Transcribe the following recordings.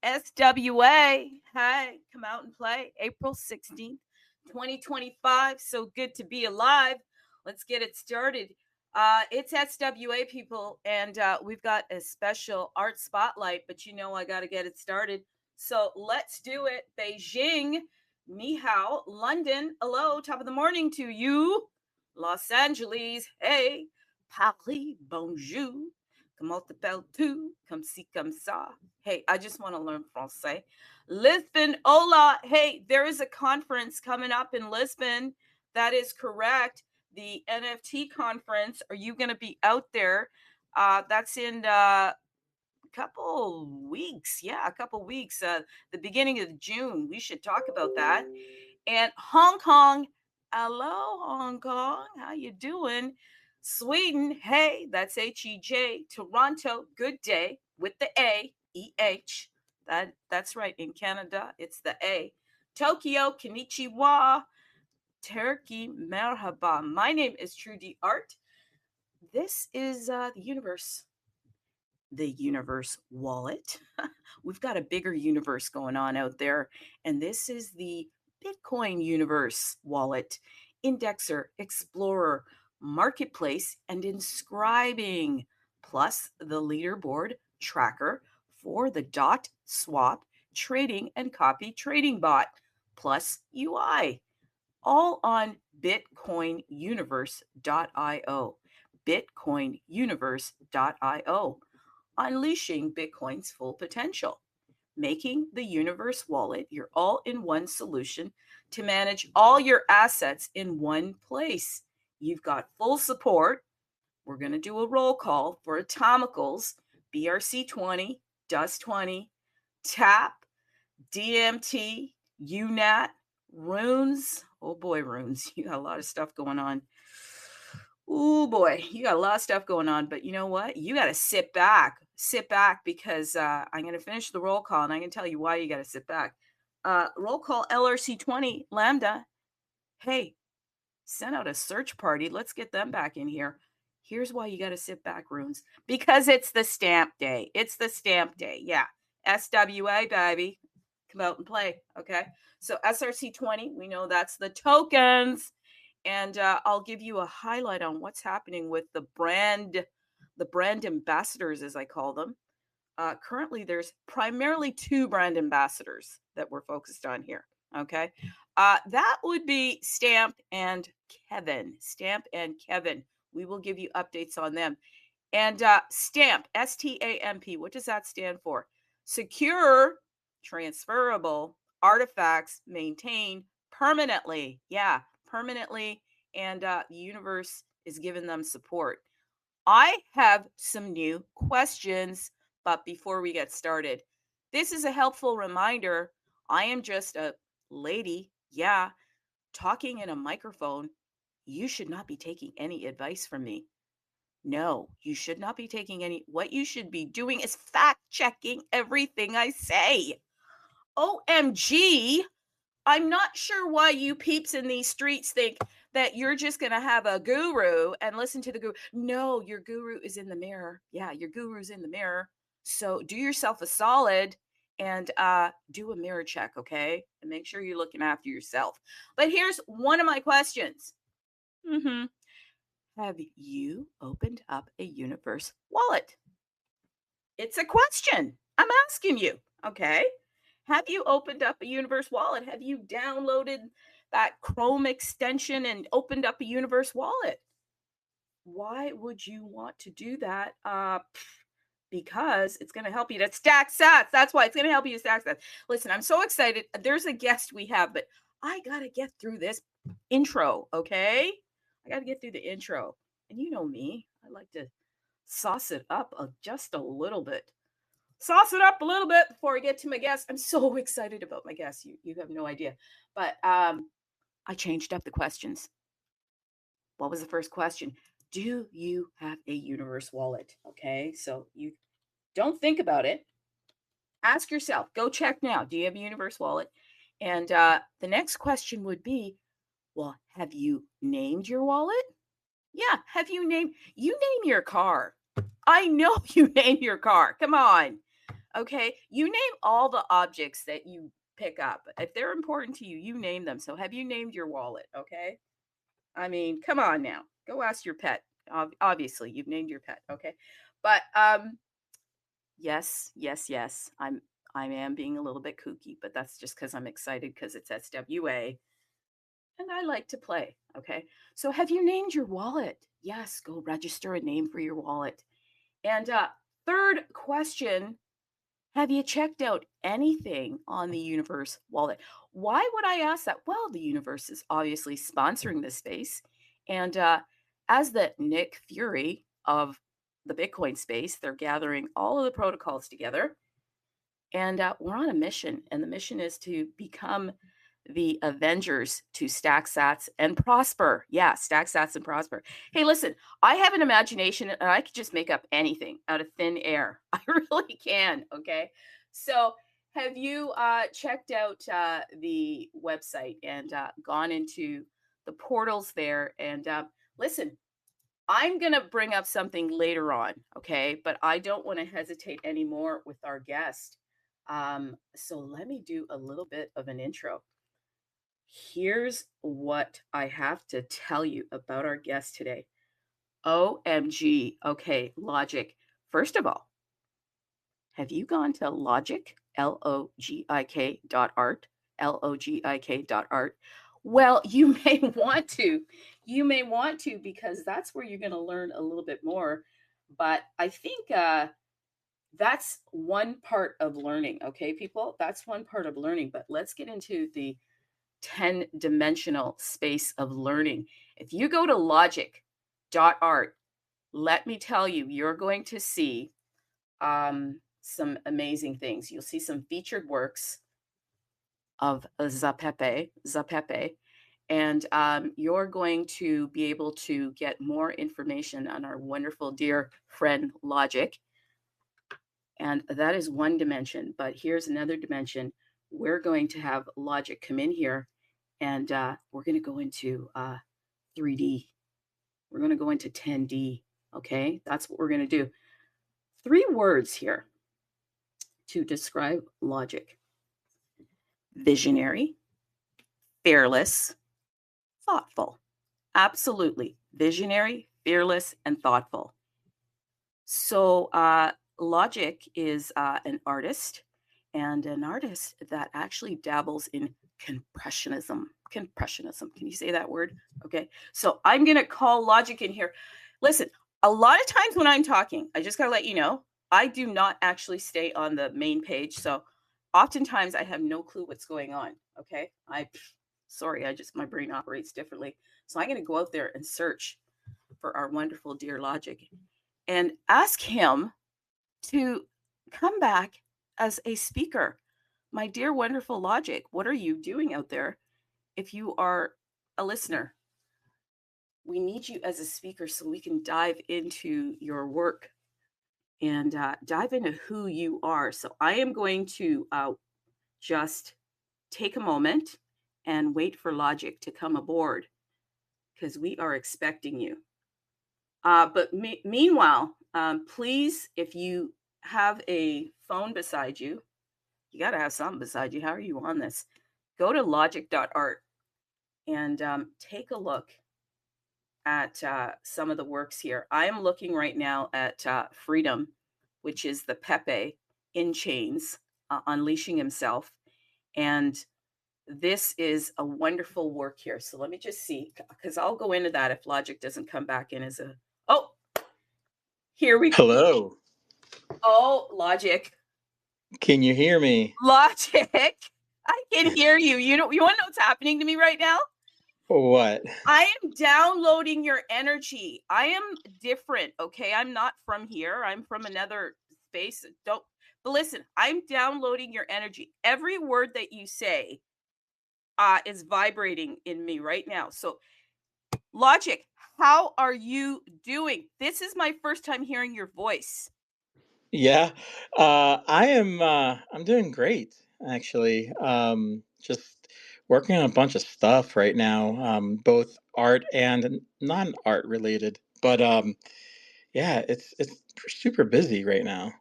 SWA. Hi, come out and play. April 16th, 2025. So good to be alive. Let's get it started. It's SWA, people, and we've got a special art spotlight, but you know I got to get it started. So let's do it. Beijing, ni hao. London, hello, top of the morning to you. Los Angeles, hey. Paris, bonjour. Comment t'appelles-tu? Comme ci, comme ça. Hey, I just want to learn Francais. Lisbon, hola. Hey, there is a conference coming up in Lisbon. That is correct. The NFT conference. Are you going to be out there? That's in a couple weeks. Yeah, a couple weeks. The beginning of June. We should talk about that. And Hong Kong. Hello, Hong Kong. How you doing? Sweden, hey, that's HEJ. Toronto, good day with the A, EH. That's right. In Canada, it's the A. Tokyo, konnichiwa. Turkey, merhaba. My name is TrudeeArt. This is the universe wallet. We've got a bigger universe going on out there, and this is the Bitcoin universe wallet, indexer, explorer, marketplace, and inscribing, plus the leaderboard tracker for the dot swap trading and copy trading bot, plus UI, all on bitcoinuniverse.io. bitcoinuniverse.io. Unleashing Bitcoin's full potential, making the Universe Wallet your all-in-one solution to manage all your assets in one place. You've got full support. We're going to do a roll call for Atomicals, BRC20, DUS20, TAP, DMT, UNAT, Runes. Oh boy, Runes. You got a lot of stuff going on. Oh boy, you got a lot of stuff going on, but you know what? You got to sit back because I'm going to finish the roll call and I can tell you why you got to sit back. Roll call LRC20 Lambda. Hey, send out a search party. Let's get them back in here. Here's why you got to sit back, Runes, because it's the stamp day. It's the stamp day. Yeah. SWA, baby. Come out and play. Okay. So SRC20, we know that's the tokens. And I'll give you a highlight on what's happening with the brand ambassadors, as I call them. Currently, there's primarily two brand ambassadors that we're focused on here. Okay. That would be Stamp and Kevin. Stamp and Kevin. We will give you updates on them. And Stamp, STAMP, what does that stand for? Secure, transferable artifacts maintained permanently. Yeah, permanently. And the universe is giving them support. I have some new questions, but before we get started, this is a helpful reminder. I am just a lady, yeah, talking in a microphone. You should not be taking any advice from me. No, you should not be taking any. What you should be doing is fact checking everything I say. OMG. I'm not sure why you peeps in these streets think that you're just going to have a guru and listen to the guru. No, your guru is in the mirror. Yeah, your guru's in the mirror. So do yourself a solid and do a mirror check, okay? And make sure you're looking after yourself. But here's one of my questions. Have you opened up a Universe wallet? It's a question. I'm asking you, okay? Have you opened up a Universe wallet? Have you downloaded that Chrome extension and opened up a Universe wallet? Why would you want to do that? Because it's going to help you to stack sats. That's why it's going to help you to stack sats. Listen, I'm so excited. There's a guest we have, but I got to get through this intro, okay? I got to get through the intro. And you know me, I like to sauce it up just a little bit. Sauce it up a little bit before I get to my guest. I'm so excited about my guest. You have no idea. But I changed up the questions. What was the first question? Do you have a Universe wallet? Okay, so you don't think about it. Ask yourself. Go check now. Do you have a Universe wallet? And the next question would be, well, have you named your wallet? Yeah, have you named? You name your car. I know you name your car. Come on. Okay, you name all the objects that you pick up. If they're important to you, you name them. So have you named your wallet? Okay. I mean, come on now. Go ask your pet. Obviously, you've named your pet. Okay. But yes, yes, yes. I am being a little bit kooky, but that's just because I'm excited because it's SWA and I like to play. Okay. So have you named your wallet? Yes, go register a name for your wallet. And third question, have you checked out anything on the Universe wallet? Why would I ask that? Well, the Universe is obviously sponsoring this space. And as the Nick Fury of the Bitcoin space, they're gathering all of the protocols together. And we're on a mission. And the mission is to become the Avengers to stack sats and prosper. Yeah, stack sats and prosper. Hey, listen, I have an imagination and I could just make up anything out of thin air. I really can. Okay. So, have you checked out the website and gone into the portals there? And listen, I'm going to bring up something later on. Okay. But I don't want to hesitate anymore with our guest. So, let me do a little bit of an intro. Here's what I have to tell you about our guest today. OMG. Okay, Logic. First of all, have you gone to Logic, LOGIK.art? LOGIK.art? Well, you may want to. You may want to because that's where you're going to learn a little bit more. But I think that's one part of learning. Okay, people? That's one part of learning. But let's get into the 10-dimensional space of learning. If you go to logik.art, let me tell you, you're going to see some amazing things. You'll see some featured works of Pepe, and you're going to be able to get more information on our wonderful dear friend Logic. And that is one dimension. But here's another dimension. We're going to have Logic come in here and we're going to go into 3D. We're going to go into 10D. Okay, that's what we're going to do. 3 words here to describe Logic: visionary, fearless, thoughtful. Absolutely. Visionary, fearless, and thoughtful. So, Logic is an artist, and an artist that actually dabbles in compressionism. Compressionism. Can you say that word? Okay. So, I'm going to call Logic in here. Listen, a lot of times when I'm talking, I just got to let you know, I do not actually stay on the main page. So, oftentimes I have no clue what's going on. Okay. Sorry, my brain operates differently. So, I'm going to go out there and search for our wonderful dear Logic and ask him to come back as a speaker. My dear, wonderful Logic, what are you doing out there? If you are a listener, we need you as a speaker so we can dive into your work and dive into who you are. So I am going to just take a moment and wait for Logic to come aboard because we are expecting you. But meanwhile, please, if you have a phone beside you, you got to have something beside you. How are you on this? Go to logik.art and take a look at some of the works here. I am looking right now at Freedom, which is the Pepe in chains, unleashing himself. And this is a wonderful work here. So let me just see, because I'll go into that if Logic doesn't come back in as a, oh, here we go. Hello. Oh, Logic. Can you hear me? Logic. I can hear you. You want to know what's happening to me right now? What? I am downloading your energy. I am different, okay? I'm not from here. I'm from another space. But listen, I'm downloading your energy. Every word that you say is vibrating in me right now. So, Logic, how are you doing? This is my first time hearing your voice. Yeah. I'm doing great actually. Just working on a bunch of stuff right now, both art and non-art related. But yeah, it's super busy right now.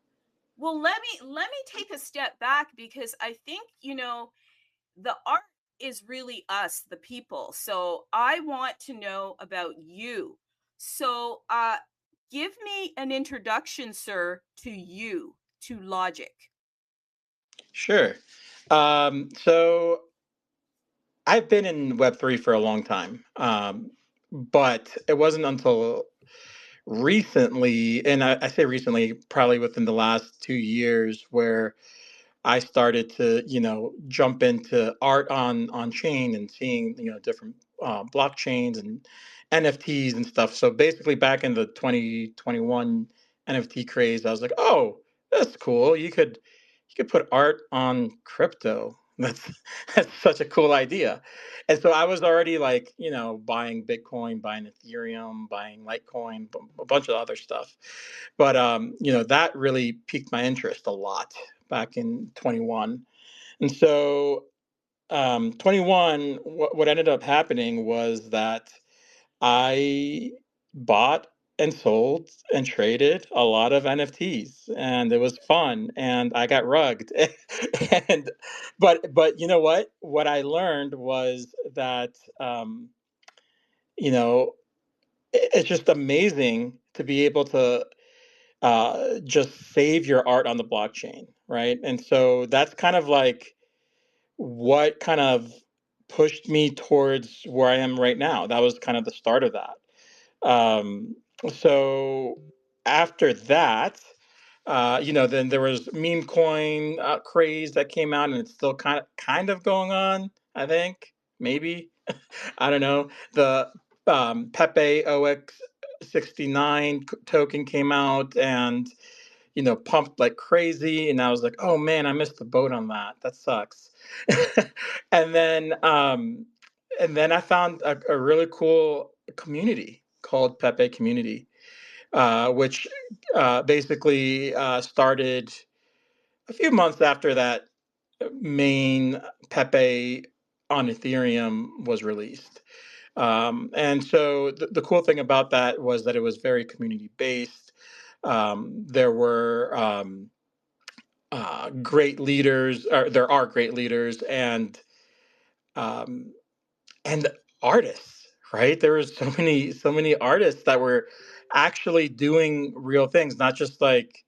Well, let me take a step back, because I think, the art is really us, the people. So I want to know about you. So give me an introduction, sir, to you, to logic. Sure. So I've been in Web3 for a long time, but it wasn't until recently, and I say recently, probably within the last 2 years, where I started to, jump into art on chain and seeing, different blockchains and NFTs and stuff. So basically, back in the 2021 NFT craze, I was like, oh, that's cool. You could put art on crypto. That's that's such a cool idea. And so I was already like, buying Bitcoin, buying Ethereum, buying Litecoin, a bunch of other stuff. But that really piqued my interest a lot back in 21. And so 21, what ended up happening was that I bought and sold and traded a lot of NFTs, and it was fun, and I got rugged. and but you know what? What I learned was that you know it's just amazing to be able to just save your art on the blockchain, right? And so that's kind of like what kind of pushed me towards where I am right now. That was kind of the start of that. Um, so after that, then there was meme coin craze that came out, and it's still kind of going on. I think maybe I don't know. The Pepe OX69 token came out, and pumped like crazy. And I was like, oh man, I missed the boat on that. That sucks. and then um, and then I found a really cool community called Pepe Community, which basically started a few months after that main Pepe on Ethereum was released. And so the cool thing about that was that it was very community based. There were great leaders, or there are great leaders, um, and artists. Right, there was so many artists that were actually doing real things, not just like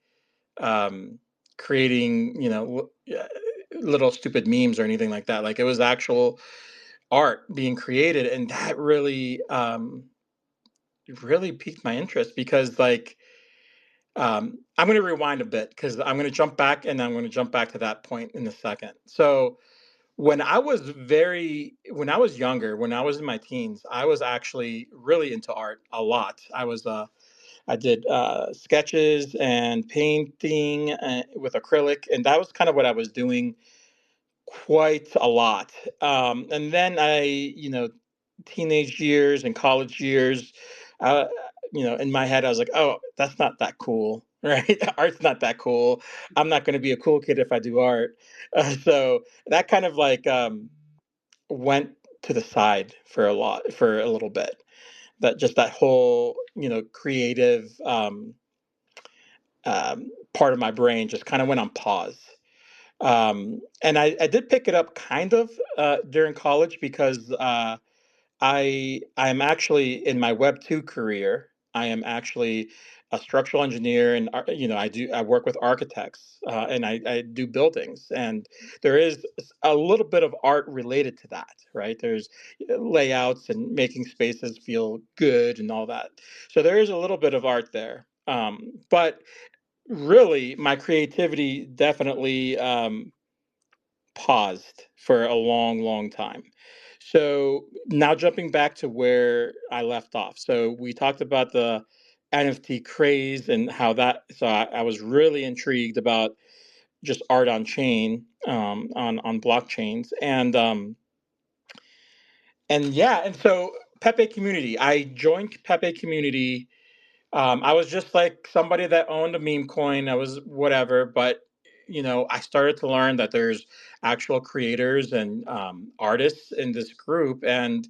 um, creating little stupid memes or anything like that. Like it was actual art being created, and that really piqued my interest because like I'm going to rewind a bit because I'm going to jump back and I'm going to jump back to that point in a second. So when I was younger, when I was in my teens, I was actually really into art a lot. I did sketches and painting with acrylic, and that was kind of what I was doing quite a lot. And then teenage years and college years, uh, in my head, I was like, oh, that's not that cool, right? Art's not that cool. I'm not going to be a cool kid if I do art. So that kind of like went to the side for a little bit. That whole, creative part of my brain just kind of went on pause. And I did pick it up kind of during college because I'm actually in my Web 2 career. I am actually a structural engineer, and I work with architects, and I do buildings, and there is a little bit of art related to that, right? There's layouts and making spaces feel good and all that. So there is a little bit of art there, but really, my creativity definitely paused for a long, long time. So now jumping back to where I left off. So we talked about the NFT craze and how that. So I was really intrigued about just art on chain, on blockchains, and yeah, and so Pepe Community. I joined Pepe Community. I was just like somebody that owned a meme coin. I was whatever, but I started to learn that there's actual creators and artists in this group, and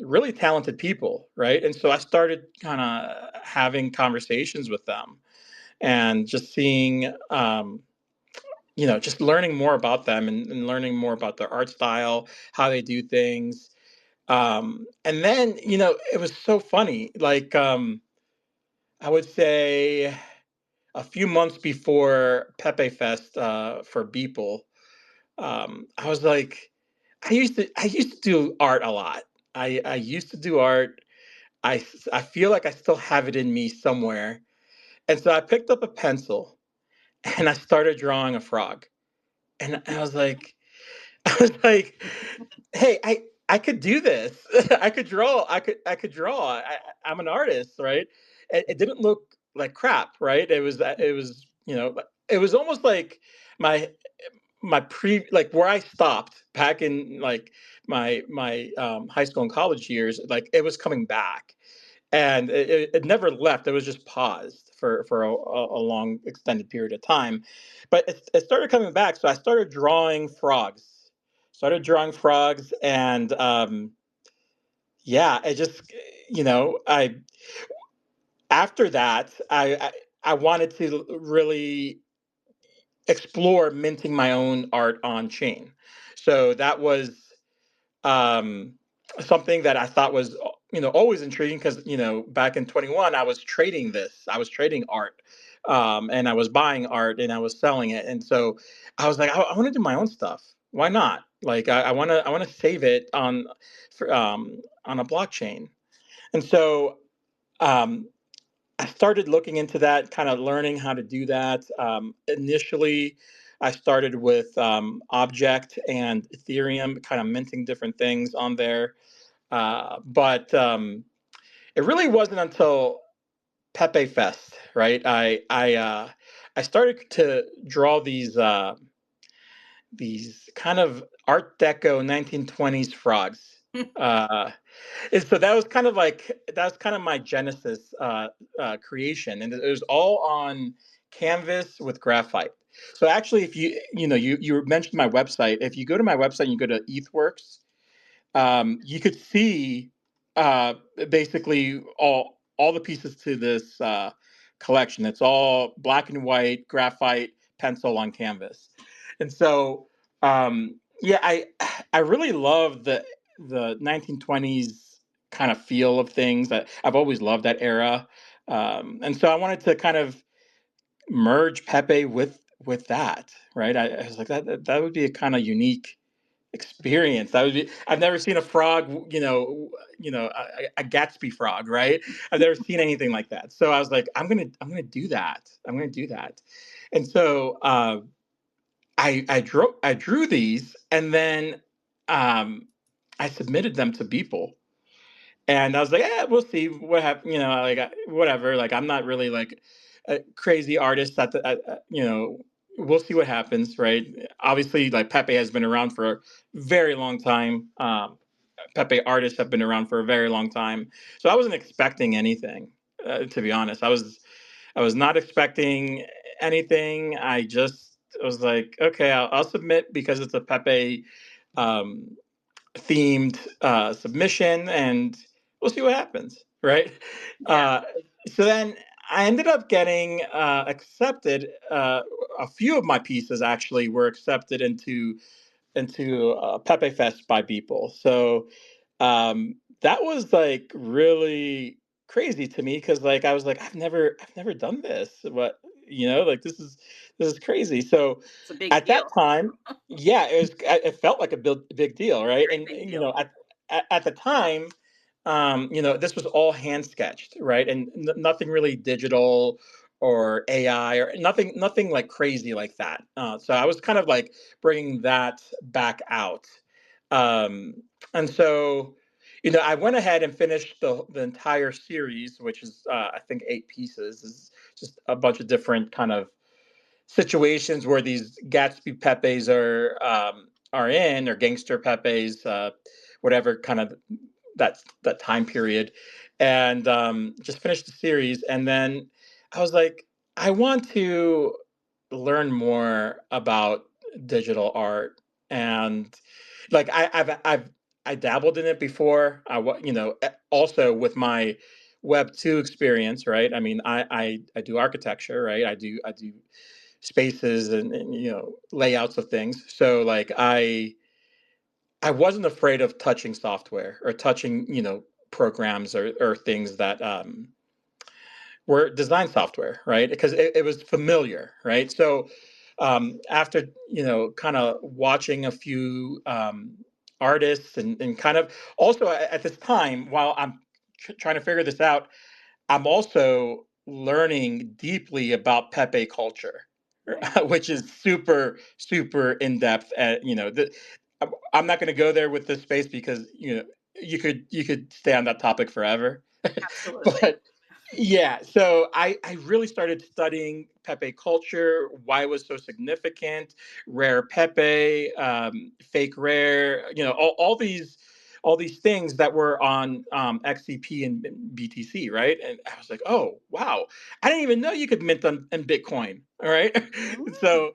really talented people, right? And so I started kind of having conversations with them, and just seeing, just learning more about them, and learning more about their art style, how they do things. And then, it was so funny. Like, I would say a few months before Pepe Fest, for Beeple, I was like, I used to do art a lot. I used to do art. I feel like I still have it in me somewhere. And so I picked up a pencil and I started drawing a frog. And I was like, I was like, hey, I could do this. I could draw. I could draw. I'm an artist, right? It didn't look like crap, right? It was almost like my like where I stopped back in like my high school and college years, like it was coming back, and it never left. It was just paused for a long extended period of time, but it started coming back. So I started drawing frogs. And yeah, it just, I after that, I wanted to really explore minting my own art on chain. So that was, um, something that I thought was, always intriguing, because back in 21 I was trading this. I was trading art, and I was buying art and I was selling it. And so I was like, I want to do my own stuff. Why not? Like, I want to save it on a blockchain. And so, um, I started looking into that, kind of learning how to do that. Initially, I started with, Object and Ethereum, kind of minting different things on there. But it really wasn't until Pepe Fest, right? I started to draw these kind of Art Deco 1920s frogs. Uh, and so that was kind of my genesis, creation, and it was all on canvas with graphite. So actually, if you mentioned my website, if you go to my website and you go to ETH Works, you could see, uh, basically all the pieces to this, collection. It's all black and white graphite pencil on canvas, and so, yeah, I really love the 1920s kind of feel of things. I've always loved that era, and so I wanted to kind of merge Pepe with that. Right, I was like, that would be a kind of unique experience. That would be. I've never seen a frog, a Gatsby frog, right? I've never seen anything like that. So I was like, I'm gonna do that. I'm gonna do that. And so, I drew these, and then, um, I submitted them to people, and I was like, we'll see what happens. Like, whatever. Like, I'm not really like a crazy artist. We'll see what happens, right? Obviously, like, Pepe has been around for a very long time. Pepe artists have been around for a very long time, so I wasn't expecting anything. To be honest, I was not expecting anything. I was like, okay, I'll submit because it's a Pepe, um, themed, submission, and we'll see what happens, right? Yeah. Uh, so then I ended up getting, accepted. A few of my pieces actually were accepted into Pepe Fest by people. So, that was like really crazy to me, because like I was like, I've never done this. What, like, this is crazy. So It's a big at that deal. time, yeah, it felt like a big deal, right? Very And big deal. at the time, this was all hand sketched, right? And nothing really digital or AI or nothing like crazy like that. So I was kind of like bringing that back out. Um, and so, I went ahead and finished the entire series, which is, I think, 8 pieces. Is just a bunch of different kind of situations where these Gatsby Pepes are in, or gangster Pepes, whatever kind of that time period, and, just finished the series. And then I was like, I want to learn more about digital art, and like I dabbled in it before. Also with my Web 2 experience, right? I mean, I do architecture, right? I do spaces and layouts of things. So like I wasn't afraid of touching software or touching programs or things that were design software, right? Because it was familiar, right? So after kind of watching a few artists and kind of also at this time while I'm trying to figure this out, I'm also learning deeply about Pepe culture, Right. which is super, super in depth. I'm not going to go there with this space because you could stay on that topic forever. Absolutely. But yeah, so I really started studying Pepe culture, why it was so significant, rare Pepe, fake rare, all these things that were on XCP and BTC, right? And I was like, oh wow, I didn't even know you could mint on in Bitcoin. All right, Mm. so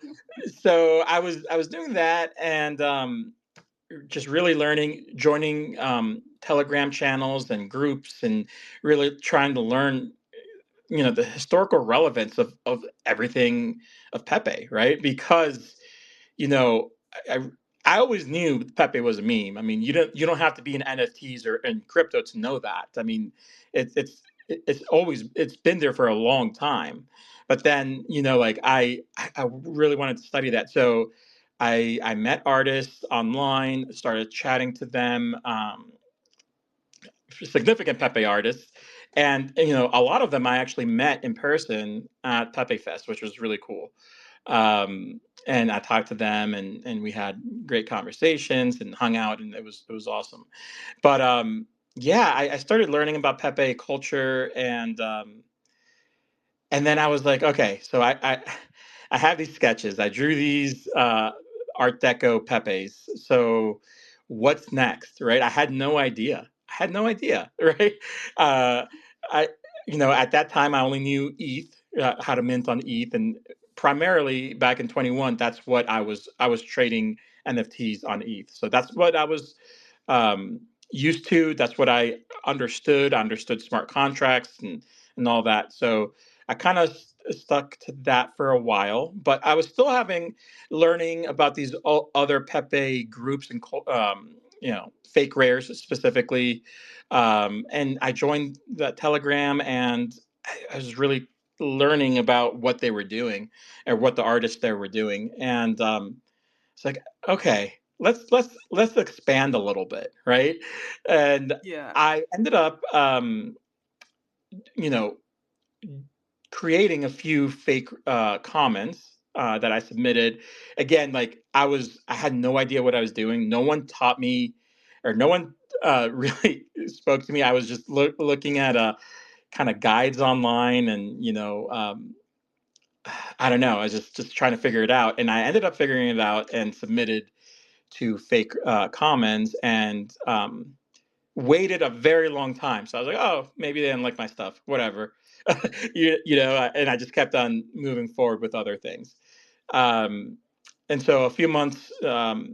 so I was doing that and just really learning, joining Telegram channels and groups, and really trying to learn, the historical relevance of everything of Pepe, right? Because you know, I, I I always knew Pepe was a meme. I mean, you don't have to be in NFTs or in crypto to know that. I mean, it's been there for a long time. But then like I really wanted to study that, so I met artists online, started chatting to them, significant Pepe artists, and a lot of them I actually met in person at Pepe Fest, which was really cool. And I talked to them, and we had great conversations and hung out, and it was awesome. But yeah, I started learning about Pepe culture, and then I was like, okay, so I have these sketches. I drew these Art Deco Pepes. So what's next, right? I had no idea. I had no idea, right? Uh, I at that time I only knew ETH, how to mint on ETH, and primarily back in 21, that's what I was trading NFTs on ETH. So that's what I was used to. That's what I understood. I understood smart contracts and all that. So I kind of stuck to that for a while, but I was still having learning about these other Pepe groups and fake rares specifically, and I joined the Telegram, and I was really learning about what they were doing or what the artists there were doing, and it's like, okay, let's expand a little bit, right? And Yeah. I ended up, you know, creating a few fake comments that I submitted. Again, like I had no idea what I was doing. No one taught me, or no one really spoke to me. I was just looking at kind of guides online, and I don't know. I was just trying to figure it out, and I ended up figuring it out and submitted to fake comments, and waited a very long time. So I was like, oh, maybe they didn't like my stuff, whatever. And I just kept on moving forward with other things. Um, and so a few months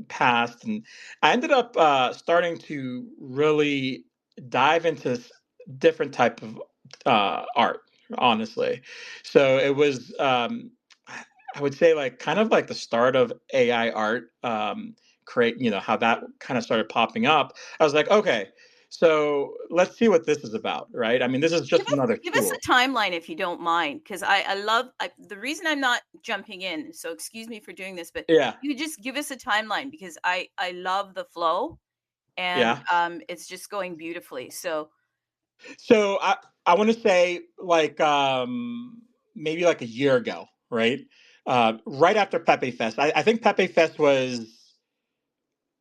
passed, and I ended up starting to really dive into different type of art, honestly. So it was, I would say, like kind of like the start of AI art. Create, how that kind of started popping up. I was like, okay, so let's see what this is about, right? I mean, this is Give just us another give us tool. a timeline if you don't mind, because I love the reason I'm not jumping in. So excuse me for doing this, but Yeah, you just give us a timeline because I love the flow and yeah. it's just going beautifully. So So I want to say like maybe like a year ago, right? Right after Pepe Fest. I think Pepe Fest was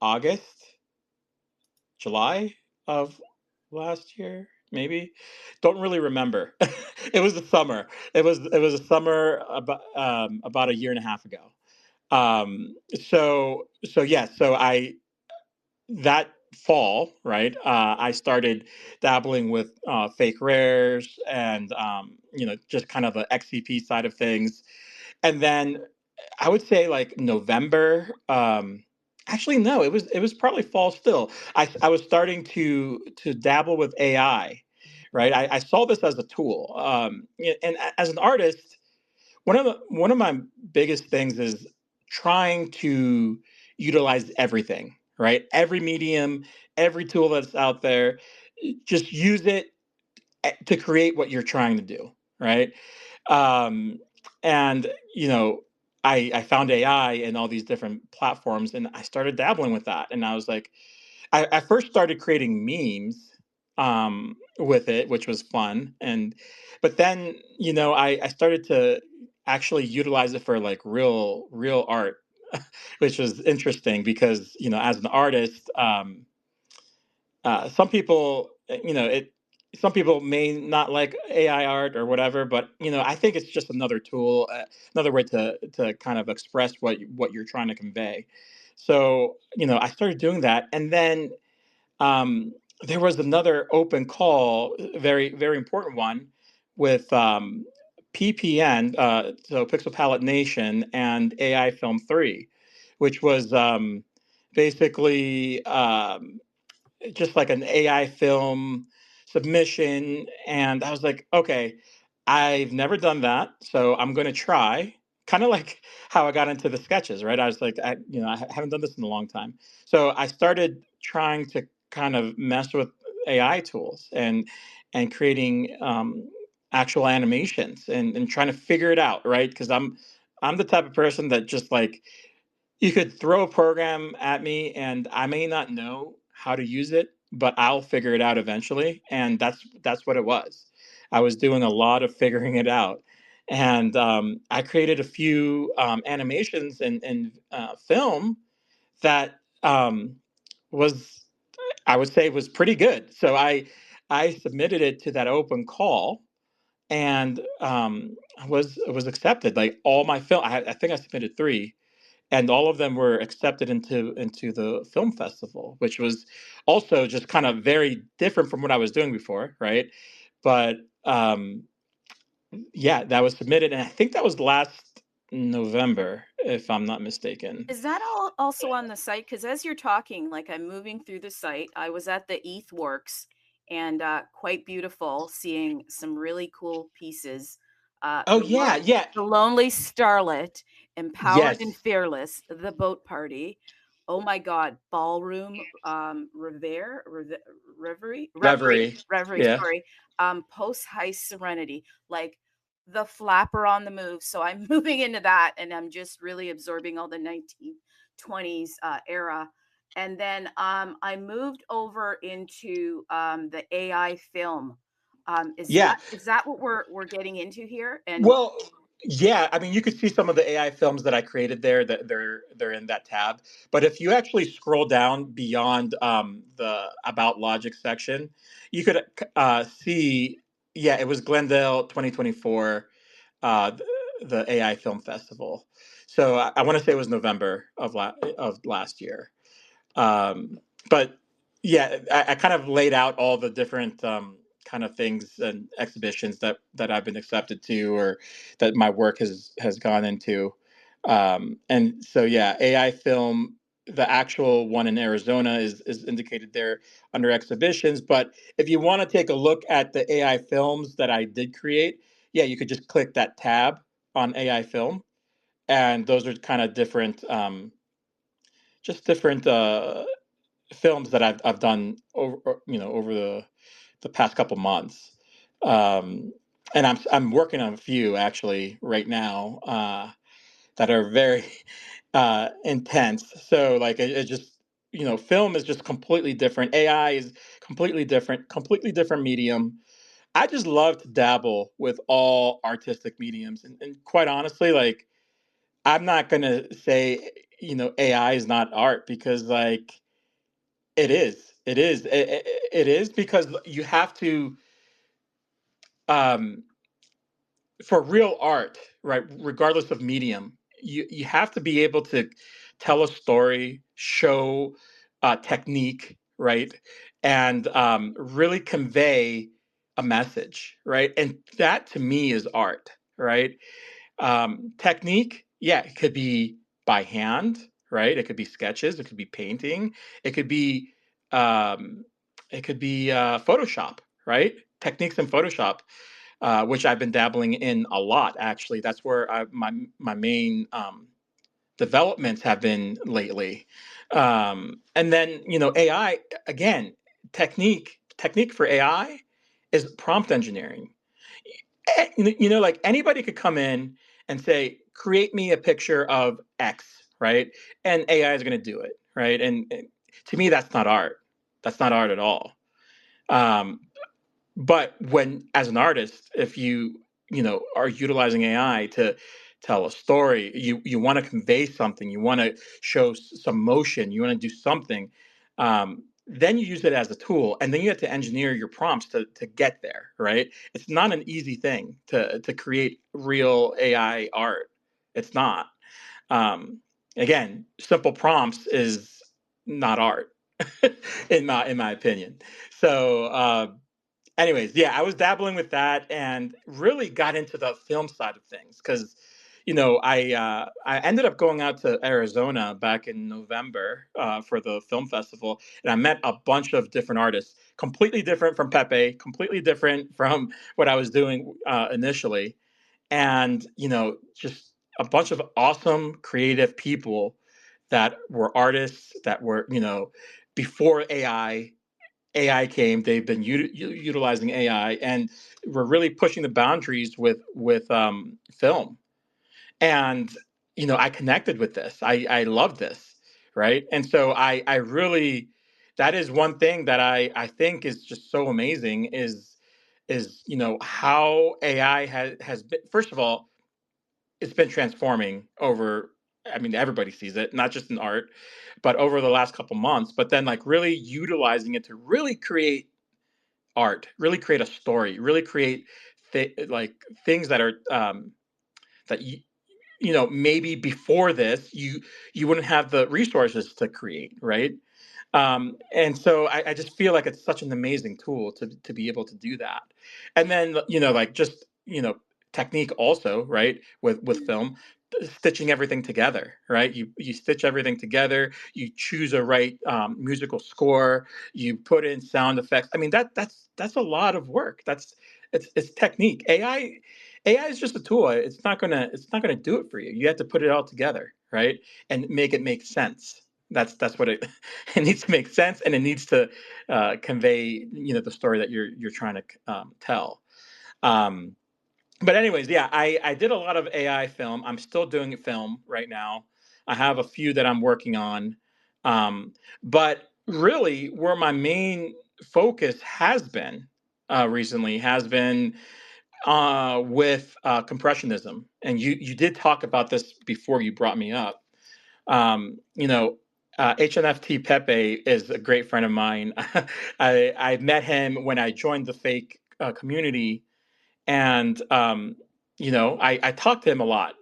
August, July of last year, maybe. Don't really remember. It was the summer. It was a summer about a year and a half ago. So yeah, so I that fall, right? I started dabbling with fake rares and just kind of the XCP side of things, and then I would say like November. Actually, no, it was probably fall still. I was starting to dabble with AI, right? I saw this as a tool, and as an artist, one of my biggest things is trying to utilize everything, right? Every medium, every tool that's out there, just use it to create what you're trying to do, right? Um, and I found AI and all these different platforms, and I started dabbling with that, and I was like, I first started creating memes with it, which was fun, but then I started to actually utilize it for like real art, which was interesting because as an artist, some people, some people may not like AI art or whatever, but I think it's just another tool, another way to kind of express what you're trying to convey. So I started doing that, and then um, there was another open call, very very important one, with PPN, so Pixel Palette Nation, and AI Film 3, which was basically just like an AI film submission. And I was like, okay, I've never done that, so I'm going to try. Kind of like how I got into the sketches, right? I was like, I haven't done this in a long time. So I started trying to kind of mess with AI tools and creating actual animations and trying to figure it out, right? Because I'm the type of person that just like you could throw a program at me and I may not know how to use it, but I'll figure it out eventually. And that's what it was. I was doing a lot of figuring it out. And I created a few animations and film that was, I would say, was pretty good. So I submitted it to that open call, and was accepted. Like all my film, I think I submitted three, and all of them were accepted into the film festival, which was also just kind of very different from what I was doing before, right? But yeah, that was submitted, and I think that was last November, if I'm not mistaken. Is that all also on the site? Because as you're talking, like I'm moving through the site, I was at the ETH Works, and quite beautiful, seeing some really cool pieces. Oh yeah, yeah, The Lonely Starlet, Empowered and yes, Fearless, The Boat Party. Oh my God, Ballroom, Reverie, Reverie, yeah, sorry, Post Heist Serenity, like the flapper on the move. So I'm moving into that, and I'm just really absorbing all the 1920s era. And then I moved over into the AI film. yeah. Is that what we're getting into here? And Well, yeah, I mean, you could see some of the AI films that I created there, that they're in that tab. But if you actually scroll down beyond the About Logic section, you could see, yeah, it was Glendale 2024, the AI Film Festival. So I want to say it was November of last year. Um, but yeah, I kind of laid out all the different kind of things and exhibitions that I've been accepted to, or that my work has gone into. And so yeah, AI film, the actual one in Arizona is indicated there under exhibitions. But if you want to take a look at the AI films that I did create, yeah, you could just click that tab on AI film, and those are kind of different, just different films that I've done over the past couple months. Um, and I'm working on a few actually right now, that are very intense. So like it just, film is just completely different. AI is completely different medium. I just love to dabble with all artistic mediums, and quite honestly, like I'm not gonna say AI is not art, because like it is. It is, because you have to, um, for real art, right? Regardless of medium, you have to be able to tell a story, show technique, right, and really convey a message, right? And that to me is art, right? Technique, yeah, it could be by hand, right? It could be sketches, it could be painting, it could be um, Photoshop, right? techniques in Photoshop, which I've been dabbling in a lot. Actually, that's where my main developments have been lately. And then AI again, technique for AI is prompt engineering. Like anybody could come in and say, create me a picture of X, right? And AI is going to do it, right? And to me, that's not art. That's not art at all. Um, but when, as an artist, if you are utilizing AI to tell a story, you want to convey something, you want to show some motion, you want to do something, then you use it as a tool, and then you have to engineer your prompts to get there, right? It's not an easy thing to create real AI art. It's not. Um, Again, simple prompts is not art, in my opinion. So. Anyways, yeah, I was dabbling with that and really got into the film side of things because, I ended up going out to Arizona back in November for the film festival, and I met a bunch of different artists, completely different from Pepe, completely different from what I was doing initially, and just a bunch of awesome, creative people that were artists that were, before AI came, they've been utilizing AI, and we're really pushing the boundaries with film. And I connected with this. I love this, right? And so I really, that is one thing that I think is just so amazing is how AI has been. First of all, it's been transforming over. I mean, everybody sees it, not just in art, but over the last couple months. But then, like, really utilizing it to really create art, really create a story, really create like things that are that maybe before this you wouldn't have the resources to create, right? And so I just feel like it's such an amazing tool to be able to do that. And then like just technique also, right? With film, stitching everything together, right? You stitch everything together. You choose a right musical score. You put in sound effects. I mean that's a lot of work. It's technique. AI is just a tool. It's not gonna do it for you. You have to put it all together, right? And make it make sense. That's what it it needs to make sense, and it needs to convey the story that you're trying to tell. Um, but anyways, yeah, I did a lot of AI film. I'm still doing film right now. I have a few that I'm working on, um, but really, where my main focus has been recently has been with compressionism. And you did talk about this before you brought me up. um, you know, HNFT Pepe is a great friend of mine. I met him when I joined the fake community, and I talked to him a lot.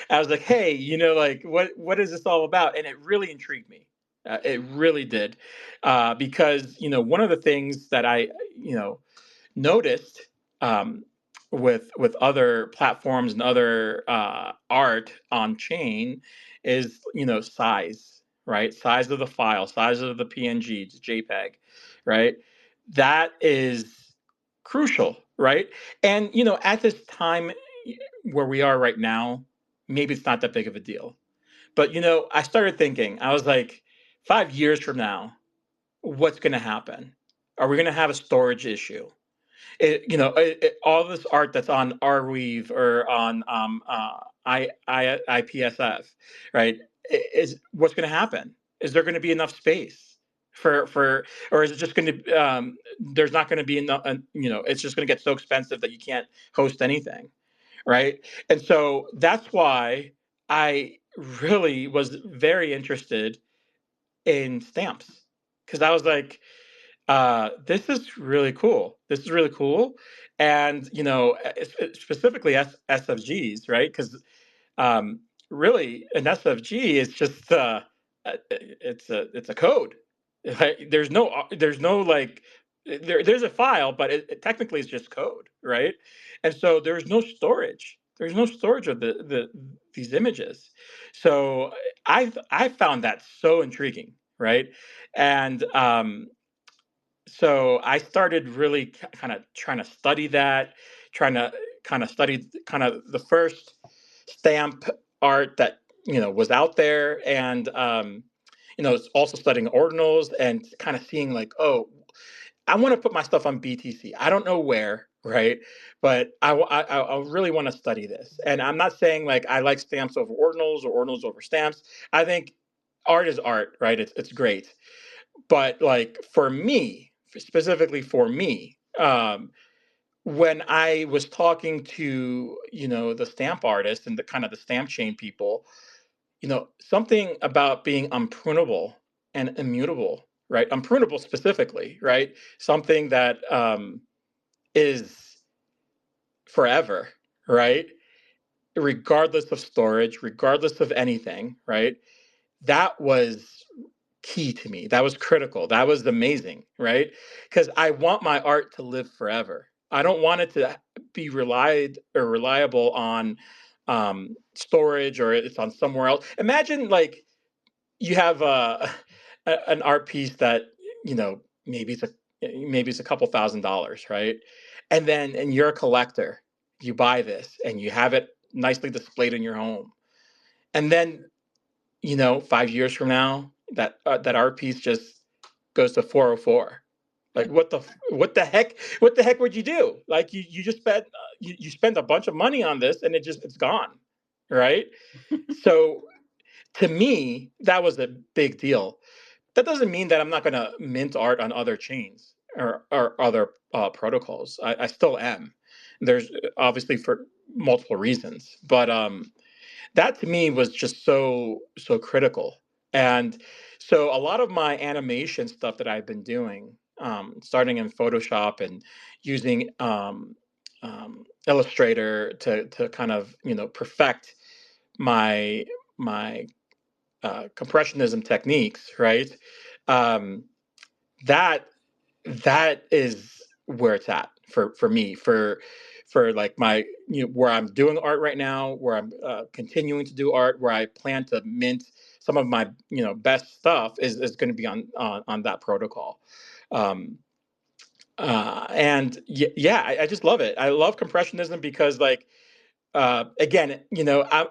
I was like, hey, like what is this all about? And it really intrigued me. It really did, because one of the things that I noticed, um, with other platforms and other art on chain is size, right? Size of the file, size of the PNG, JPEG, right? That is crucial, right? And at this time where we are right now, maybe it's not that big of a deal. But I started thinking, I was like, 5 years from now, what's going to happen? Are we going to have a storage issue? All this art that's on Arweave or on IPSF, right? Is what's going to happen? Is there going to be enough space or is it just going to there's not going to be enough? It's just going to get so expensive that you can't host anything, right? And so that's why I really was very interested in stamps, because I was like, this is really cool. This is really cool. And, specifically SFGs, right? Because really an SFG is just it's a code. Like, there's no like there's a file, but it technically is just code, right? And so there's no storage. There's no storage of these images. So I found that so intriguing, right? And so I started really kind of trying to study that, trying to kind of study kind of the first stamp art that was out there, and it's also studying ordinals and kind of seeing like, oh, I want to put my stuff on BTC. I don't know where, right? But I really want to study this. And I'm not saying like I like stamps over ordinals or ordinals over stamps. I think art is art, right? It's great. But like for me, specifically for me, when I was talking to the stamp artists and the kind of the stamp chain people, something about being unprunable and immutable, right? Unprunable specifically, right? Something that is forever, right? Regardless of storage, regardless of anything, right? That was key to me. That was critical. That was amazing, right? Because I want my art to live forever. I don't want it to be reliable on storage, or it's on somewhere else. Imagine like you have an art piece that maybe it's a couple $1,000s, right? And you're a collector. You buy this and you have it nicely displayed in your home, and then 5 years from now, that art piece just goes to 404. Like what the heck would you do? Like you just spent you spend a bunch of money on this and it's gone, right? So to me, that was a big deal. That doesn't mean that I'm not going to mint art on other chains or other protocols. I still am. There's obviously for multiple reasons, but that to me was just so critical. And so a lot of my animation stuff that I've been doing, starting in Photoshop and using Illustrator to kind of perfect my compressionism techniques, right? Um, that that is where it's at for me for like my where I'm doing art right now, where I'm continuing to do art, where I plan to mint some of my best stuff is going to be on that protocol. Um, and yeah, I just love it. I love compressionism because like again,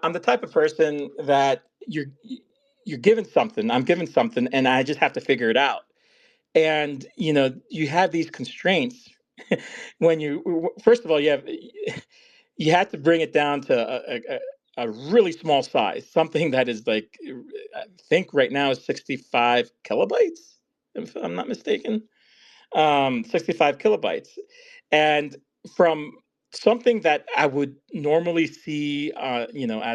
I'm the type of person that you're given something, I'm given something, and I just have to figure it out. And you have these constraints when first of all you have to bring it down to a really small size, something that is like I think right now is 65 kilobytes, if I'm not mistaken. 65 kilobytes. And from something that I would normally see, as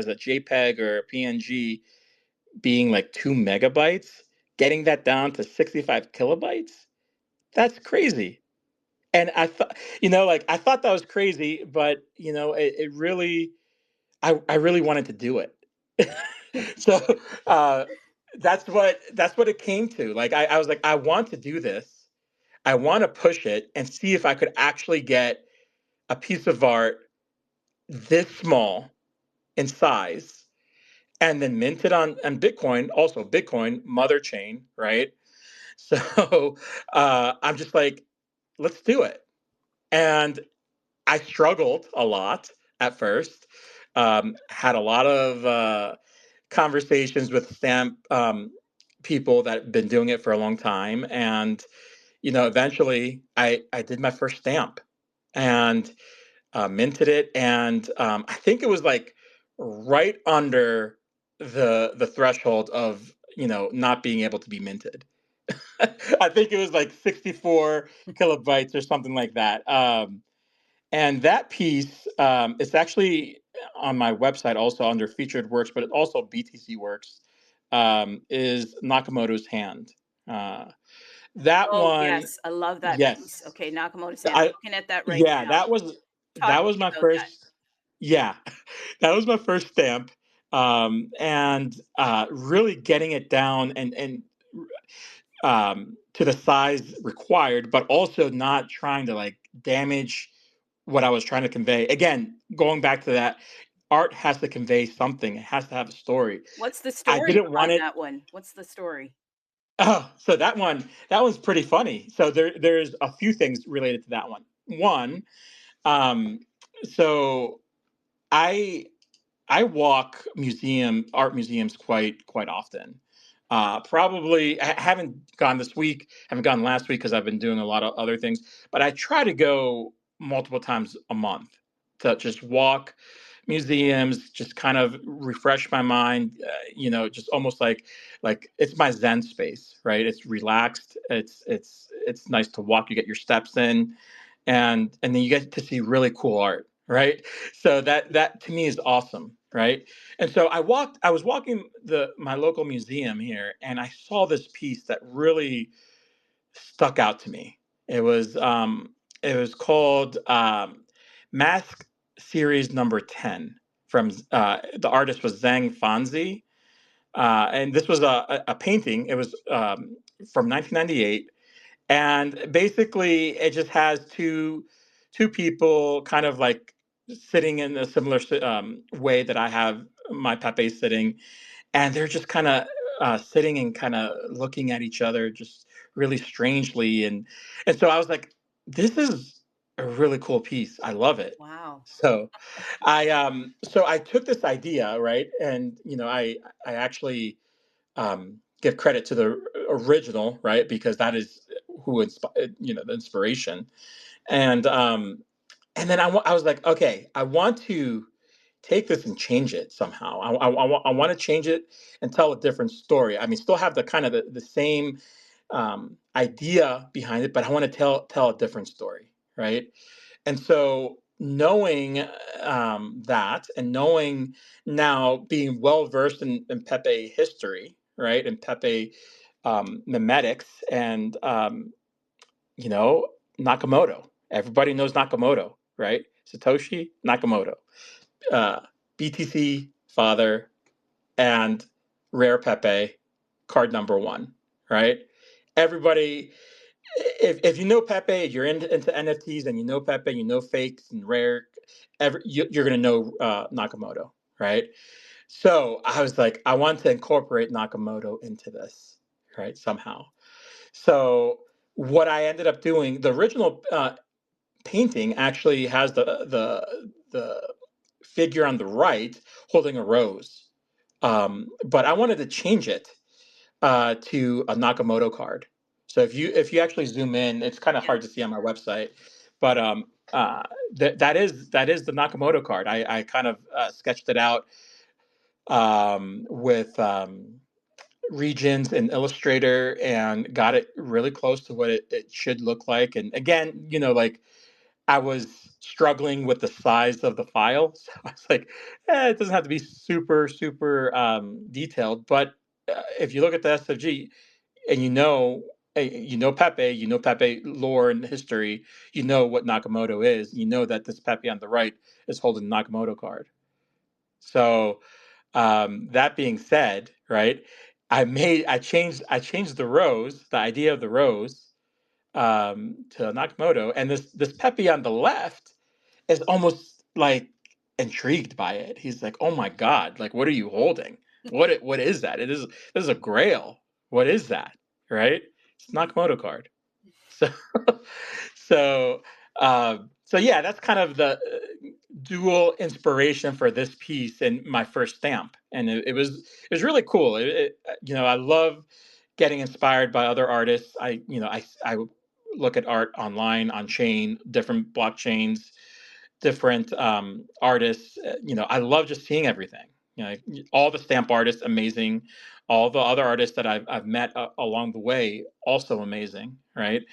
a JPEG or a PNG being like 2 megabytes, getting that down to 65 kilobytes, that's crazy. And I thought, like I thought that was crazy, but it really, I really wanted to do it. So uh, that's what it came to. Like I was like, I want to do this. I want to push it and see if I could actually get a piece of art this small in size and then mint it on Bitcoin, also Bitcoin mother chain, right? So I'm just like, let's do it. And I struggled a lot at first. Had a lot of conversations with stamp people that have been doing it for a long time, and eventually I did my first stamp and minted it, and I think it was like right under the threshold of not being able to be minted. I think it was like 64 kilobytes or something like that. And that piece is actually on my website, also under featured works, but it also BTC works. Is Nakamoto's hand. Uh, that Oh, one, yes. I love that piece. yes. Okay, Nakamoto Sam. I Looking at that right Yeah, now. Talk that to was me my about that. first. Yeah, that was my first stamp, and really getting it down and to the size required, but also not trying to like damage what I was trying to convey. Again, going back to that, art has to convey something. It has to have a story. What's the I story didn't want behind it. that one? What's the story? Oh, so that one's pretty funny. So there's a few things related to that one. One, um, so I I walk art museums quite often. Probably I haven't gone this week, haven't gone last week because I've been doing a lot of other things, but I try to go multiple times a month to just walk museums, just kind of refresh my mind. Just almost like it's my Zen space, right? It's relaxed. It's nice to walk. You get your steps in, and then you get to see really cool art, right? So that to me is awesome, right? And so I was walking the my local museum here, and I saw this piece that really stuck out to me. It was called Mask Series Number 10 from the artist was Zhang Fanzi, and this was a painting. It was from 1998, and basically it just has two people kind of like sitting in a similar way that I have my Pepe sitting, and they're just kind of sitting and kind of looking at each other just really strangely, and so I was like, this is a really cool piece. I love it. Wow. So I took this idea, right, and I actually give credit to the original, right, because that is who inspired, the inspiration. And then I was like, okay, I want to take this and change it somehow. I want to change it and tell a different story. I mean, still have the kind of the same idea behind it, but I want to tell a different story, right? And so knowing that, and knowing now, being well versed in Pepe history, right, and Pepe memetics, and you know Nakamoto. Everybody knows Nakamoto, right? Satoshi Nakamoto, uh, BTC father, and rare Pepe card number one, right? Everybody, if you know Pepe, you're into NFTs, and you know Pepe, you know fakes and rare, you're gonna know Nakamoto, right? So I was like, I want to incorporate Nakamoto into this, right? Somehow. So what I ended up doing, the original painting actually has the figure on the right holding a rose, but I wanted to change it to a Nakamoto card. So if you actually zoom in, it's kind of Yeah. hard to see on my website, but uh, that is the Nakamoto card. I kind of sketched it out with regions in Illustrator, and got it really close to what it should look like. And again, like I was struggling with the size of the file, so I was like, it doesn't have to be super super detailed, but if you look at the SFG, and Pepe, Pepe lore and history, you know what Nakamoto is, you know that this Pepe on the right is holding the Nakamoto card. So that being said, right, I changed the idea of the rose to Nakamoto, and this Pepe on the left is almost like intrigued by it. He's like, "Oh my God! Like, what are you holding? What is that? This is a grail. What is that? Right? It's a Nakamoto card." So, so yeah, that's kind of the dual inspiration for this piece and my first stamp, and it was really cool. I love getting inspired by other artists. I look at art online, on chain, different blockchains, different artists. I love just seeing everything. All the stamp artists, amazing. All the other artists that I've met along the way, also amazing, right?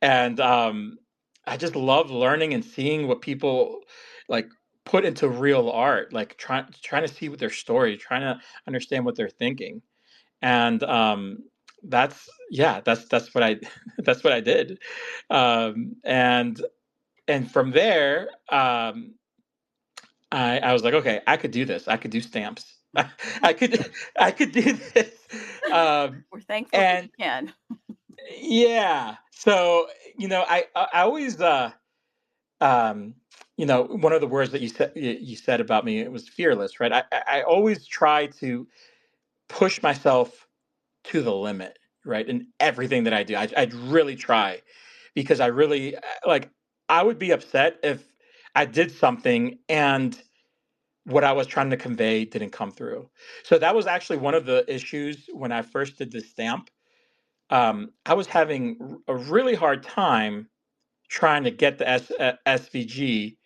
And I just love learning and seeing what people like put into real art, like trying to see what their story, trying to understand what they're thinking. And that's what I that's what I did. And from there, I was like, okay, I could do this. I could do stamps. I could I could do this. Um, We're thankful that and you can. yeah, so I always um, one of the words that you said about me, it was fearless, right? I always try to push myself to the limit, right? In everything that I do, I'd really try, because I really like. I would be upset if I did something and what I was trying to convey didn't come through. So that was actually one of the issues when I first did the stamp. I was having a really hard time trying to get the SVG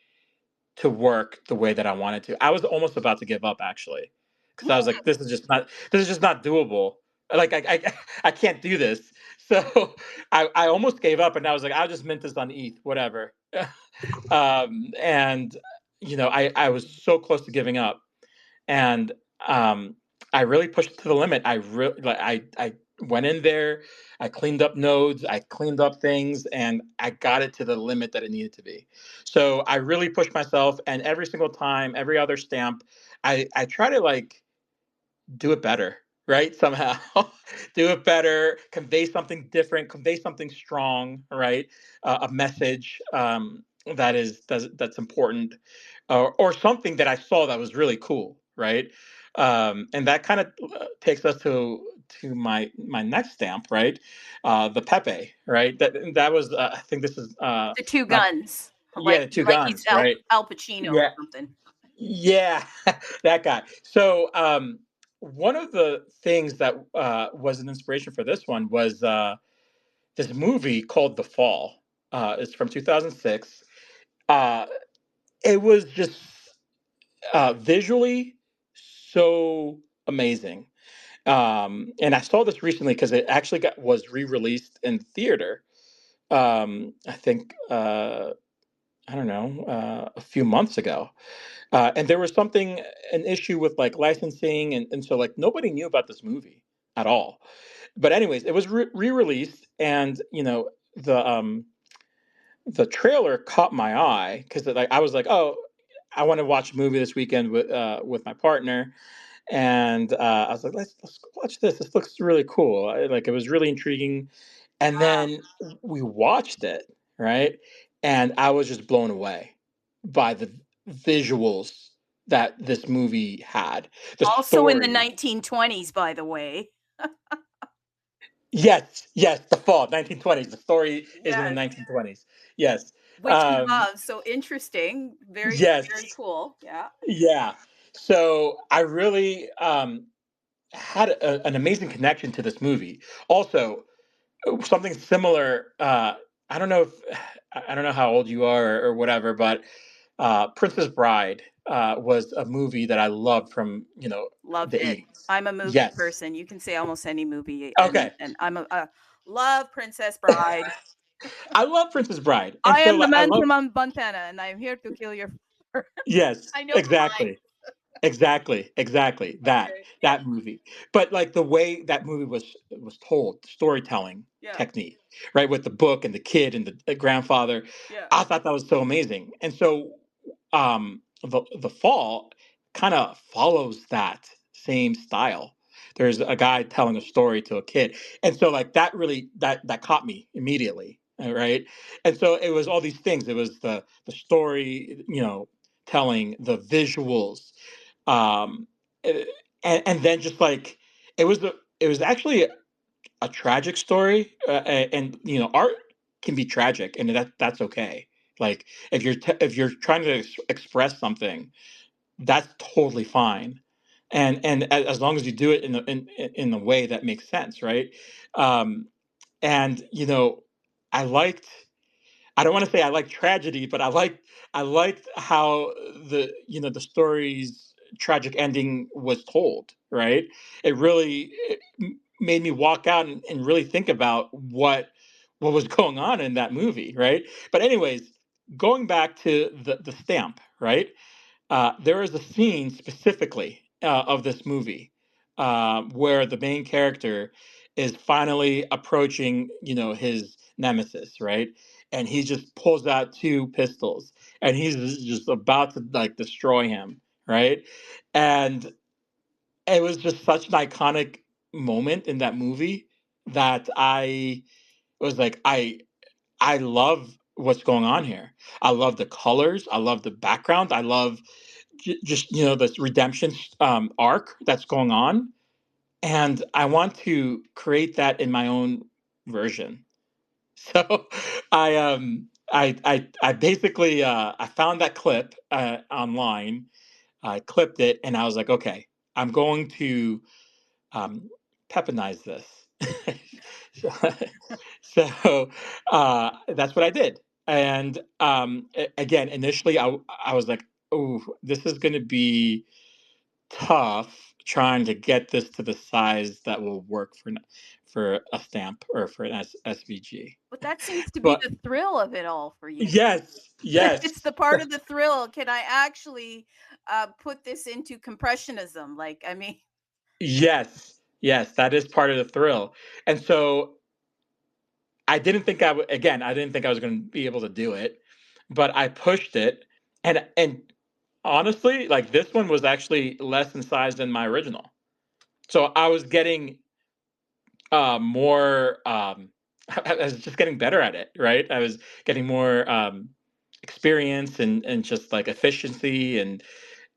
to work the way that I wanted to. I was almost about to give up, actually, because I was like, this is just not doable. Like I can't do this. So I almost gave up, and I was like, I'll just mint this on ETH, whatever. And I was so close to giving up, and I really pushed it to the limit. I really like I went in there, I cleaned up nodes, I cleaned up things, and I got it to the limit that it needed to be. So I really pushed myself, and every single time, every other stamp, I try to like do it better, right? Somehow do it better, convey something different, convey something strong, right? A message that's important, or something that I saw that was really cool, right? And that kind of takes us to my next stamp, right? The Pepe, right? That was I think this is The two not guns, yeah, the two like he's guns, right? Al Pacino or Yeah, something. yeah, that guy. So, one of the things that was an inspiration for this one was this movie called The Fall. It's from 2006. Uh, it was just visually so amazing. And I saw this recently because it actually was re-released in theater. I think I don't know, a few months ago. And there was an issue with like licensing, and so like nobody knew about this movie at all. But anyways, it was re-released, and the trailer caught my eye because like I was like, oh, I want to watch a movie this weekend with my partner, and I was like, let's watch this. This looks really cool. Like it was really intriguing, and Wow. then we watched it, right, and I was just blown away by the visuals that this movie had. The Also in the story, 1920s, by the way. yes, yes, the fall, 1920s. The story is in the Yes. 1920s. Yes, Which we love. So interesting. Very, yes, very cool. Yeah. yeah. So I really had an amazing connection to this movie. Also, something similar. I don't know if I don't know how old you are or whatever, but Princess Bride was a movie that I loved from Loved the it. 80s. I'm a movie Yes. person. You can say almost any movie, Okay. and I'm a love Princess Bride. I love Princess Bride, and I so am the like I man love. from Montana, and I'm here to kill your father. Yes, I know the line. exactly. Exactly. That Okay. Yeah. that movie. But like the way that movie was told, storytelling Yeah. technique, right? With the book and the kid and the grandfather. Yeah. I thought that was so amazing. And so the fall kind of follows that same style. There's a guy telling a story to a kid. And so like that really that caught me immediately. Right. And so it was all these things. It was the story, telling, the visuals, um, eh, and then just like it was actually a tragic story, and art can be tragic, and that's okay. Like if you're trying to express something, that's totally fine, and as long as you do it in a way that makes sense, right? Um, and I liked I don't want to say I like tragedy, but I liked how the story's tragic ending was told. Right? It made me walk out and really think about what was going on in that movie. Right? But anyways, going back to the stamp. Right? There is a scene specifically of this movie where the main character is finally approaching, his nemesis, right? And he just pulls out two pistols, and he's just about to like destroy him, right? And it was just such an iconic moment in that movie that I was like, I love what's going on here. I love the colors. I love the background. I love just this redemption arc that's going on. and I want to create that in my own version. So I basically I found that clip online. I clipped it, and I was like, okay, I'm going to um, Pepinize this. so that's what I did. And again, initially, I was like, oh, this is going to be tough trying to get this to the size that will work for a stamp or for an SVG. But that seems to be But the thrill of it all for you. yes, yes, It's the part of the thrill. Can I actually put this into compressionism? Like, I mean, yes, yes, that is part of the thrill. And so I didn't think I would. Again, I didn't think I was going to be able to do it, but I pushed it, and honestly, like this one was actually less in size than my original. So I was getting more. I was just getting better at it, right? I was getting more experience and just like efficiency, and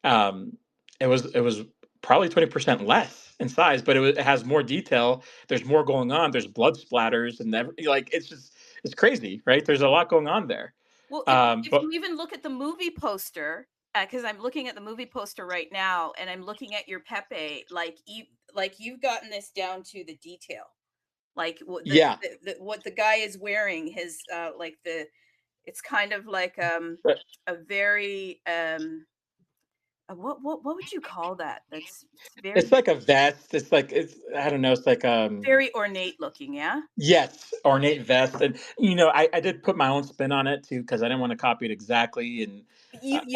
um, it was probably 20% less in size, but it has more detail. There's more going on. There's blood splatters and like it's crazy, right? There's a lot going on there. well, if But you even look at the movie poster, because I'm looking at the movie poster right now, and I'm looking at your Pepe, like you've gotten this down to the detail, like yeah, what the guy is wearing, his like the it's kind of like but a very what would you call that? It's it's very like a vest. It's like it's I don't know. It's like very ornate looking, yeah. yes, ornate vest, and I did put my own spin on it too because I didn't want to copy it exactly, and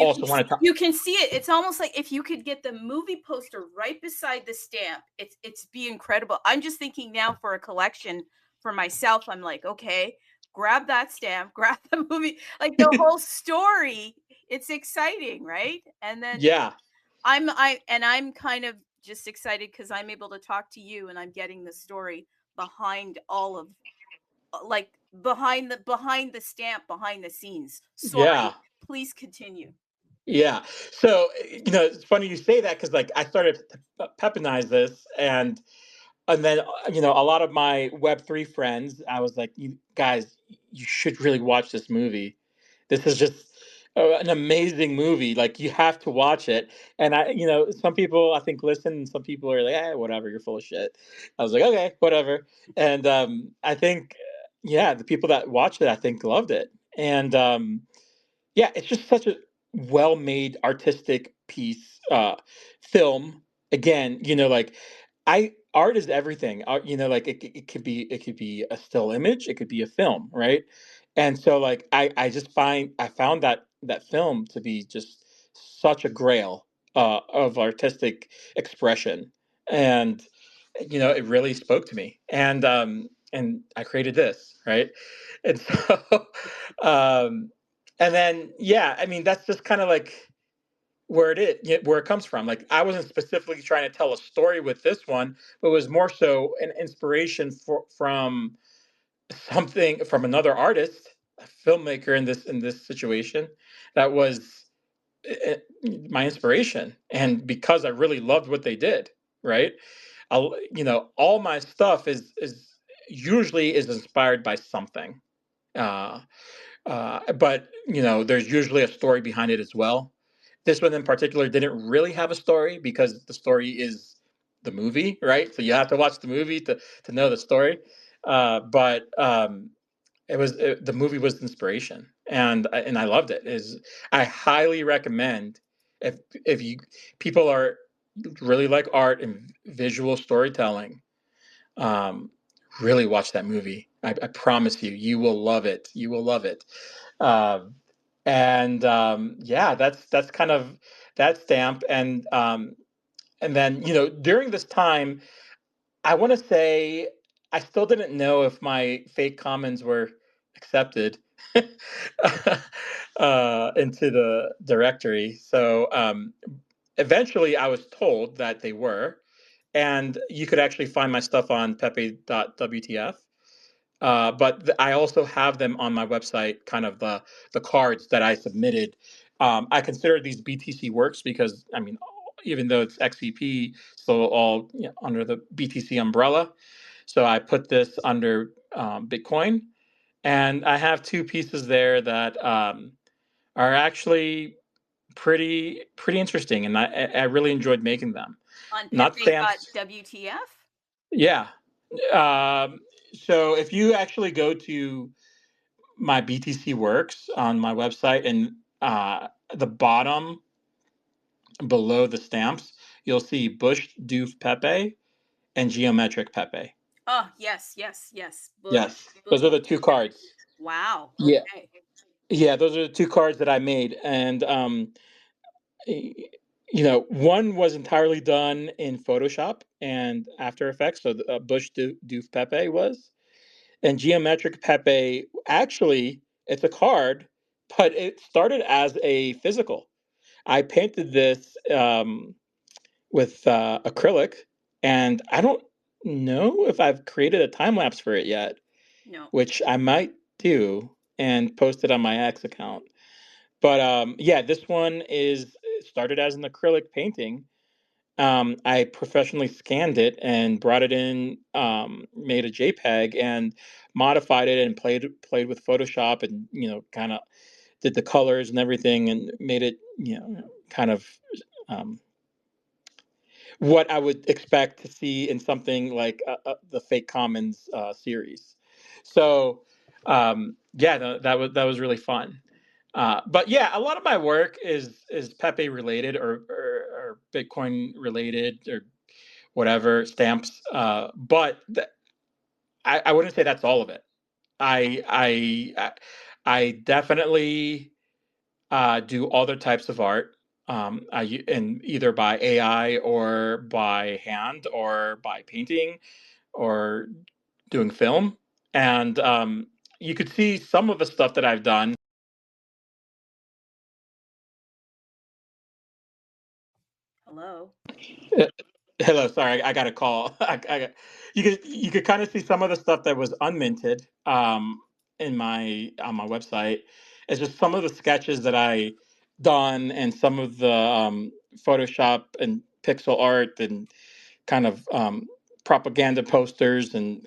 also wanted to You can see it. It's almost like if you could get the movie poster right beside the stamp, it's be incredible. I'm just thinking now for a collection for myself. I'm like, okay, grab that stamp, grab the movie, like the whole story. It's exciting, right? And then yeah, I'm kind of just excited because I'm able to talk to you and I'm getting the story behind all of like behind the stamp, behind the scenes. yeah. Sorry, please continue. Yeah. So, it's funny you say that because like I started to Pepinize this, and then a lot of my Web3 friends, I was like, you guys, you should really watch this movie. This is just an amazing movie. Like you have to watch it. And some people I think listen, and some people are like, whatever, you're full of shit. I was like, okay, whatever. And I think, yeah, the people that watched it, I think loved it. And yeah, it's just such a well-made artistic piece, film. Again, like I art is everything. Art, like it could be a still image, it could be a film, right? And so like I found that film to be just such a grail of artistic expression, and it really spoke to me, and I created this, right? And so um and then, yeah, I mean, that's just kind of like where it comes from. Like, I wasn't specifically trying to tell a story with this one, but it was more so an inspiration from something from another artist, a filmmaker in this situation that was uh, my inspiration, and because I really loved what they did, right? All my stuff is usually is inspired by something. Uh, but there's usually a story behind it as well. This one in particular didn't really have a story because the story is the movie, right? So you have to watch the movie to know the story. But the movie was inspiration, and I loved it. Is I highly recommend if you people are really like art and visual storytelling, um, really watch that movie. I promise you, you will love it. You will love it. Um, and yeah, that's kind of that stamp. And then during this time, I want to say I still didn't know if my fake comments were accepted into the directory. So eventually, I was told that they were, and you could actually find my stuff on pepe.wtf. But I also have them on my website, kind of the cards that I submitted. I consider these BTC works because I mean even though it's XCP, still all under the BTC umbrella. So I put this under Bitcoin, and I have two pieces there that are actually pretty interesting, and I really enjoyed making them. On Not Pepe stamps. WTF? Yeah. So if you actually go to my BTC Works on my website, and the bottom below the stamps, you'll see Bush Doof Pepe and Geometric Pepe. Oh, yes, yes, yes. Yes, Bush. those are the two cards. Wow. Yeah, Okay. yeah, those are the two cards that I made, and one was entirely done in Photoshop and After Effects. So the, Doof Pepe was, and Geometric Pepe, actually, it's a card, but it started as a physical. I painted this with acrylic, and I don't know if I've created a time lapse for it yet, No. which I might do and post it on my X account. But yeah, this one is started as an acrylic painting. I professionally scanned it and brought it in, made a JPEG and modified it and played with Photoshop, and kind of did the colors and everything and made it kind of um, what I would expect to see in something like the Fake Commons series. So yeah, that was really fun. But yeah, a lot of my work is Pepe related, or Bitcoin related, or whatever stamps. But I wouldn't say that's all of it. I I I definitely do other types of art. And either by AI or by hand or by painting or doing film. And you could see some of the stuff that I've done. Hello. Uh, Hello, sorry, I got a call. You could kind of see some of the stuff that was unminted in my on my website. It's just some of the sketches that I done, and some of the Photoshop and pixel art, and kind of propaganda posters, and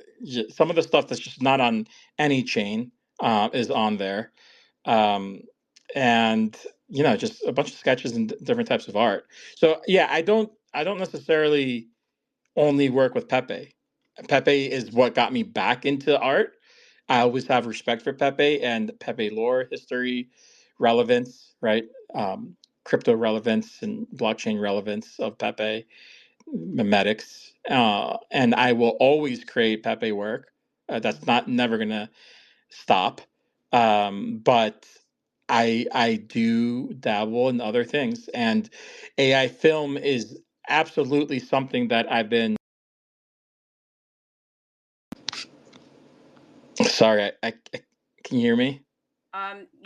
some of the stuff that's just not on any chain is on there. Um, and just a bunch of sketches and different types of art. So yeah, I don't necessarily only work with Pepe. Pepe is what got me back into art. I always have respect for Pepe and Pepe lore, history, relevance, right? Um, Crypto relevance and blockchain relevance of Pepe, memetics, and I will always create Pepe work. That's not never gonna stop. But I do dabble in other things, and AI film is absolutely something that I've been. Sorry, can you hear me?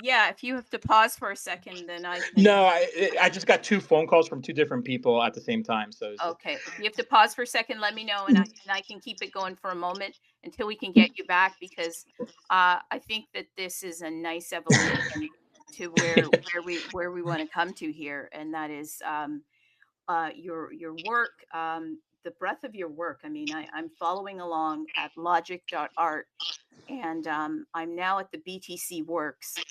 Yeah, if you have to pause for a second, then I can. No, I just got two phone calls from two different people at the same time. So Okay, if you have to pause for a second, let me know, and I can keep it going for a moment until we can get you back, because I think that this is a nice evolution to where we want to come to here, and that is your work, the breadth of your work. I mean, I'm following along at logik.art, and I'm now at the BTC Works.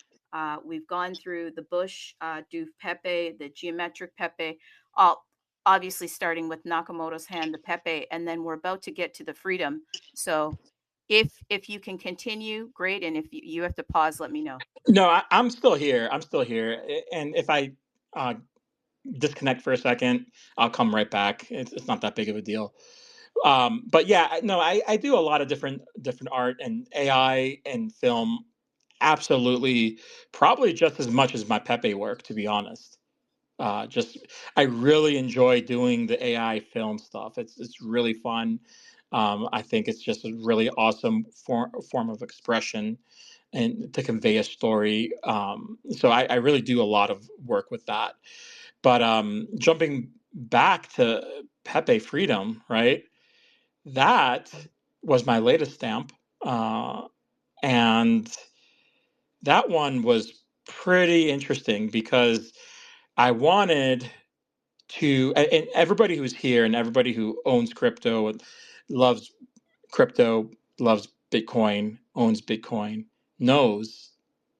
We've gone through the Bush, Doof Pepe, the Geometric Pepe, all obviously starting with Nakamoto's hand, the Pepe, and then we're about to get to the Freedom. So if you can continue, great, and if you have to pause, let me know. no, I'm still here. I'm still here, and if I uh, disconnect for a second, I'll come right back. It's not that big of a deal. But yeah, no, I do a lot of different art, and AI and film. Absolutely, probably just as much as my Pepe work, to be honest. Just I really enjoy doing the AI film stuff. It's really fun. I think it's just a really awesome form of expression and to convey a story. So I really do a lot of work with that. But jumping back to Pepe Freedom, right? That was my latest stamp, and that one was pretty interesting because I wanted and everybody who's here and everybody who owns crypto and loves crypto, loves Bitcoin, owns Bitcoin, knows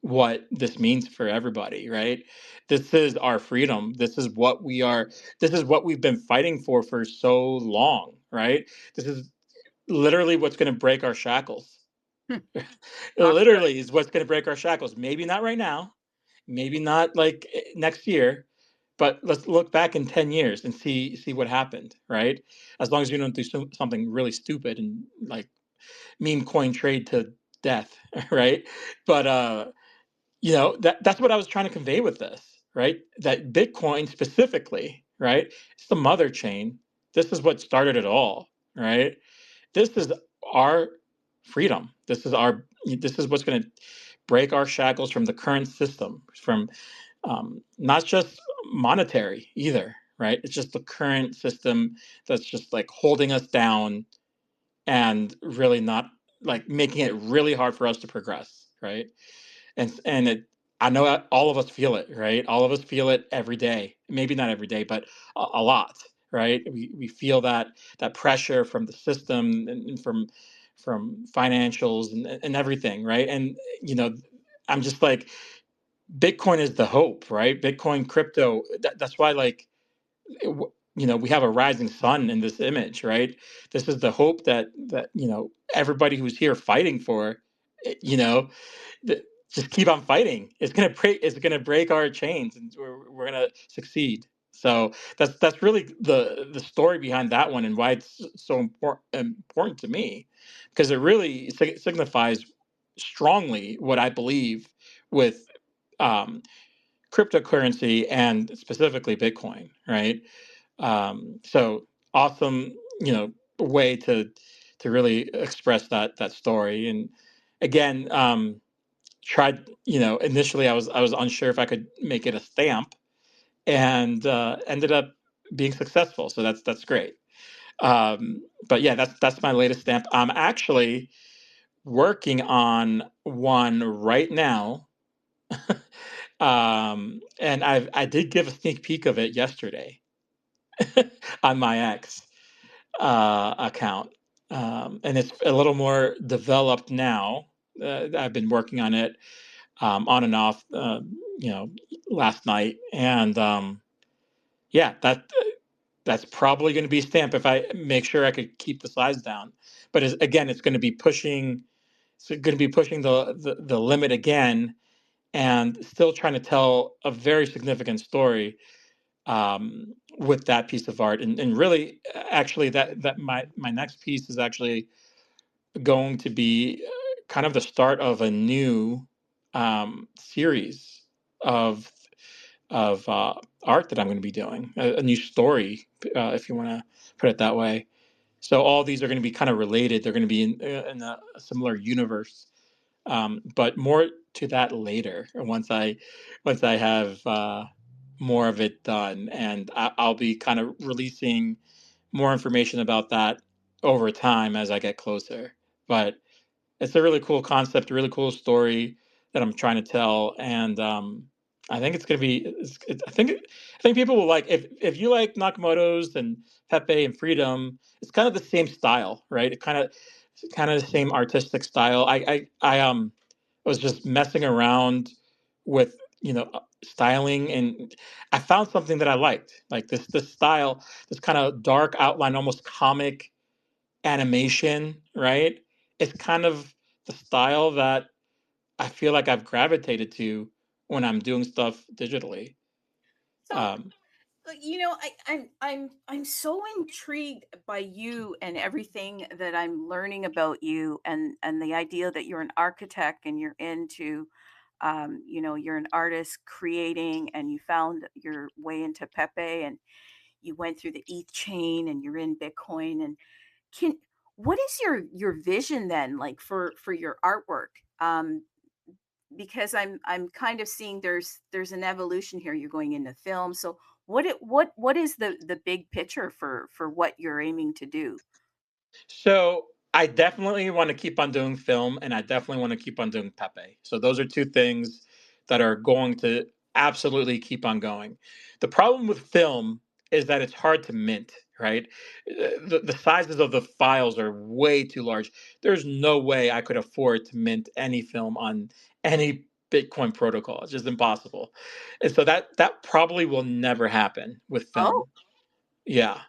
what this means for everybody, right? This is our freedom. This is what we are. This is what we've been fighting for so long, right? This is literally what's going to break our shackles. It Talk about literally is what's going to break our shackles. Maybe not right now, maybe not like next year, but let's look back in 10 years and see what happened, right? As long as you don't do something really stupid and like meme coin trade to death, right? But that's what I was trying to convey with this, right? That Bitcoin specifically, right? It's the mother chain. This is what started it all, right? This is our freedom. This is what's going to break our shackles from the current system, from not just monetary either, right? It's just the current system that's just like holding us down and really not like making it really hard for us to progress, right? And it, I know that all of us feel it, right? All of us feel it every day. Maybe not every day, but a lot, right? We feel that pressure from the system and from financials and everything, right? And you know, I'm just like Bitcoin is the hope, right? Bitcoin, crypto. That's why, like, we have a rising sun in this image, right? This is the hope that everybody who's here fighting for, you know, th- just keep on fighting. It's gonna break. It's gonna break our chains, and we're gonna succeed. So that's really the story behind that one, and why it's so important to me, because it really signifies strongly what I believe with um, cryptocurrency and specifically Bitcoin, right? So awesome, way to really express that story. And again, tried, initially I was unsure if I could make it a stamp, and ended up being successful. So that's great. But yeah, that's my latest stamp. I'm actually working on one right now. And I did give a sneak peek of it yesterday on my X account, and it's a little more developed now. I've been working on it on and off, you know, last night, and yeah, that's probably going to be a stamp if I make sure I could keep the size down. But again, it's going to be pushing. It's going to be pushing the limit again, and still trying to tell a very significant story with that piece of art. And really, actually, that my next piece is actually going to be kind of the start of a new series of art that I'm going to be doing, a new story, if you want to put it that way. So all these are going to be kind of related. They're going to be in a similar universe, but more to that later. Once I have more of it done, and I'll be kind of releasing more information about that over time as I get closer. But it's a really cool concept, a really cool story that I'm trying to tell, and I think it's gonna be. I think people will like, if you like Nakamoto's and Pepe and Freedom. It's kind of the same style, right? It's kind of the same artistic style. I was just messing around with styling, and I found something that I liked, like this style, this kind of dark outline, almost comic animation, right? It's kind of the style that I feel like I've gravitated to when I'm doing stuff digitally. so. Um, I'm so intrigued by you and everything that I'm learning about you, and the idea that you're an architect and you're into, you're an artist creating, and you found your way into Pepe, and you went through the ETH chain, and you're in Bitcoin. And can what is your vision then, like, for your artwork? Because I'm kind of seeing there's an evolution here. You're going into film. So what is the big picture for what you're aiming to do? so I definitely want to keep on doing film, and I definitely want to keep on doing Pepe. So those are two things that are going to absolutely keep on going. The problem with film is that it's hard to mint, right? The sizes of the files are way too large. There's no way I could afford to mint any film on any Bitcoin protocol. It's just impossible. And so that probably will never happen with Oh. film. Yeah.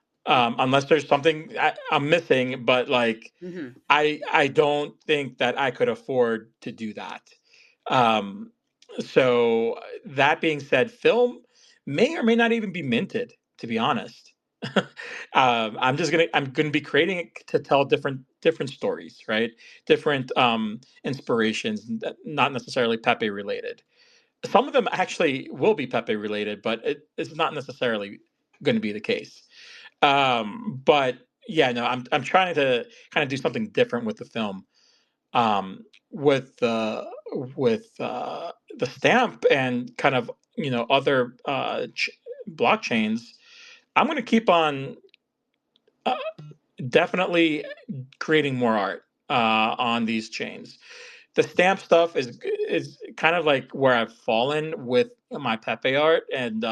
Unless there's something I'm missing, but like Hmm. I don't think that I could afford to do that. Um, so that being said, film may or may not even be minted, to be honest. I'm gonna be creating it to tell different stories, right? Different inspirations, not necessarily Pepe related. Some of them actually will be Pepe related, but it's not necessarily going to be the case. But yeah, no, I'm trying to kind of do something different with the film. Um, with the stamp and kind of other blockchains, I'm going to keep on uh, definitely creating more art on these chains. The stamp stuff is kind of like where I've fallen with my Pepe art, and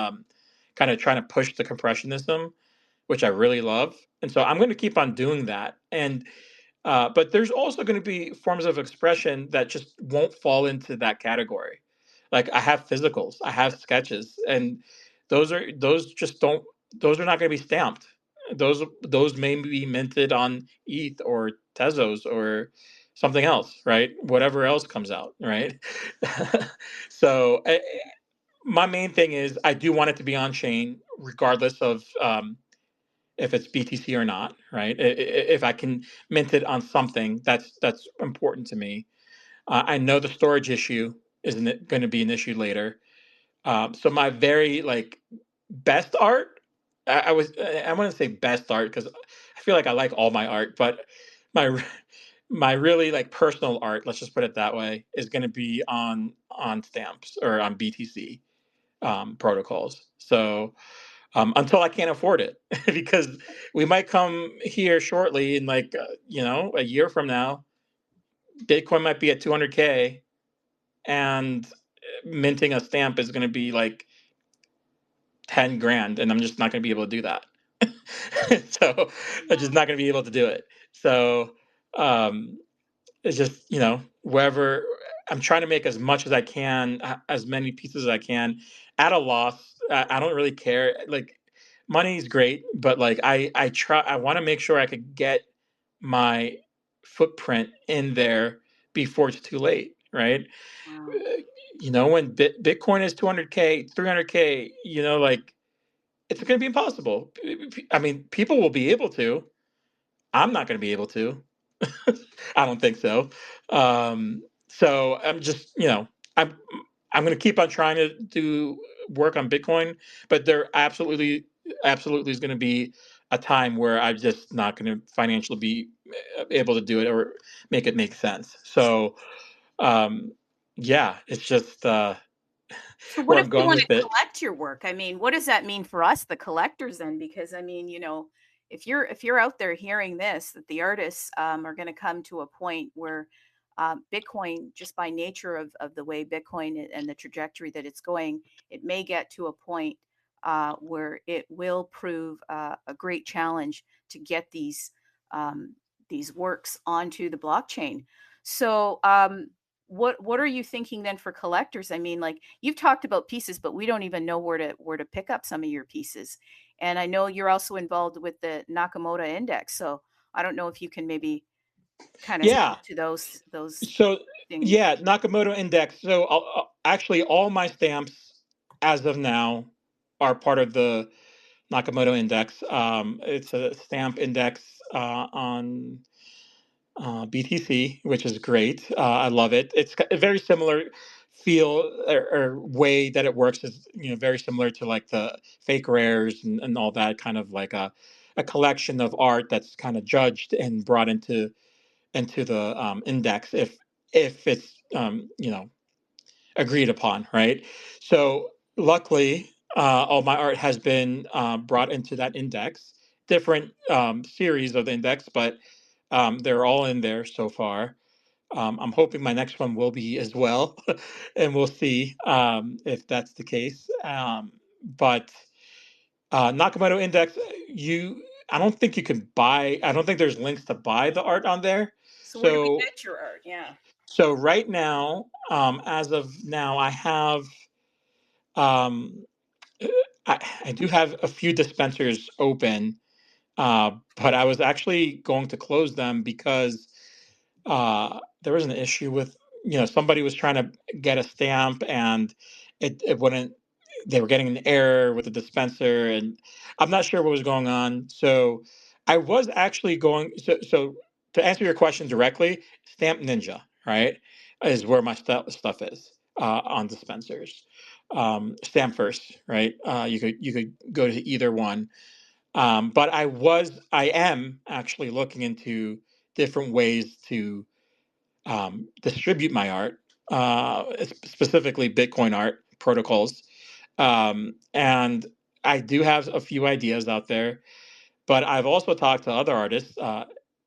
kind of trying to push the compressionism, which I really love. And so I'm going to keep on doing that. And but there's also going to be forms of expression that just won't fall into that category. Like I have physicals, I have sketches, and those just don't those are not going to be stamped. Those may be minted on ETH or Tezos or something else, right? Whatever else comes out, right? So my main thing is I do want it to be on chain, regardless of if it's BTC or not, right? If I can mint it on something, that's important to me. I know the storage issue isn't going to be an issue later. So my very like best art, I want to say best art because I feel like I like all my art, but my my really like personal art, let's just put it that way, is going to be on stamps or on BTC protocols. So until I can't afford it, because we might come here shortly in like a year from now, Bitcoin might be at 200K, and minting a stamp is going to be like 10 grand, and I'm just not going to be able to do that. So I'm just not going to be able to do it. So um, it's just wherever I'm trying to make as much as I can, as many pieces as I can, at a loss. I don't really care. Like money is great, but like I want to make sure I could get my footprint in there before it's too late, right? Wow. When Bitcoin is 200K, 300K, like it's going to be impossible. I mean, people will be able to. I'm not going to be able to. I don't think so. So I'm just, I'm I'm going to keep on trying to do work on Bitcoin, but there absolutely is going to be a time where I'm just not going to financially be able to do it or make it make sense. So um, yeah, it's just So what where if I'm we going want to with it. collect your work? I mean, what does that mean for us, the collectors, then? Because I mean, if you're out there hearing this, that the artists are going to come to a point where Bitcoin, just by nature of the way Bitcoin and the trajectory that it's going, it may get to a point where it will prove a great challenge to get these works onto the blockchain. So, what are you thinking then for collectors? I mean, like you've talked about pieces, but we don't even know where to pick up some of your pieces. And I know you're also involved with the Nakamoto Index, so I don't know if you can maybe kind of Yeah. speak to those So things. yeah, Nakamoto Index. So actually, all my stamps as of now are part of the Nakamoto Index. It's a stamp index on BTC, which is great. I love it. It's a very similar feel or way that it works is very similar to like the fake rares and all that, kind of like a collection of art that's kind of judged and brought into the index if it's agreed upon, right? So luckily, all my art has been brought into that index. Different series of the index, but they're all in there so far. I'm hoping my next one will be as well, and we'll see if that's the case. But Nakamoto Index, I don't think you can buy. I don't think there's links to buy the art on there. So where do we So get your art? Yeah. so right now, as of now, I have um, I do have a few dispensers open, but I was actually going to close them because there was an issue with, somebody was trying to get a stamp and it wouldn't. They were getting an error with the dispenser, and I'm not sure what was going on. So I was actually going. So to answer your question directly, Stamp Ninja, right, is where my stuff is on dispensers. Stamp first, right? You could go to either one, but I am actually looking into different ways to distribute my art, specifically Bitcoin art protocols. And I do have a few ideas out there, but I've also talked to other artists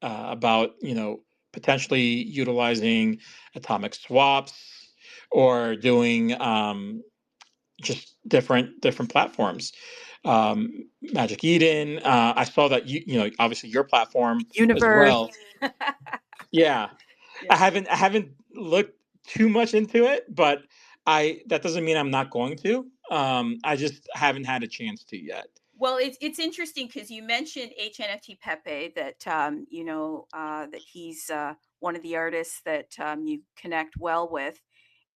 about, potentially utilizing atomic swaps or doing just different platforms. Magic Eden. I saw that obviously your platform as Universe. well. Yeah, Yeah. I haven't looked too much into it, but I that doesn't mean I'm not going to. I just haven't had a chance to yet. Well, it's interesting because you mentioned HNFT Pepe, that that he's one of the artists that you connect well with,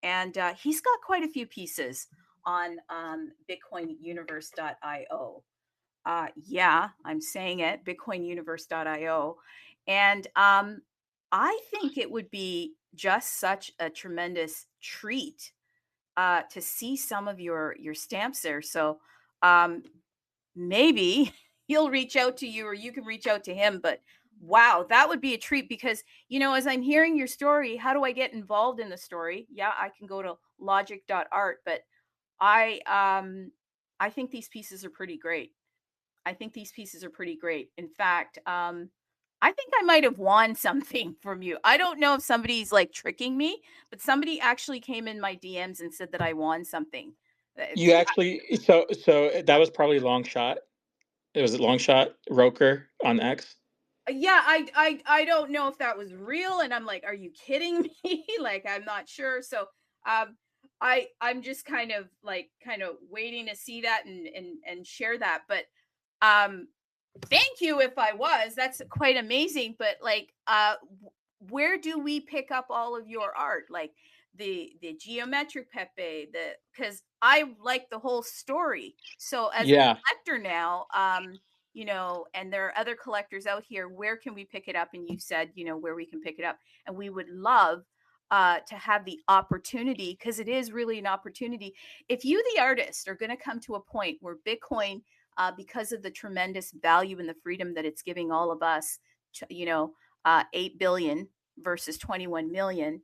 and he's got quite a few pieces on bitcoinuniverse.io. Yeah, I'm saying it, bitcoinuniverse.io. And I think it would be just such a tremendous treat to see some of your stamps there. So um, maybe he'll reach out to you or you can reach out to him. But wow, that would be a treat because, as I'm hearing your story, how do I get involved in the story? Yeah, I can go to logik.art, but I I think these pieces are pretty great. I think these pieces are pretty great. In fact, I think I might have won something from you. I don't know if somebody's like tricking me, but somebody actually came in my DMs and said that I won something. You actually, so that was probably long shot. It was a long shot Roker on X. Yeah, I don't know if that was real, and I'm like, are you kidding me? Like, I'm not sure. So um I'm just kind of waiting to see that and share that. But um thank you if I was. That's quite amazing. But like, where do we pick up all of your art? Like the geometric Pepe, the because I like the whole story. So as a Yeah, collector now, and there are other collectors out here, where can we pick it up? And you said, where we can pick it up. And we would love to have the opportunity, because it is really an opportunity. If you, the artist, are going to come to a point where Bitcoin, because of the tremendous value and the freedom that it's giving all of us, 8 billion versus 21 million.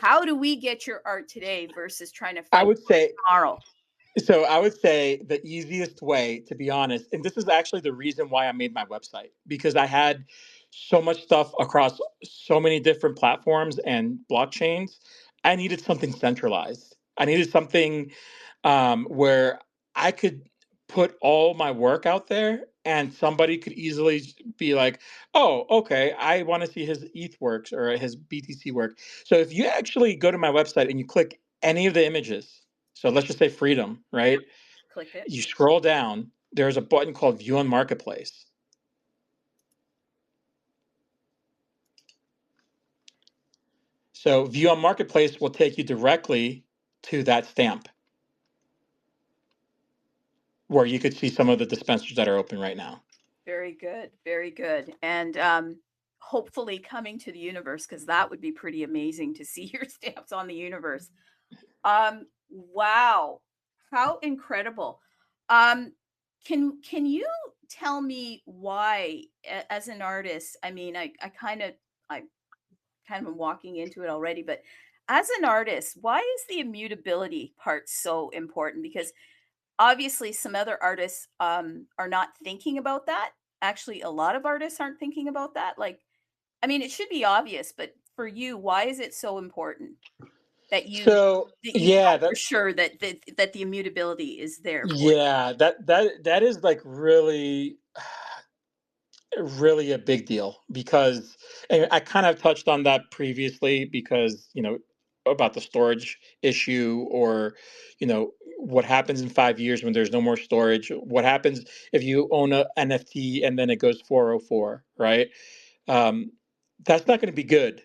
How do we get your art today versus trying to I find would say tomorrow? So I would say the easiest way, to be honest, and this is actually the reason why I made my website, because I had so much stuff across so many different platforms and blockchains. I needed something centralized. I needed something where I could put all my work out there and somebody could easily be like, oh, okay, I want to see his ETH works or his BTC work. So if you actually go to my website and you click any of the images, so let's just say freedom, right? Clicked it. You scroll down, there's a button called view on marketplace. So view on marketplace will take you directly to that stamp where you could see some of the dispensers that are open right now. Very good. Very good. And hopefully coming to the universe, because that would be pretty amazing to see your stamps on the universe. Wow. How incredible. Um, can you tell me why, as an artist, I mean, I kind of am walking into it already, but as an artist, why is the immutability part so important? Because obviously some other artists are not thinking about that. Actually, a lot of artists aren't thinking about that. Like, I mean, it should be obvious, but for you, why is it so important? that you So know yeah, for sure that the immutability is there for you? that is like really really a big deal because and I kind of touched on that previously because about the storage issue or what happens in 5 years when there's no more storage, what happens if you own a NFT and then it goes 404, right? um, that's not going to be good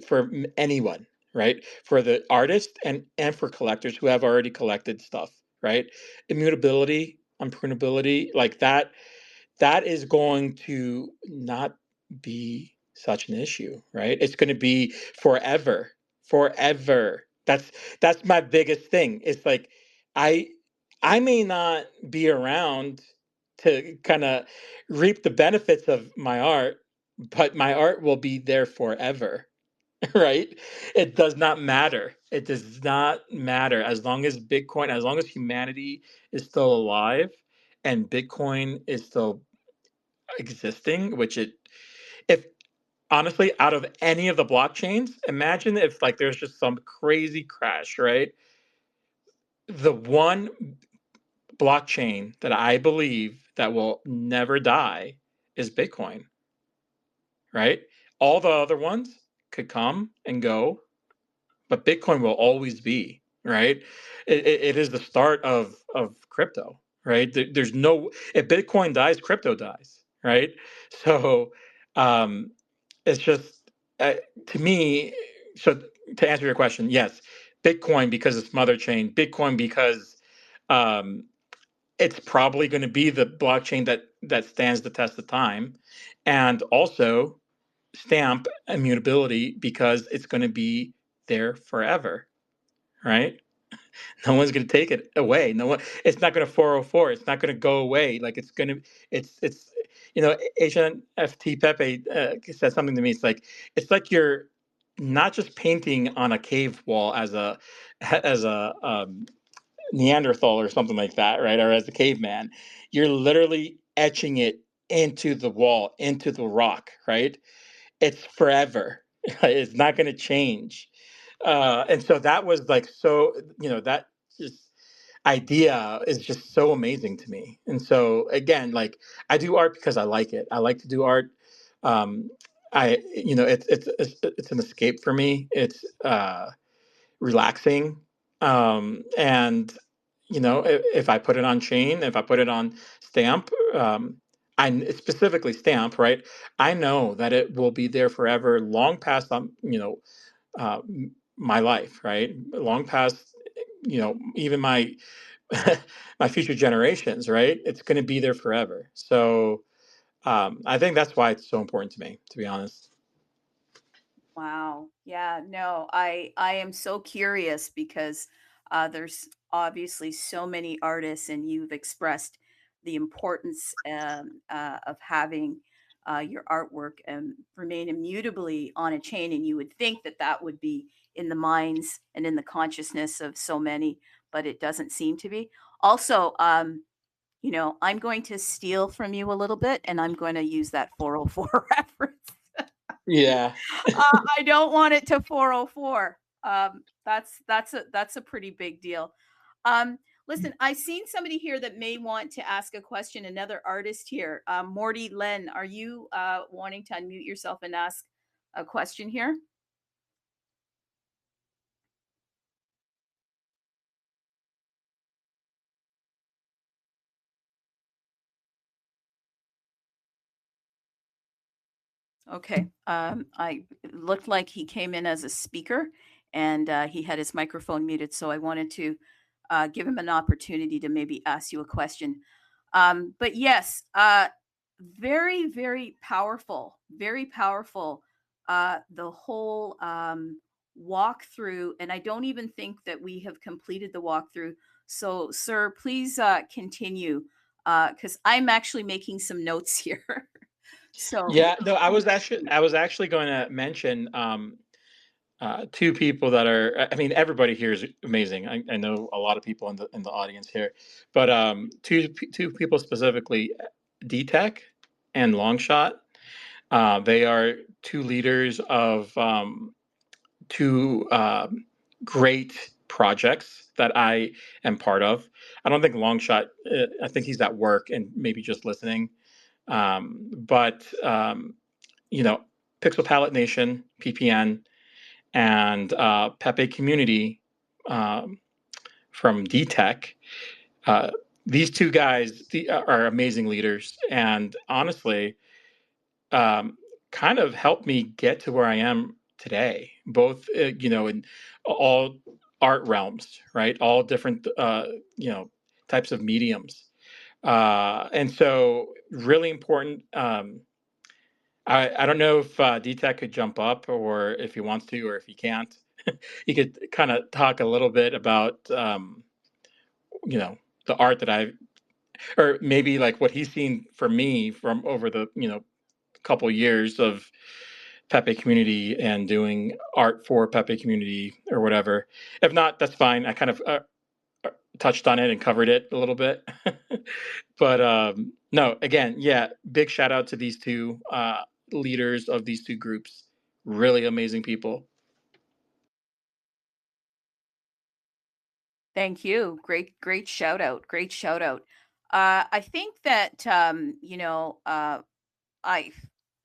for anyone, right? For the artist and for collectors who have already collected stuff, right? Immutability, unprunability, like that is going to not be such an issue, right? It's going to be forever, forever. That's my biggest thing. It's like I I may not be around to kind of reap the benefits of my art, but my art will be there forever, right? It does not matter. It does not matter as long as Bitcoin, as long as humanity is still alive and Bitcoin is still existing, which it if honestly out of any of the blockchains, imagine if like there's just some crazy crash, right? The one blockchain that I believe that will never die is Bitcoin, right? All the other ones could come and go, but Bitcoin will always be, right? It is the start of crypto, right? There's no if Bitcoin dies, crypto dies, right? So um, it's just to me. So to answer your question, yes, Bitcoin because it's mother chain, Bitcoin because um, it's probably going to be the blockchain that stands the test of time, and also stamp immutability because it's going to be there forever, right? No one's going to take it away. No one. It's not going to 404. It's not going to go away. Like it's going to. It's. HNFT Pepe said something to me. It's like you're not just painting on a cave wall as a Neanderthal or something like that, right? Or as a caveman, you're literally etching it into the wall, into the rock, right? It's forever. It's not going to change. And so that was like so, that just idea is just so amazing to me. And so again, like I do art because I like it. I like to do art. Um, it's an escape for me. It's relaxing. And if I put it on chain, if I put it on stamp, I specifically stamp, right? I know that it will be there forever, long past my life, right? Long past even my my future generations, right? It's going to be there forever. So I think that's why it's so important to me, to be honest. Wow. Yeah, no, I am so curious because there's obviously so many artists, and you've expressed the importance of having your artwork remain immutably on a chain, and you would think that that would be in the minds and in the consciousness of so many, but it doesn't seem to be. Also, I'm going to steal from you a little bit, and I'm going to use that 404 reference. Yeah. I don't want it to 404. That's a pretty big deal. Listen, I've seen somebody here that may want to ask a question. Another artist here, Morty Len. Are you wanting to unmute yourself and ask a question here? Okay. I it looked like he came in as a speaker, and he had his microphone muted. So I wanted to give him an opportunity to maybe ask you a question. But yes, very, very powerful, very powerful. The whole walkthrough, and I don't even think that we have completed the walkthrough. So, sir, please continue because I'm actually making some notes here. So, Yeah, no, I was actually going to mention two people that are. I mean, everybody here is amazing. I know a lot of people in the audience here, but two people specifically, DTech and Longshot. They are two leaders of two. great projects that I am part of. I don't think Longshot, I think he's at work and maybe just listening. But you know, Pixel Palette Nation, PPN, and Pepe Community from DTech. Uh, these two guys are amazing leaders, and honestly, um, kind of helped me get to where I am today. Both, in all art realms, right? All different, types of mediums, and so really important. I don't know if DTech could jump up, or if he wants to, or if he can't. He could kind of talk a little bit about, you know, the art that or maybe like what he's seen from me from over the, couple years of Pepe community and doing art for Pepe community or whatever. If not, that's fine. I kind of touched on it and covered it a little bit. But no, again, yeah, big shout out to these two leaders of these two groups. Really amazing people. Thank you. Great shout out. Great shout out. I think that I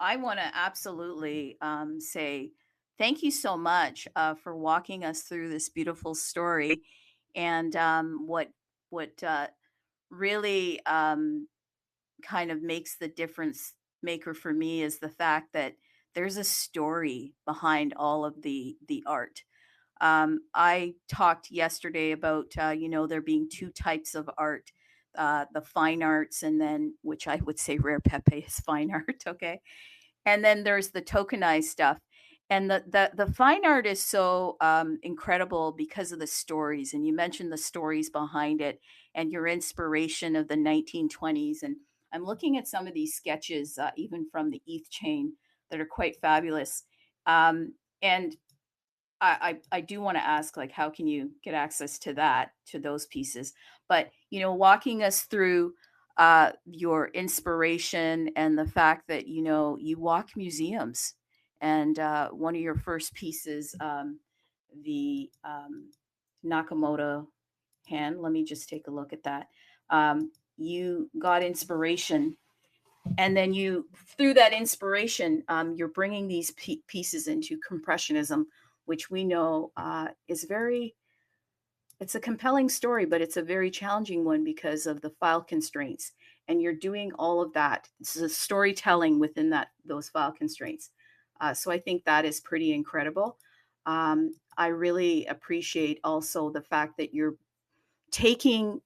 I want to absolutely say thank you so much for walking us through this beautiful story, and what really kind of makes the difference maker for me is the fact that there's a story behind all of the art. I talked yesterday about there being two types of art, the fine arts, and then which I would say rare Pepe is fine art, okay, and then there's the tokenized stuff. And the fine art is so incredible because of the stories, and you mentioned the stories behind it and your inspiration of the 1920s. And I'm looking at some of these sketches, even from the ETH chain, that are quite fabulous. And I do want to ask, like, how can you get access to those pieces? But walking us through your inspiration and the fact that you walk museums, and one of your first pieces, the Nakamoto hand. Let me just take a look at that. You got inspiration, and then you through that inspiration, you're bringing these pieces into compressionism, which we know is very it's a compelling story, but it's a very challenging one because of the file constraints, and you're doing all of that. This is a storytelling within those file constraints. So I think that is pretty incredible. I really appreciate also the fact that you're taking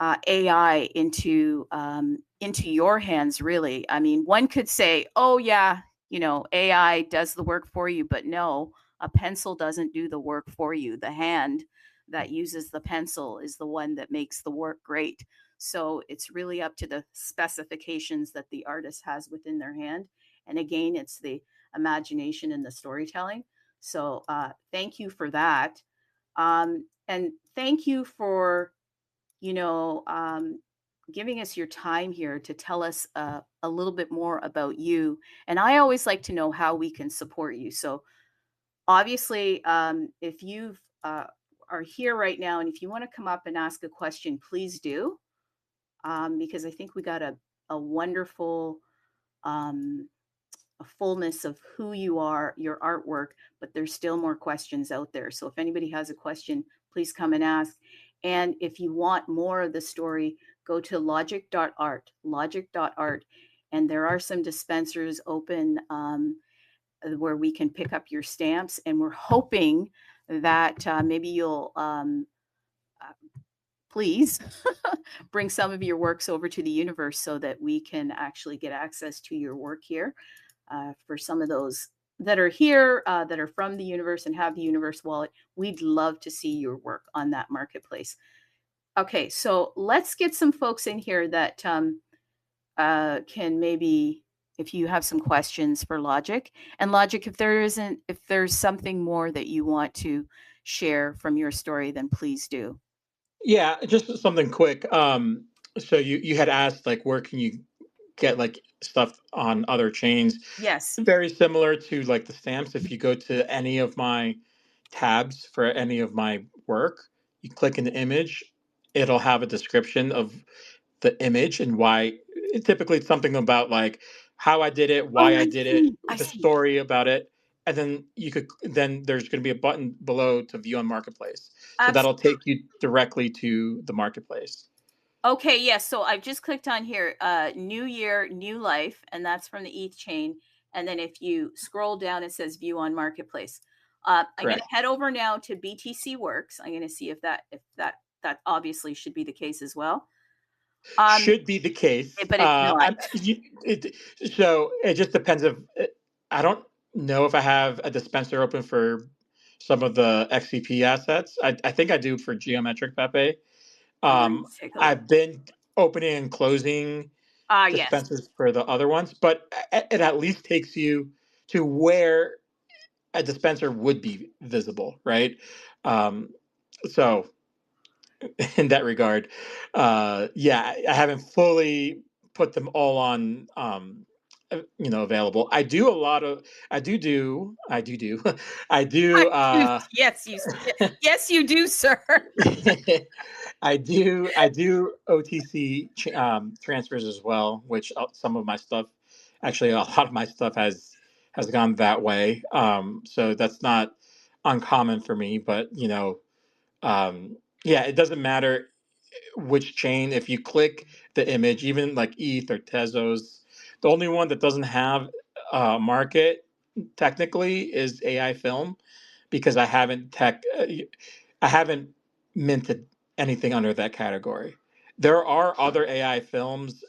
AI into your hands. Really, I mean, one could say, "Oh yeah, AI does the work for you," but no, a pencil doesn't do the work for you. The hand that uses the pencil is the one that makes the work great. So it's really up to the specifications that the artist has within their hand. And again, it's the imagination and the storytelling. So thank you for that. And thank you for you know, giving us your time here to tell us a little bit more about you. And I always like to know how we can support you. So obviously, if you are here right now, and if you want to come up and ask a question, please do, because I think we got a wonderful a fullness of who you are, your artwork, but there's still more questions out there. So if anybody has a question, please come and ask. And if you want more of the story, go to logik.art, and there are some dispensers open where we can pick up your stamps. And we're hoping that maybe you'll please bring some of your works over to the universe so that we can actually get access to your work here. For some of those that are here, that are from the universe and have the universe wallet, we'd love to see your work on that marketplace. Okay, so let's get some folks in here that can maybe, if you have some questions for Logic. And Logic, if there's something more that you want to share from your story, then please do. Yeah, just something quick. So you had asked like where can you get like stuff on other chains? Yes. Very similar to like the stamps. If you go to any of my tabs for any of my work, you click an image, it'll have a description of the image and why. Typically, it's something about like how I did it, Oh, why I I did it, see. I the see. story about it, and then there's going to be a button below to view on Marketplace. So that'll take you directly to the Marketplace. Okay, yes. So I've just clicked on here, new year, new life, and that's from the ETH chain. And then if you scroll down, it says view on marketplace. I'm going to Correct. head over now to BTC Works. I'm going to see if that obviously should be the case as well. Should be the case. But it's not. So it just depends if I don't know if I have a dispenser open for some of the XCP assets. I think I do for geometric Pepe. Let's take a look. I've been opening and closing Yes. dispensers for the other ones, but it at least takes you to where a dispenser would be visible, right? Um, so in that regard, yeah, I haven't fully put them all on, available. I do a lot of, I do, I do, Yes, yes, you do, sir. I do OTC transfers as well, which some of my stuff, actually, a lot of my stuff has gone that way. So that's not uncommon for me, but yeah, it doesn't matter which chain. If you click the image, even like ETH or Tezos, the only one that doesn't have market technically is AI film, because I haven't minted anything under that category. There are other AI films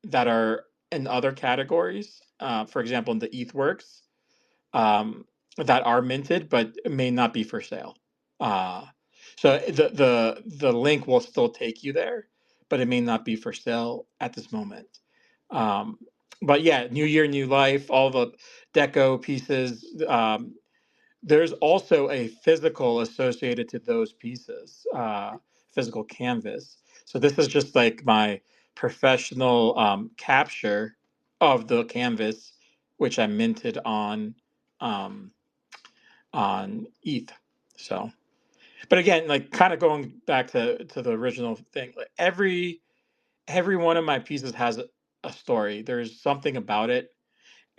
that are in other categories. For example, in the ETH Works, that are minted but may not be for sale. Uh, so the link will still take you there, but it may not be for sale at this moment. Um, but yeah, new year, new life, all the deco pieces. There's also a physical associated to those pieces, physical canvas. So this is just like my professional capture of the canvas, which I minted um, on ETH. So, but again, like kind of going back to the original thing, like every one of my pieces has a story. There's something about it,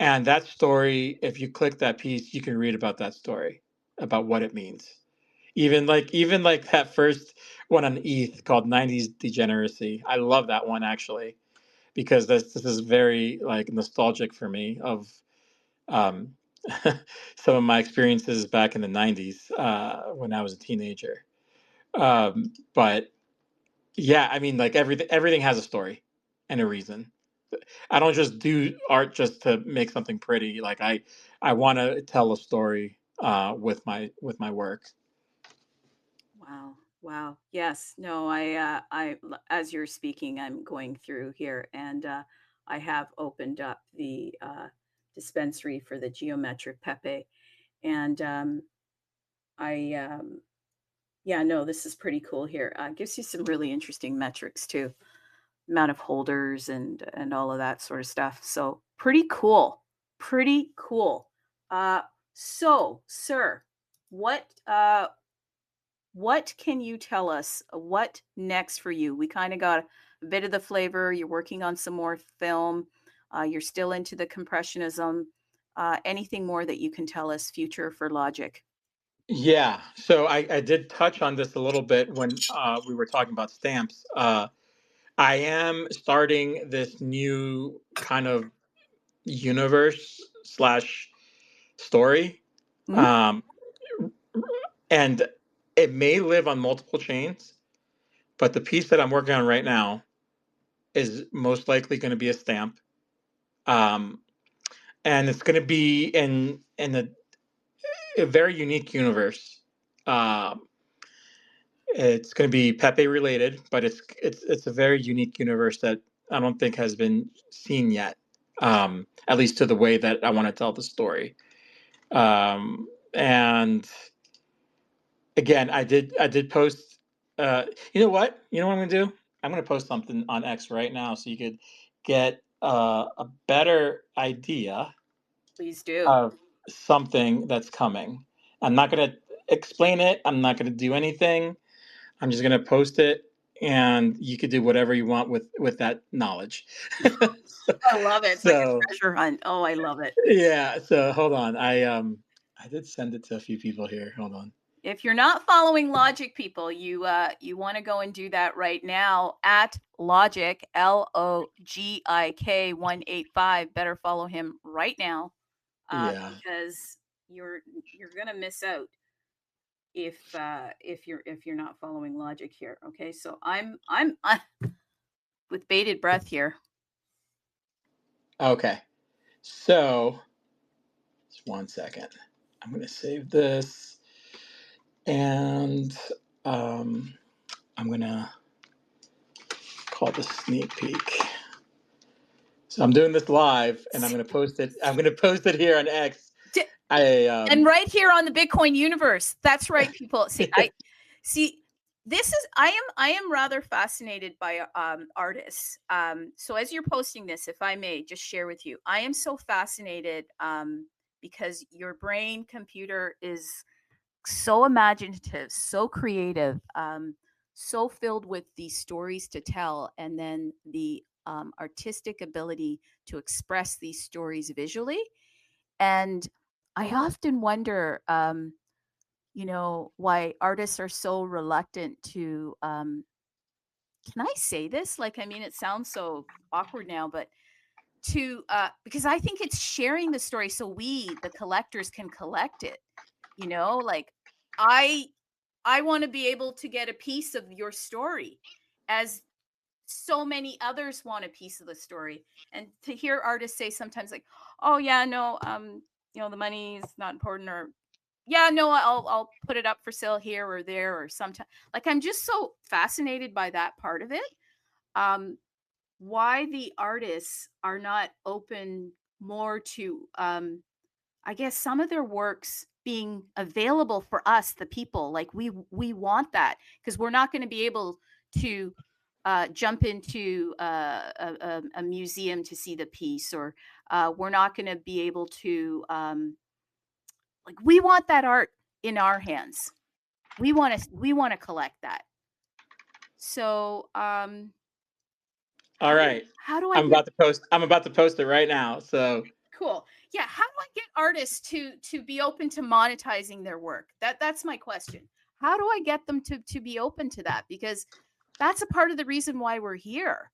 and that story, if you click that piece, you can read about that story, about what it means. Even like that first one on ETH called '90s Degeneracy. I love that one actually, because this is very like nostalgic for me of um, some of my experiences back in the '90s when I was a teenager. But yeah, I mean, like everything has a story and a reason. I don't just do art just to make something pretty. Like I want to tell a story with my work. Wow. Wow. Yes. No, as you're speaking, I'm going through here and I have opened up the dispensary for the geometric Pepe. And I, yeah, no, this is pretty cool here. Gives you some really interesting metrics too, amount of holders and all of that sort of stuff. So pretty cool. Pretty cool. Uh, so, sir, what what can you tell us? What next for you? We kind of got a bit of the flavor. You're working on some more film. You're still into the compressionism. Anything more that you can tell us future for Logic? Yeah, so I did touch on this a little bit when we were talking about stamps. I am starting this new kind of universe slash story, Mm? um, and it may live on multiple chains, but the piece that I'm working on right now is most likely going to be a stamp, um, and it's going to be in a very unique universe. Um, It's going to be Pepe related, but it's a very unique universe that I don't think has been seen yet. At least to the way that I want to tell the story. And again, I did post. You know what? You know what I'm going to do? I'm going to post something on X right now so you could get a better idea Please do. of something that's coming. I'm not going to. explain it. I'm not going to do anything. I'm just going to post it, and you could do whatever you want with that knowledge. I love it. It's like a So treasure hunt. Oh, I love it. yeah. So hold on. I did send it to a few people here. Hold on. If you're not following Logic, people, you want to go and do that right now at Logic LOGIK 185. Better follow him right now, Yeah. because you're gonna miss out if you're not following Logic here. Okay, so I'm with bated breath here. Okay. So just 1 second. I'm going to save this, and I'm going to call this sneak peek. So I'm doing this live, and I'm going to post it. I'm going to post it here on X. And right here on the Bitcoin universe. That's right, people. See. This is I am rather fascinated by artists. So as you're posting this, if I may just share with you, I am so fascinated because your brain computer is so imaginative, so creative, so filled with these stories to tell, and then the artistic ability to express these stories visually. And I often wonder, why artists are so reluctant to, can I say this? Like, I mean, it sounds so awkward now, but because I think it's sharing the story so we, the collectors, can collect it. Like I want to be able to get a piece of your story, as so many others want a piece of the story. And to hear artists say sometimes like, oh yeah, no, the money is not important, or yeah, no, I'll put it up for sale here or there or sometime. Like, I'm just so fascinated by that part of it. Why the artists are not open more to, I guess, some of their works being available for us, the people. Like, we want that, because we're not going to be able to jump into a museum to see the piece, or we're not going to be able to, like, we want that art in our hands. We want to collect that. So all right. how do I I'm about to post it right now. So cool. Yeah, how do I get artists to be open to monetizing their work? That's my question. How do I get them to be open to that? Because that's a part of the reason why we're here.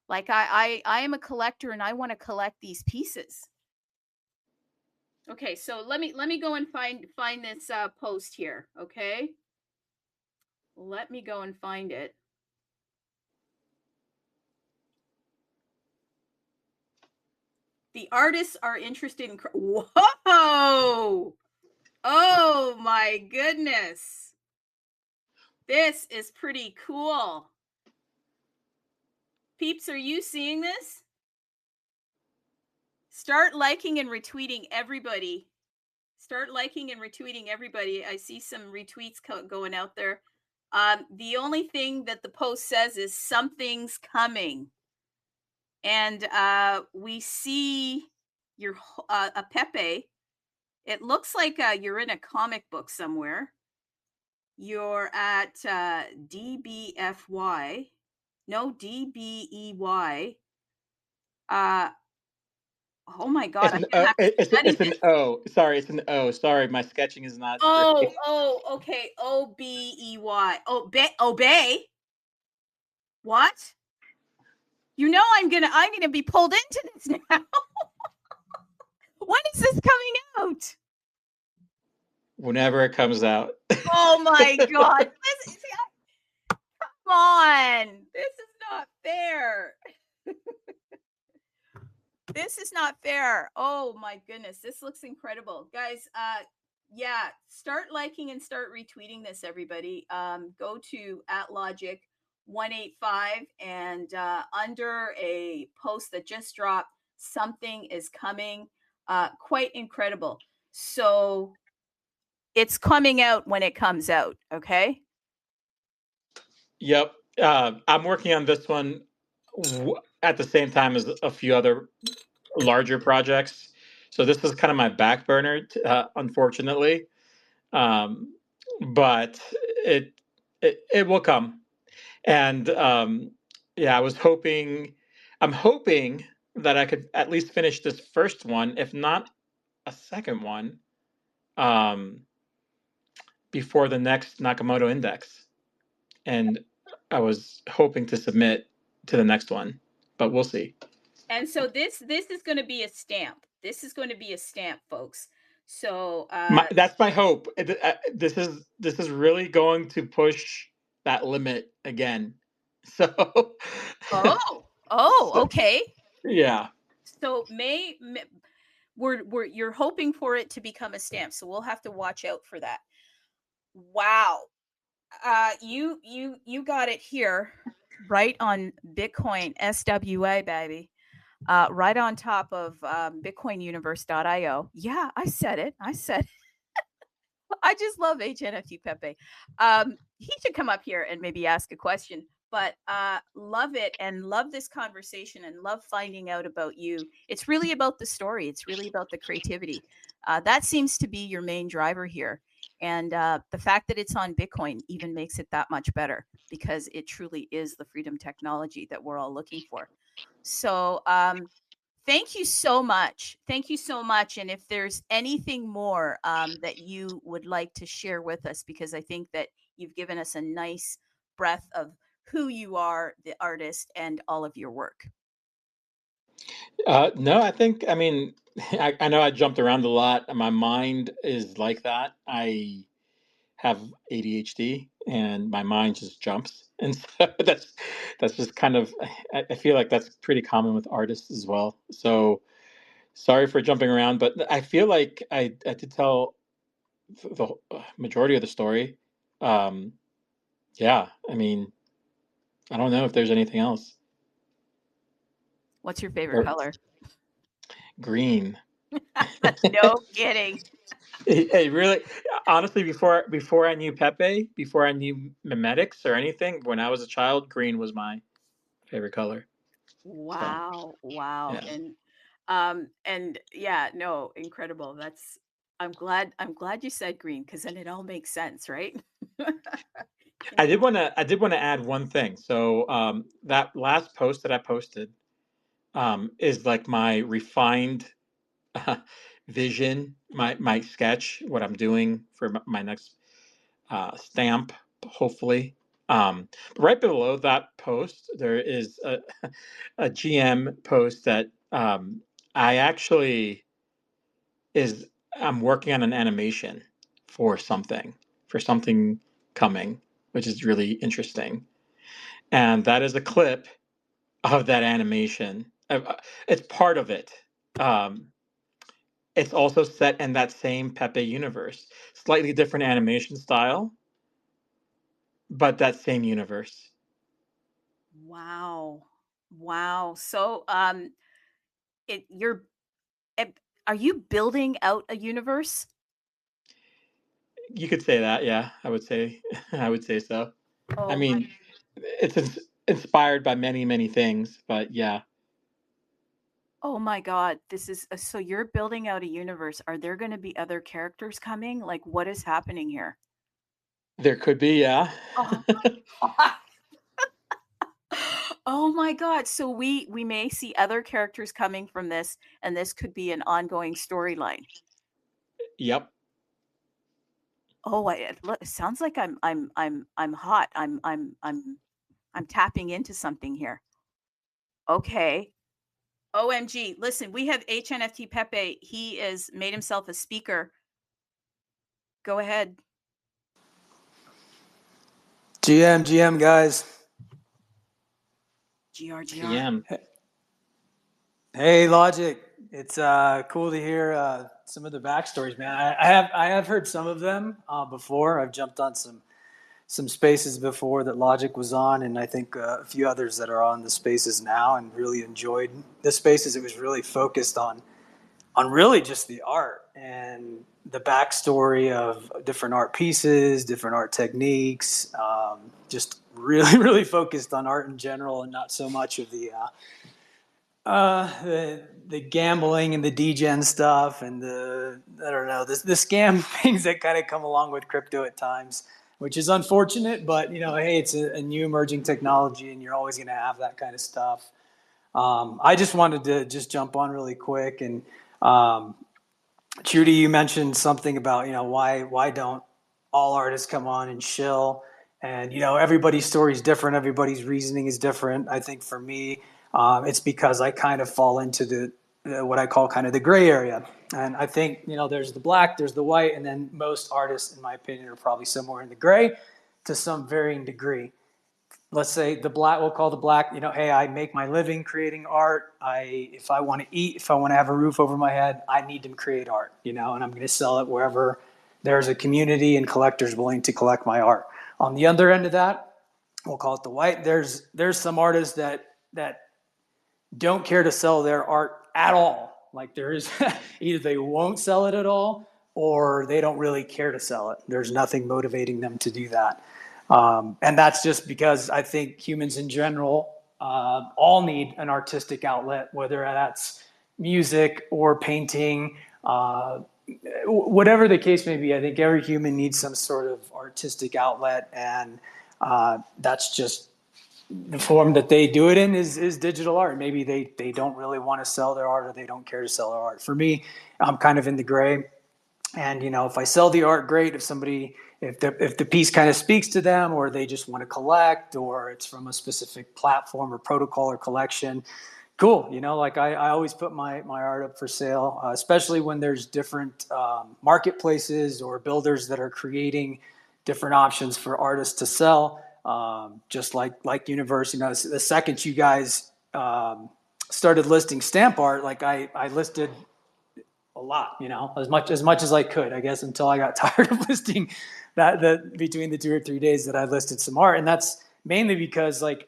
Like, I am a collector, and I want to collect these pieces. Okay, so let me go and find this post here. Okay, let me go and find it. The artists are interested in. Whoa! Oh my goodness! This is pretty cool. Peeps, are you seeing this? Start liking and retweeting, everybody. Start liking and retweeting, everybody. I see some retweets going out there. The only thing that the post says is something's coming. And we see your a Pepe. It looks like you're in a comic book somewhere. You're at DBFY. No, DBEY. Oh my God, it's I'm an gonna have to study it's an this. O. Sorry, it's an O. Sorry, my sketching is not great. Okay. OBEY. Obey. What? I'm gonna be pulled into this now. When is this coming out? Whenever it comes out. Oh my God. Come on. This is not fair. This is not fair. Oh my goodness. This looks incredible. Guys, yeah, start liking and start retweeting this, everybody. Go to @logic 185, and under a post that just dropped, something is coming. Quite incredible. So it's coming out when it comes out, okay? Yep. I'm working on this one at the same time as a few other larger projects. So this is kind of my back burner, unfortunately. but it it will come. And yeah, I'm hoping that I could at least finish this first one, if not a second one, um, before the next Nakamoto index. And I was hoping to submit to the next one, but we'll see. And so this is going to be a stamp. This is going to be a stamp, folks. So That's my hope. This is really going to push that limit again. So, so okay. yeah. So we're you're hoping for it to become a stamp. So we'll have to watch out for that. Wow. You got it here right on Bitcoin SWA, baby. Right on top of bitcoinuniverse.io. Yeah, I said it. I just love HNFT Pepe. He should come up here and maybe ask a question. But love it and love this conversation and love finding out about you. It's really about the story. It's really about the creativity. That seems to be your main driver here. And the fact that it's on Bitcoin even makes it that much better because it truly is the freedom technology that we're all looking for. So thank you so much. Thank you so much. And if there's anything more that you would like to share with us, because I think that you've given us a nice breath of who you are, the artist, and all of your work. No, I mean, I know I jumped around a lot. My mind is like that. I have ADHD and my mind just jumps. And so that's just kind of, I feel like that's pretty common with artists as well. So sorry for jumping around, but I feel like I did tell the majority of the story. Um, yeah, I mean, I don't know if there's anything else. What's your favorite Or color? green. No kidding. Hey, really, honestly, before I knew Pepe, before I knew memetics or anything, when I was a child, green was my favorite color. So Wow. Wow. yeah, And yeah, no, incredible. That's I'm glad you said green because then it all makes sense, right? I did want to add one thing. So that last post that I posted is like my refined vision, my sketch, what I'm doing for my next stamp, hopefully. But right below that post, there is a GM post that I actually is I'm working on an animation for something coming, which is really interesting. And that is a clip of that animation. It's part of it. Um, it's also set in that same Pepe universe, slightly different animation style, but that same universe. Wow. Wow. So it you're eh, are you building out a universe? You could say that, yeah. I would say, I would say so. I Oh my mean, it's inspired by many things, but yeah, oh my God. This is so you're building out a universe. Are there going to be other characters coming? Like what is happening here? there could be, yeah. Oh oh my God. So we may see other characters coming from this and this could be an ongoing storyline. Yep. Oh, look, it sounds like I'm hot. I'm tapping into something here. Okay. OMG. Listen, we have HNFT Pepe. He is made himself a speaker. Go ahead. GM guys. GR. GM. Hey, Logic. It's cool to hear some of the backstories, man. I have heard some of them before. I've jumped on some spaces before that Logic was on, and I think a few others that are on the spaces now, and really enjoyed the spaces. It was really focused on really just the art and the backstory of different art pieces, different art techniques. Just really focused on art in general, and not so much of the the gambling and the degen stuff and the scam things that kind of come along with crypto at times, which is unfortunate, but hey, it's a new emerging technology and you're always going to have that kind of stuff. I just wanted to just jump on really quick. And Trudy, you mentioned something about, why don't all artists come on and chill? And, everybody's story is different. Everybody's reasoning is different. I think for me, it's because I kind of fall into what I call kind of the gray area. And I think, there's the black, there's the white, and then most artists, in my opinion, are probably somewhere in the gray to some varying degree. Let's say the black, we'll call the black, hey, I make my living creating art. If I want to eat, if I want to have a roof over my head, I need to create art, and I'm going to sell it wherever there's a community and collectors willing to collect my art. On the other end of that, we'll call it the white. There's some artists that don't care to sell their art at all. Like there is either they won't sell it at all or they don't really care to sell it. There's nothing motivating them to do that. And that's just because I think humans in general all need an artistic outlet, whether that's music or painting, whatever the case may be. I think every human needs some sort of artistic outlet, and that's just the form that they do it in is digital art. Maybe they don't really want to sell their art or they don't care to sell their art. For me, I'm kind of in the gray. And, if I sell the art, great. If the piece kind of speaks to them or they just want to collect or it's from a specific platform or protocol or collection, cool. Like I always put my art up for sale, especially when there's different marketplaces or builders that are creating different options for artists to sell. Just like Universe, the second you guys started listing stamp art, like I listed a lot, as much as I could, I guess, until I got tired of listing that between the 2 or 3 days that I listed some art. And that's mainly because like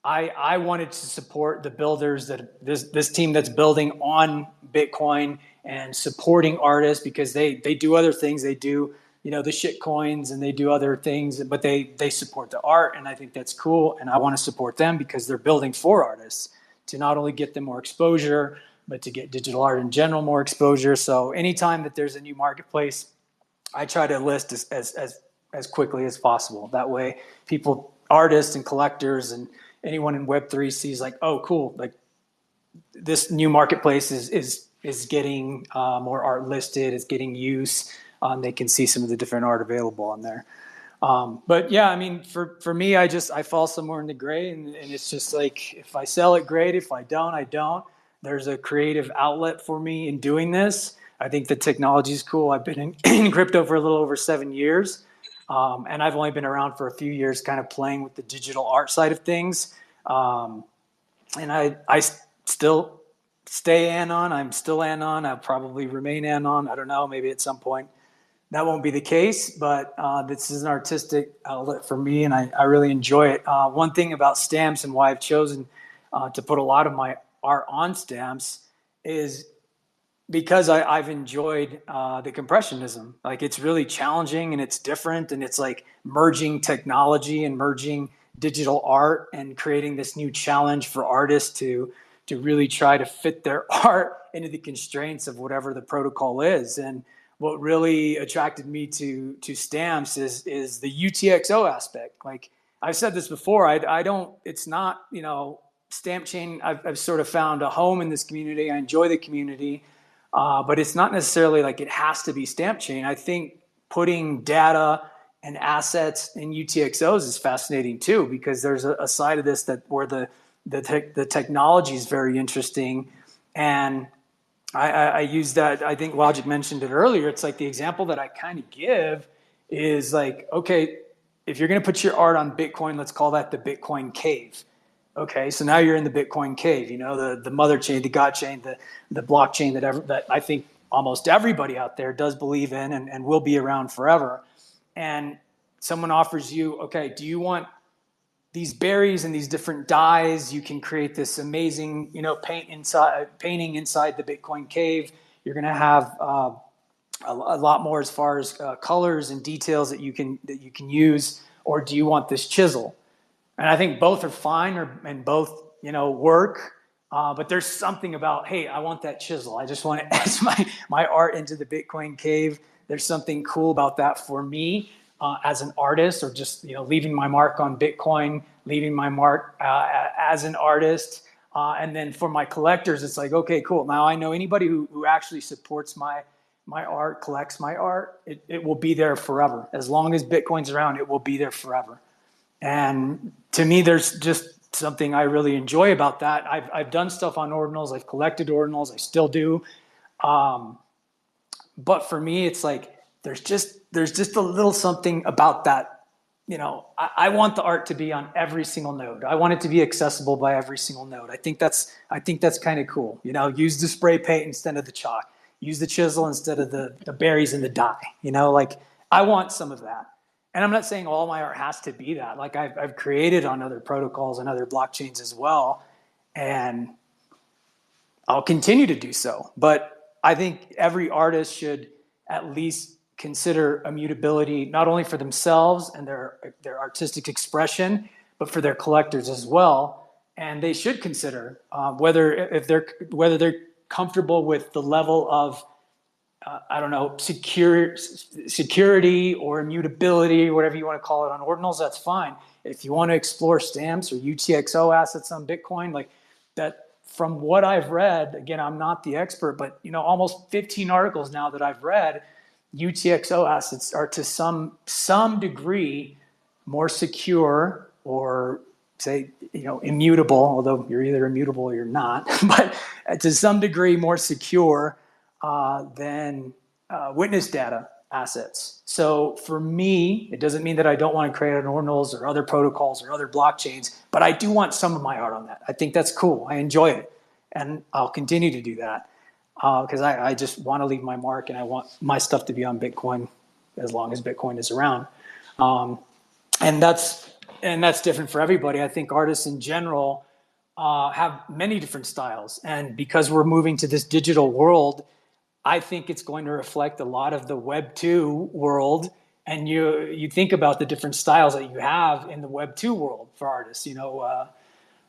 I wanted to support the builders that this team that's building on Bitcoin and supporting artists because they do other things. They do, the shit coins and they do other things, but they support the art. And I think that's cool. And I want to support them because they're building for artists to not only get them more exposure, but to get digital art in general more exposure. So anytime that there's a new marketplace, I try to list as quickly as possible. That way people, artists and collectors and anyone in Web3 sees like, oh, cool. Like this new marketplace is getting more art listed. It's getting use. They can see some of the different art available on there. But yeah, I mean, for me, I fall somewhere in the gray and it's just like, if I sell it, great. If I don't, I don't. There's a creative outlet for me in doing this. I think the technology is cool. I've been in crypto for a little over 7 years. And I've only been around for a few years kind of playing with the digital art side of things. And I still stay anon. I'm still anon. I'll probably remain anon. I don't know, maybe at some point that won't be the case, but this is an artistic outlet for me and I really enjoy it. One thing about stamps and why I've chosen to put a lot of my art on stamps is because I've enjoyed the Compressionism. Like it's really challenging and it's different and it's like merging technology and merging digital art and creating this new challenge for artists to really try to fit their art into the constraints of whatever the protocol is. And what really attracted me to stamps is the UTXO aspect. Like I've said this before, it's not, stamp chain. I've sort of found a home in this community. I enjoy the community. But it's not necessarily like it has to be stamp chain. I think putting data and assets in UTXOs is fascinating too, because there's a side of this where the technology is very interesting. And I use that. I think Logic mentioned it earlier. It's like the example that I kind of give is like, okay, if you're going to put your art on Bitcoin, let's call that the Bitcoin cave. Okay, so now you're in the Bitcoin cave, the mother chain, the God chain, the blockchain that I think almost everybody out there does believe in and will be around forever. And someone offers you, okay, do you want these berries and these different dyes? You can create this amazing, painting inside the Bitcoin cave. You're going to have a lot more as far as colors and details that you can use. Or do you want this chisel? And I think both are fine and both, work. But there's something about, hey, I want that chisel. I just want to etch my art into the Bitcoin cave. There's something cool about that for me as an artist, or just leaving my mark on Bitcoin, leaving my mark as an artist. And then for my collectors, it's like, okay, cool. Now I know anybody who actually supports my art, collects my art, it will be there forever. As long as Bitcoin's around, it will be there forever. And to me, there's just something I really enjoy about that. I've done stuff on ordinals. I've collected ordinals. I still do. But for me, it's like there's just a little something about that. I want the art to be on every single node. I want it to be accessible by every single node. I think that's kind of cool. Use the spray paint instead of the chalk. Use the chisel instead of the berries and the dye. I want some of that. And I'm not saying all my art has to be that. Like I've created on other protocols and other blockchains as well, and I'll continue to do so. But I think every artist should at least consider immutability, not only for themselves and their artistic expression, but for their collectors as well. And they should consider whether they're comfortable with the level of security or immutability, whatever you want to call it on ordinals, that's fine. If you want to explore stamps or UTXO assets on Bitcoin, like that, from what I've read, again, I'm not the expert, but almost 15 articles now that I've read, UTXO assets are to some degree more secure, or say, immutable, although you're either immutable or you're not, but to some degree more secure than witness data assets. So for me, it doesn't mean that I don't want to create on ordinals or other protocols or other blockchains, but I do want some of my art on that. I think that's cool. I enjoy it, and I'll continue to do that because I just want to leave my mark, and I want my stuff to be on Bitcoin as long as Bitcoin is around. And that's different for everybody. I think artists in general have many different styles, and because we're moving to this digital world, I think it's going to reflect a lot of the Web 2 world. And you think about the different styles that you have in the Web 2 world for artists,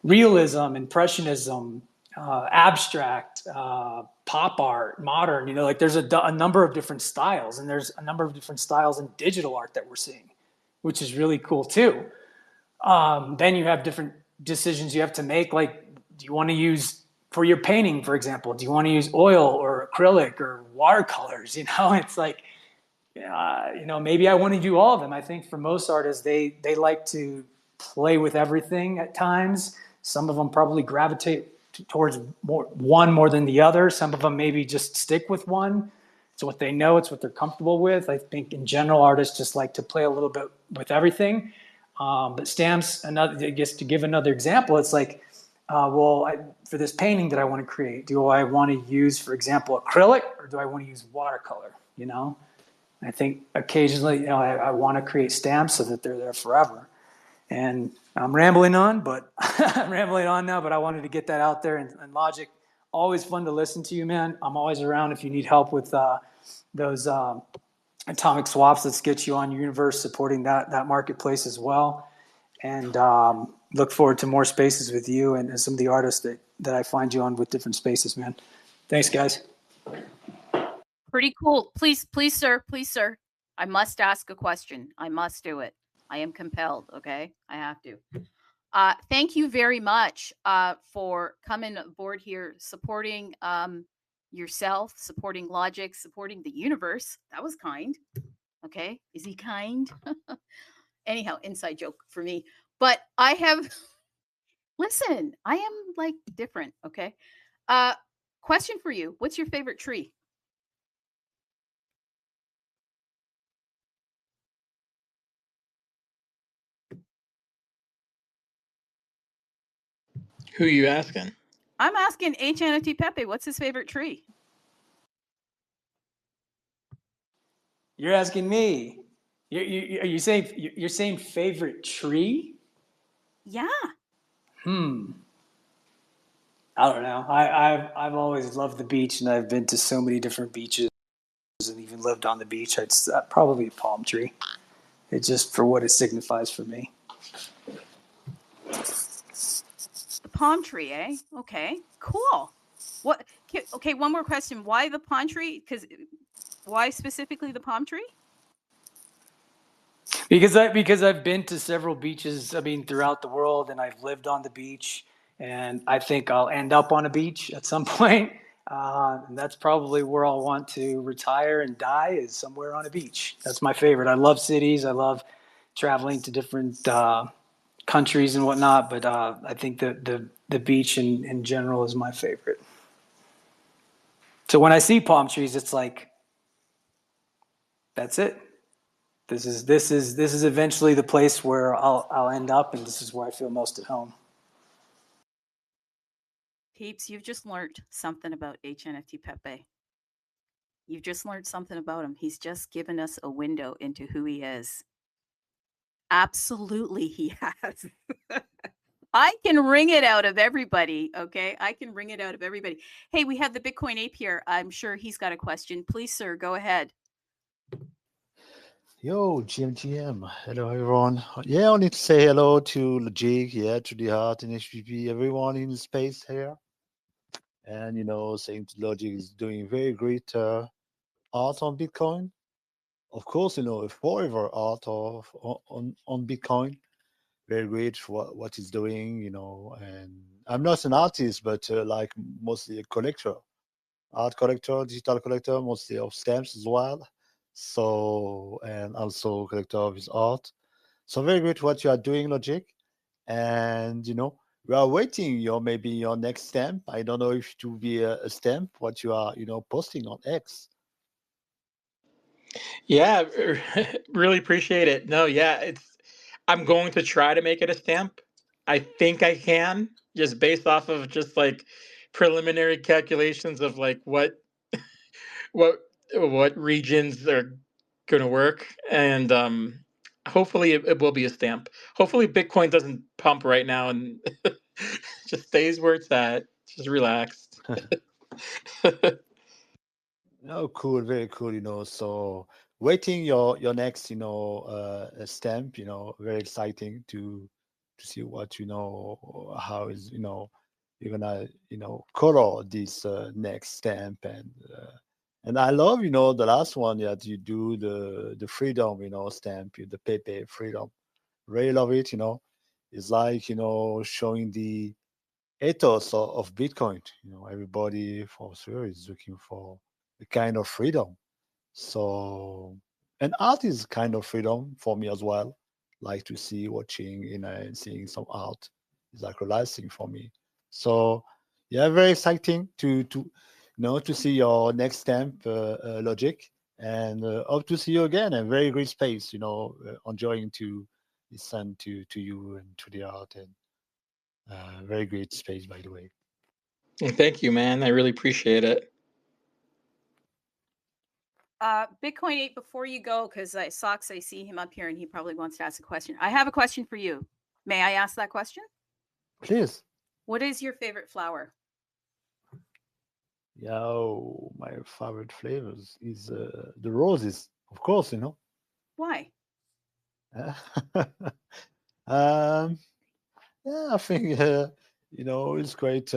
realism, impressionism, abstract, pop art, modern, there's a number of different styles, and there's a number of different styles in digital art that we're seeing, which is really cool too. Then you have different decisions you have to make, like, do you want to use, for your painting, for example, do you want to use oil or acrylic or watercolors? It's like, maybe I want to do all of them. I think for most artists, they like to play with everything at times. Some of them probably gravitate towards one more than the other. Some of them maybe just stick with one. It's what they know. It's what they're comfortable with. I think in general, artists just like to play a little bit with everything. But stamps, I guess to give another example, it's like, for this painting that I want to create, do I want to use, for example, acrylic, or do I want to use watercolor? I think occasionally, I want to create stamps so that they're there forever. And I'm rambling on, but I'm rambling on now, but I wanted to get that out there. And Logic, always fun to listen to you, man. I'm always around if you need help with those atomic swaps. Let's get you on Universe, supporting that marketplace as well. And look forward to more spaces with you and some of the artists that I find you on with different spaces, man. Thanks, guys. Pretty cool. Please, sir. I must ask a question. I must do it. I am compelled. Okay. I have to. Thank you very much for coming aboard here, supporting yourself, supporting Logic, supporting the universe. That was kind. Okay. Is he kind? Anyhow, inside joke for me. But I have, listen, I am like different. Okay. Question for you. What's your favorite tree? Who are you asking? I'm asking HNFT Pepe. What's his favorite tree? You're asking me. Are you saying you're saying favorite tree? Yeah. I don't know. I've always loved the beach, and I've been to so many different beaches and even lived on the beach. It's probably a palm tree. It's just for what it signifies for me. The palm tree, eh? Okay, cool. What? Okay, one more question. Why the palm tree? Why specifically the palm tree? Because I've been to several beaches, I mean, throughout the world, and I've lived on the beach, and I think I'll end up on a beach at some point. And that's probably where I'll want to retire and die, is somewhere on a beach. That's my favorite. I love cities. I love traveling to different countries and whatnot, but I think the beach in general is my favorite. So when I see palm trees, it's like, that's it. This is eventually the place where I'll end up, and this is where I feel most at home. Peeps, you've just learned something about HNFT Pepe. You've just learned something about him. He's just given us a window into who he is. Absolutely, he has. I can wring it out of everybody, okay? I can wring it out of everybody. Hey, we have the Bitcoin Ape here. I'm sure he's got a question. Please, sir, go ahead. Yo, GM. Hello, everyone. Yeah, I need to say hello to Logik, TrudeeArt and HPP, everyone in the space here. And, saying Logik is doing very great art on Bitcoin. Of course, a forever art on Bitcoin. Very great for what he's doing, and I'm not an artist, but like mostly a collector, art collector, digital collector, mostly of stamps as well. So, and also collector of his art. So very good what you are doing, Logik. And, we are waiting maybe your next stamp. I don't know if it will be a stamp, what you are, posting on X. Yeah, really appreciate it. No, yeah, I'm going to try to make it a stamp. I think I can, just based off of just like preliminary calculations of like what regions are going to work, and hopefully it will be a stamp. Hopefully Bitcoin doesn't pump right now and just stays where it's at, just relaxed. Oh, cool, very cool. So waiting your next, stamp, very exciting to see what, how is, you're gonna, color this next stamp. And I love, the last one that you do, the freedom, stamp, the Pepe freedom. Really love it, It's like, showing the ethos of Bitcoin. Everybody for sure is looking for a kind of freedom. So, and art is kind of freedom for me as well. Like to see, watching, and seeing some art is like relaxing for me. So, yeah, very exciting to see your next stamp, Logik, and hope to see you again. And very great space, enjoying to listen to you and to the art, and very great space, by the way. Thank you, man. I really appreciate it. Bitcoin 8, before you go, because I see him up here and he probably wants to ask a question. I have a question for you. May I ask that question? Please. What is your favorite flower? My favorite flavors is the roses, of course, Why? Yeah, I think, it's great.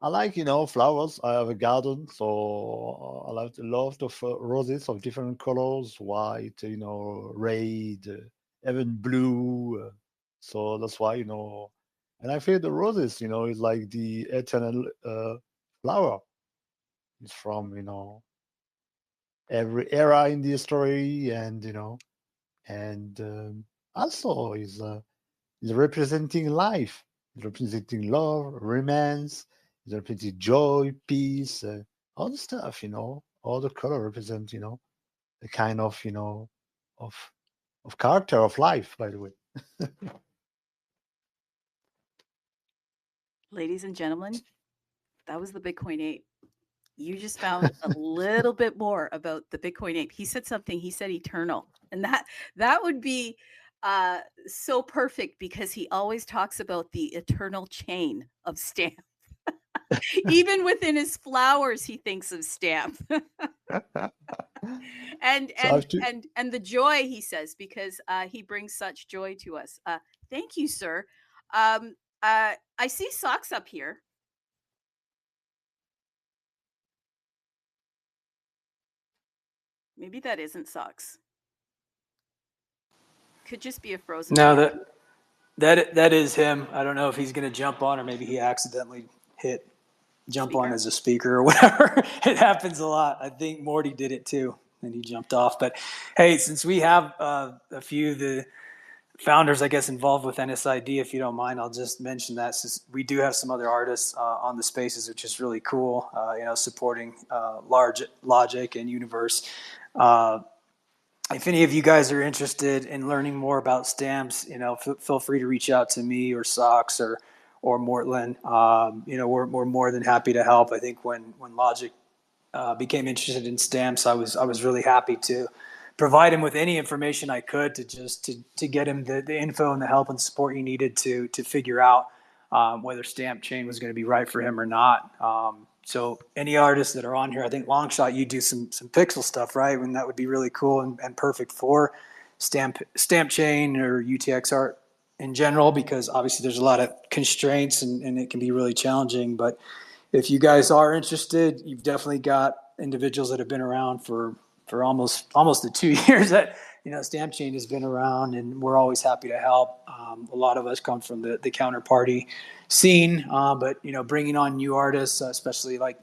I like, flowers. I have a garden, so I love of roses of different colors, white, red, even blue. So that's why, and I feel the roses, is like the eternal flower. It's from, every era in the story, and, and also is representing life, representing love, romance, representing joy, peace, all the stuff, all the color represent, the kind of, of character of life, by the way. Ladies and gentlemen, that was the Bitcoin 8. You just found a little bit more about the Bitcoin Ape. He said something. He said eternal, and that would be so perfect, because he always talks about the eternal chain of stamp. Even within his flowers, he thinks of stamp. and the joy, he says, because he brings such joy to us. Thank you, sir. I see socks up here. Maybe that isn't socks. Could just be a frozen. No, that is him. I don't know if he's going to jump on, or maybe he accidentally hit jump on as a speaker or whatever. It happens a lot. I think Morty did it too, and he jumped off. But hey, since we have a few of the founders, I guess, involved with NSID, if you don't mind, I'll just mention that since we do have some other artists on the spaces, which is really cool, supporting large Logic and Universe. If any of you guys are interested in learning more about stamps, feel free to reach out to me or Socks or Mortland. We're more than happy to help. I think when Logic became interested in stamps, I was really happy to provide him with any information I could to get him the info and the help and support he needed to figure out whether stamp chain was going to be right for him or not. So any artists that are on here, I think Longshot, you do some pixel stuff, right? And that would be really cool and perfect for stamp chain or UTX art in general, because obviously there's a lot of constraints and it can be really challenging. But if you guys are interested, you've definitely got individuals that have been around for almost the 2 years that Stamp Chain has been around, and we're always happy to help. A lot of us come from the counterparty scene, but bringing on new artists, especially like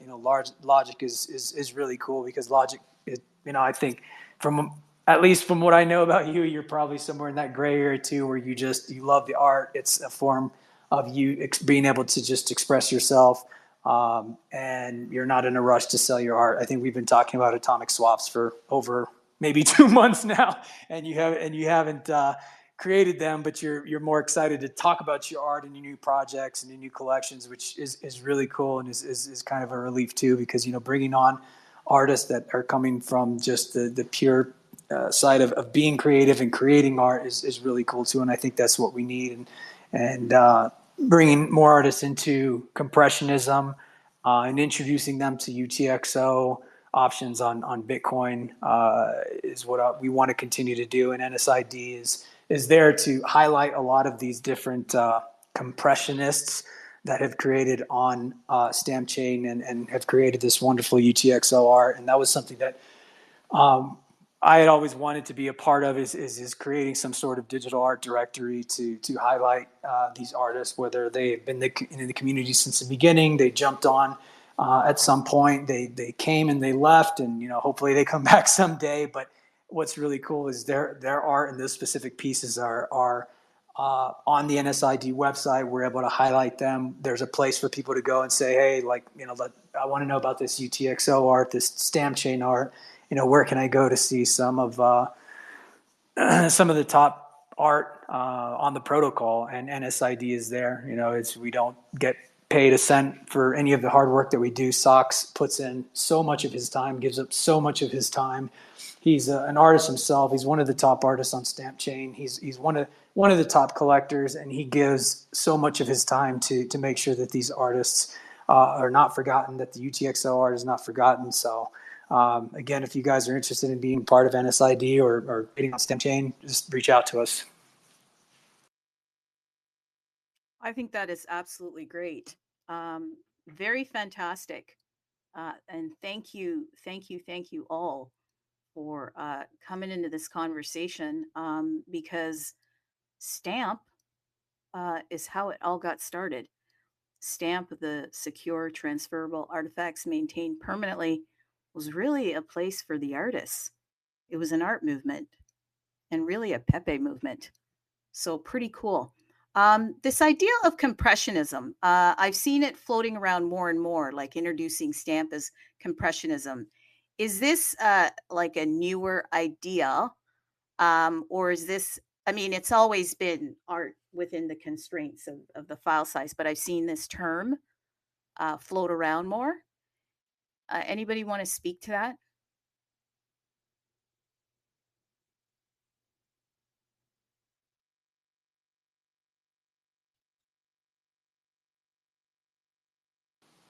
Logic is really cool, because Logic, I think at least from what I know about you, you're probably somewhere in that gray area too, where you love the art. It's a form of you being able to just express yourself. And you're not in a rush to sell your art. I think we've been talking about atomic swaps for over maybe 2 months now, and you haven't created them, but you're more excited to talk about your art and your new projects and your new collections, which is really cool and is kind of a relief too, because bringing on artists that are coming from just the pure side of being creative and creating art is really cool too, and I think that's what we need. And bringing more artists into Compressionism and introducing them to UTXO options on Bitcoin is what we want to continue to do. And NSID is there to highlight a lot of these different compressionists that have created on Stamp Chain and have created this wonderful UTXO art. And that was something that I had always wanted to be a part of, is creating some sort of digital art directory to highlight these artists, whether they've been in the community since the beginning, they jumped on at some point, they came and they left, and hopefully they come back someday. But what's really cool is their art and those specific pieces are on the NSID website. We're able to highlight them. There's a place for people to go and say, hey, I want to know about this UTXO art, this Stamp Chain art. Where can I go to see some of the top art on the protocol? And NSID is there. We don't get paid a cent for any of the hard work that we do. Socks puts in so much of his time, gives up so much of his time. He's an artist himself. He's one of the top artists on Stamp Chain. He's one of the top collectors, and he gives so much of his time to make sure that these artists are not forgotten, that the UTXO art is not forgotten. So again, if you guys are interested in being part of NSID or getting on Stamp Chain, just reach out to us. I think that is absolutely great. Very fantastic. And thank you all for coming into this conversation, because Stamp is how it all got started. Stamp, the secure, transferable artifacts maintained permanently, was really a place for the artists. It was an art movement and really a Pepe movement. So pretty cool. This idea of compressionism, I've seen it floating around more and more, like introducing Stamp as compressionism. Is this like a newer idea? Or is this, it's always been art within the constraints of the file size, but I've seen this term float around more. Anybody want to speak to that?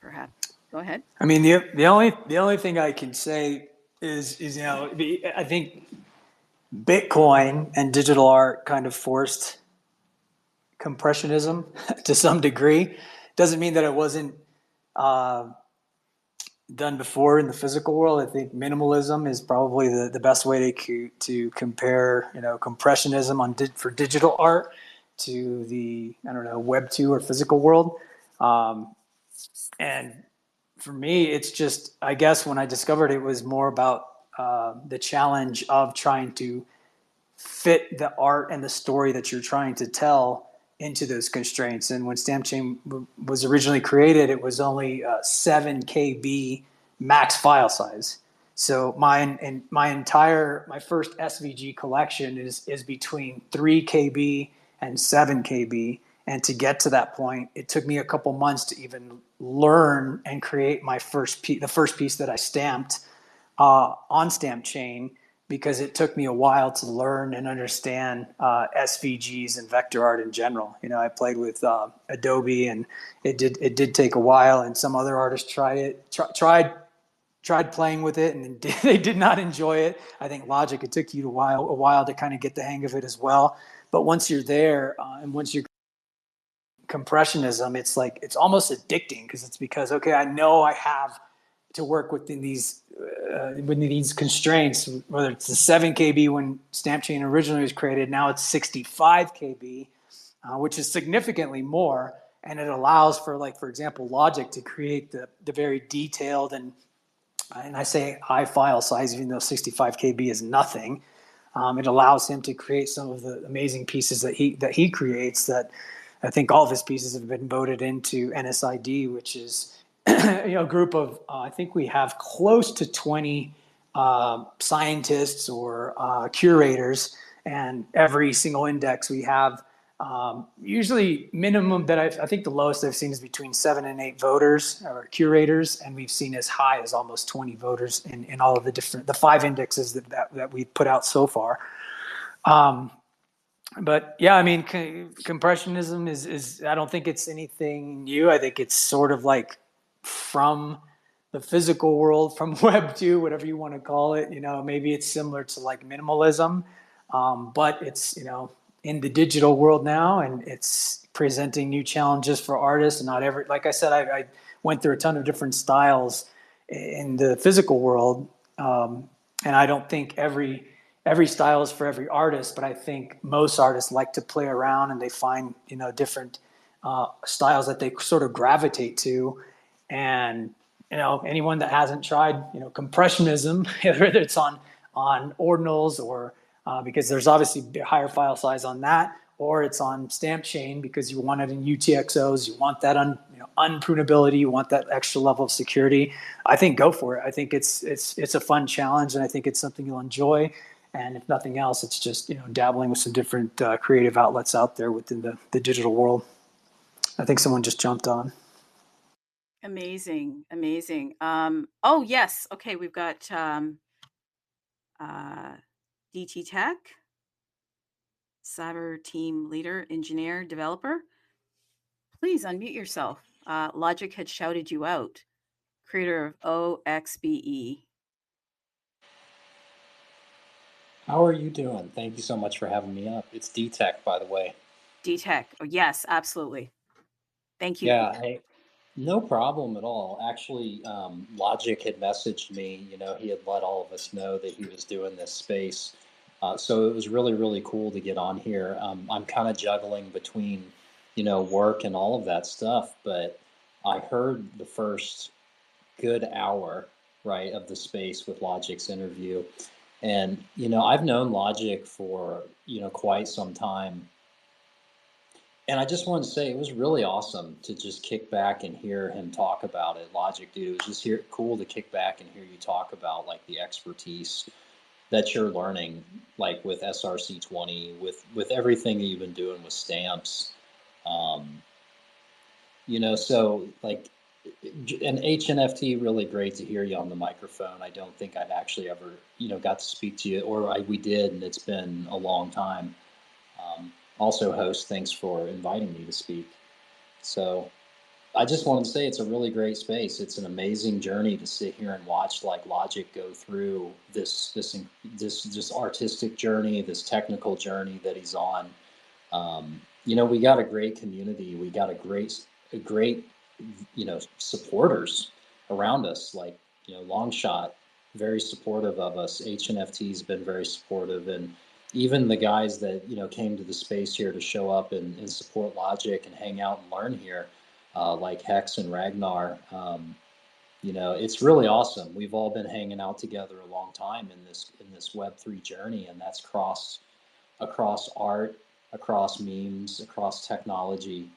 Perhaps. Go ahead. The only thing I can say is I think Bitcoin and digital art kind of forced Compressionism to some degree. Doesn't mean that it wasn't done before in the physical world. I think minimalism is probably the best way to compare, compressionism for digital art to the, Web 2 or physical world. And for me, it's just, I guess when I discovered it was more about the challenge of trying to fit the art and the story that you're trying to tell into those constraints. And when Stamp Chain was originally created, it was only 7 KB max file size. So my first SVG collection is between 3 KB and 7 KB. And to get to that point, it took me a couple months to even learn and create my the first piece that I stamped on Stamp Chain, because it took me a while to learn and understand SVGs and vector art in general. I played with Adobe, and it did take a while. And some other artists tried playing with it, and they did not enjoy it. I think Logic, it took you a while to kind of get the hang of it as well. But once you're there, and once you're Compressionism, it's almost addicting, because okay, I know I have to work within these constraints, whether it's the 7 KB when Stamp Chain originally was created, now it's 65 KB, which is significantly more, and it allows for example, Logic to create the very detailed and I say high file size, even though 65 KB is nothing. It allows him to create some of the amazing pieces that he creates. That I think all of his pieces have been voted into NSID, which is a group of I think we have close to 20 scientists or curators, and every single index we have usually minimum that I think the lowest I've seen is between 7 and 8 voters or curators, and we've seen as high as almost 20 voters in all of the 5 indexes that we've put out so far. But yeah, I mean, compressionism is I don't think it's anything new. I think it's sort of like from the physical world, from Web 2, whatever you want to call it. Maybe it's similar to like minimalism, but it's, in the digital world now, and it's presenting new challenges for artists. And like I said, I went through a ton of different styles in the physical world. And I don't think every style is for every artist, but I think most artists like to play around, and they find, different styles that they sort of gravitate to. And, anyone that hasn't tried, compressionism, whether it's on ordinals or because there's obviously higher file size on that, or it's on Stamp Chain because you want it in UTXOs, you want that unprunability, you want that extra level of security. I think go for it. I think it's a fun challenge, and I think it's something you'll enjoy. And if nothing else, it's just dabbling with some different creative outlets out there within the digital world. I think someone just jumped on. Amazing. Oh yes, okay, we've got DTech, cyber team leader, engineer, developer. Please unmute yourself. Logic had shouted you out. Creator of OXBE. How are you doing? Thank you so much for having me up. It's DTech, by the way. DTech. Oh, yes, absolutely. Thank you. Yeah, hey, no problem at all. Actually, Logic had messaged me. He had let all of us know that he was doing this space. So it was really, really cool to get on here. I'm kind of juggling between, work and all of that stuff. But I heard the first good hour, right, of the space with Logic's interview. And, I've known Logic for, quite some time. And I just want to say it was really awesome to just kick back and hear him talk about it. Logic, dude, it was just cool to kick back and hear you talk about like the expertise that you're learning, like with SRC20, with everything that you've been doing with stamps. So like an HNFT, really great to hear you on the microphone. I don't think I'd actually ever, got to speak to you, or we did, and it's been a long time. Also, host, thanks for inviting me to speak. So I just wanted to say it's a really great space. It's an amazing journey to sit here and watch like Logic go through this artistic journey, this technical journey that he's on. you know, we got a great community. We got a great, you know, supporters around us. Like, you know, Longshot, very supportive of us. HNFT's been very supportive, and even the guys that, you know, came to the space here to show up and support Logic and hang out and learn here, like Hex and Ragnar. You know, it's really awesome. We've all been hanging out together a long time in this Web3 journey, and that's across art, across memes, across technology,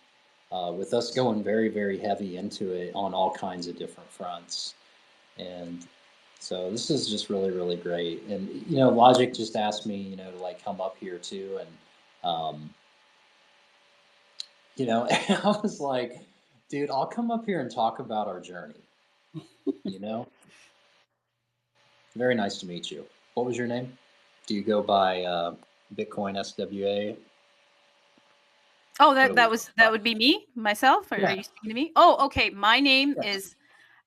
with us going very, very heavy into it on all kinds of different fronts. And so this is just really, really great. And, you know, Logic just asked me, you know, to like come up here too. And, you know, I was like, dude, I'll come up here and talk about our journey, you know? Very nice to meet you. What was your name? Do you go by Bitcoin SWA? Oh, that would be me, myself. Or Yeah. are you speaking to me? Oh, okay. My name is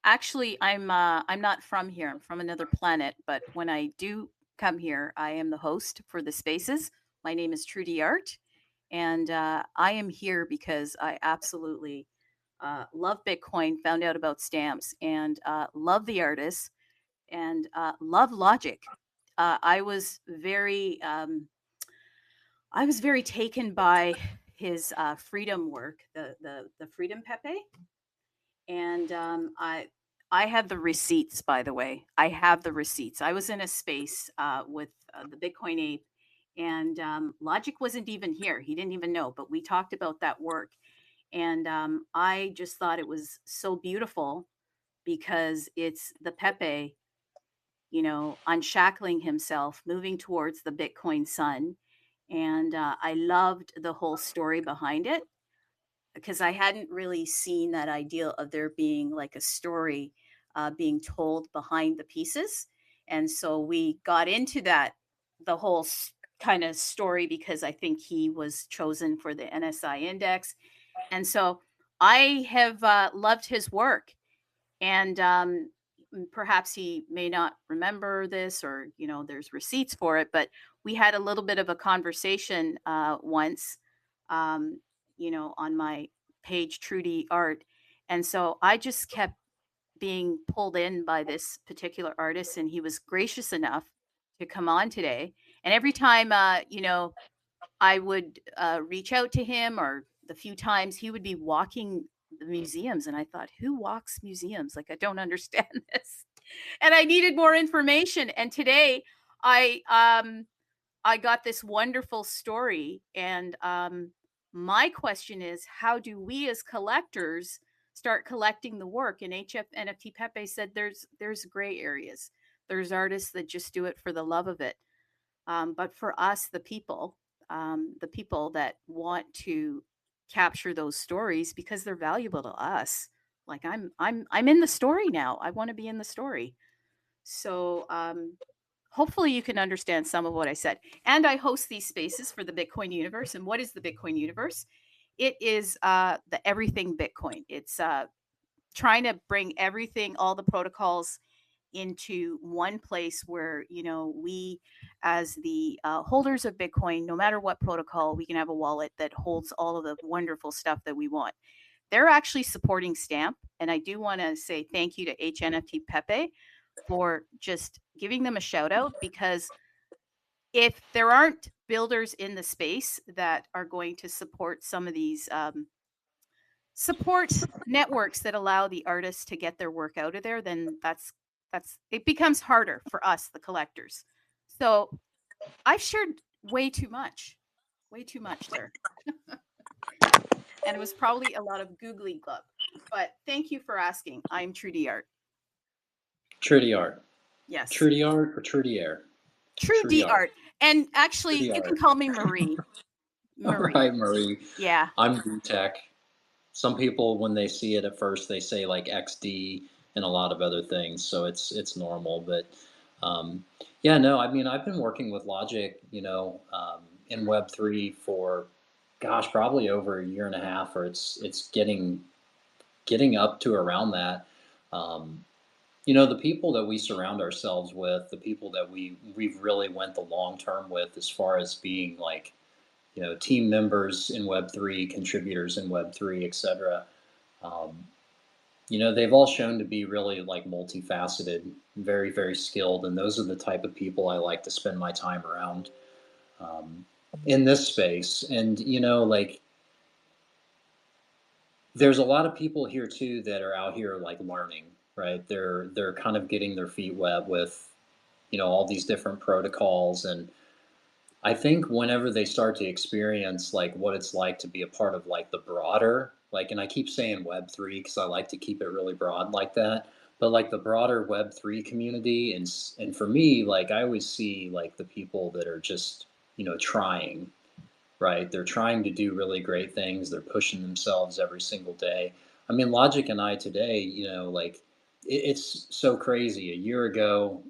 actually I'm not from here. I'm from another planet, but when I do come here, I am the host for the spaces. My name is TrudeeArt, and I am here because I absolutely love Bitcoin, found out about stamps, and love the artists, and love Logic. I was very taken by his freedom work, the Freedom Pepe, and I have the receipts. By the way, I have the receipts. I was in a space with the Bitcoin Ape, and Logic wasn't even here. He didn't even know, but we talked about that work, and I just thought it was so beautiful because it's the Pepe, you know, unshackling himself, moving towards the Bitcoin sun. And I loved the whole story behind it because I hadn't really seen that idea of there being like a story being told behind the pieces. And so we got into that, the whole kind of story, because I think he was chosen for the NSI index. And so I have loved his work. And perhaps he may not remember this, or you know, there's receipts for it, but we had a little bit of a conversation once, um, you know, on my page TrudeeArt, and so I just kept being pulled in by this particular artist, and he was gracious enough to come on today. And every time you know, I would reach out to him, or the few times he would be walking the museums, and I thought, who walks museums? Like, I don't understand this, and I needed more information. And today, I got this wonderful story, and my question is, how do we as collectors start collecting the work? And HNFT Pepe said there's gray areas. There's artists that just do it for the love of it. But for us, the people that want to capture those stories because they're valuable to us. Like, I'm in the story now. I want to be in the story. So hopefully you can understand some of what I said. And I host these spaces for the Bitcoin universe. And what is the Bitcoin universe? It is the everything Bitcoin. It's trying to bring everything, all the protocols, into one place where, you know, we as the holders of Bitcoin, no matter what protocol, we can have a wallet that holds all of the wonderful stuff that we want. They're actually supporting Stamp, and I do want to say thank you to HNFT Pepe for just giving them a shout out, because if there aren't builders in the space that are going to support some of these support networks that allow the artists to get their work out of there, then that's it becomes harder for us, the collectors. So I've shared way too much there. And it was probably a lot of googly glub, but thank you for asking. I'm TrudeeArt. TrudeeArt. Yes. TrudeeArt or TrudeeArt? TrudeeArt. And actually, TrudeeArt. You can call me Marie. All right, Marie. Yeah. I'm DTech. Some people, when they see it at first, they say like XD and a lot of other things, so it's normal. But yeah, no, I mean, I've been working with Logic, you know, in Web3 for, gosh, probably over a year and a half, or it's getting up to around that. You know, the people that we surround ourselves with, the people that we've really went the long term with, as far as being like, team members in Web3, contributors in Web3, etc. They've all shown to be really like multifaceted, very, very skilled, and those are the type of people I like to spend my time around in this space. And like there's a lot of people here too that are out here like learning, right? They're kind of getting their feet wet with all these different protocols, and I think whenever they start to experience like what it's like to be a part of like the broader, like, and I keep saying Web3 because I like to keep it really broad like that, but like the broader Web3 community, and for me, like I always see like the people that are just trying, right? They're trying to do really great things. They're pushing themselves every single day. I mean, Logic and I today, like it's so crazy. A year ago,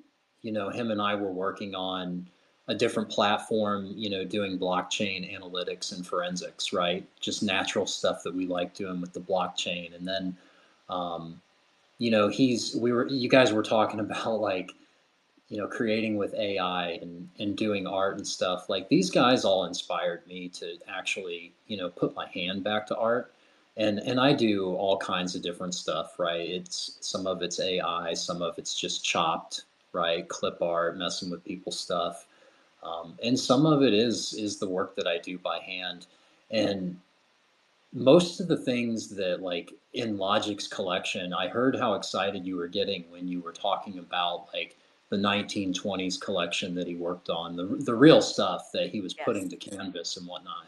him and I were working on a different platform, doing blockchain analytics and forensics, right? Just natural stuff that we like doing with the blockchain. And then, you guys were talking about like, creating with AI and doing art and stuff. Like these guys all inspired me to actually, put my hand back to art. And I do all kinds of different stuff, right? It's some of it's AI, some of it's just chopped, right? Clip art, messing with people's stuff. And some of it is the work that I do by hand. And most of the things that like in Logic's collection, I heard how excited you were getting when you were talking about like the 1920s collection that he worked on, the real stuff that he was putting to canvas and whatnot.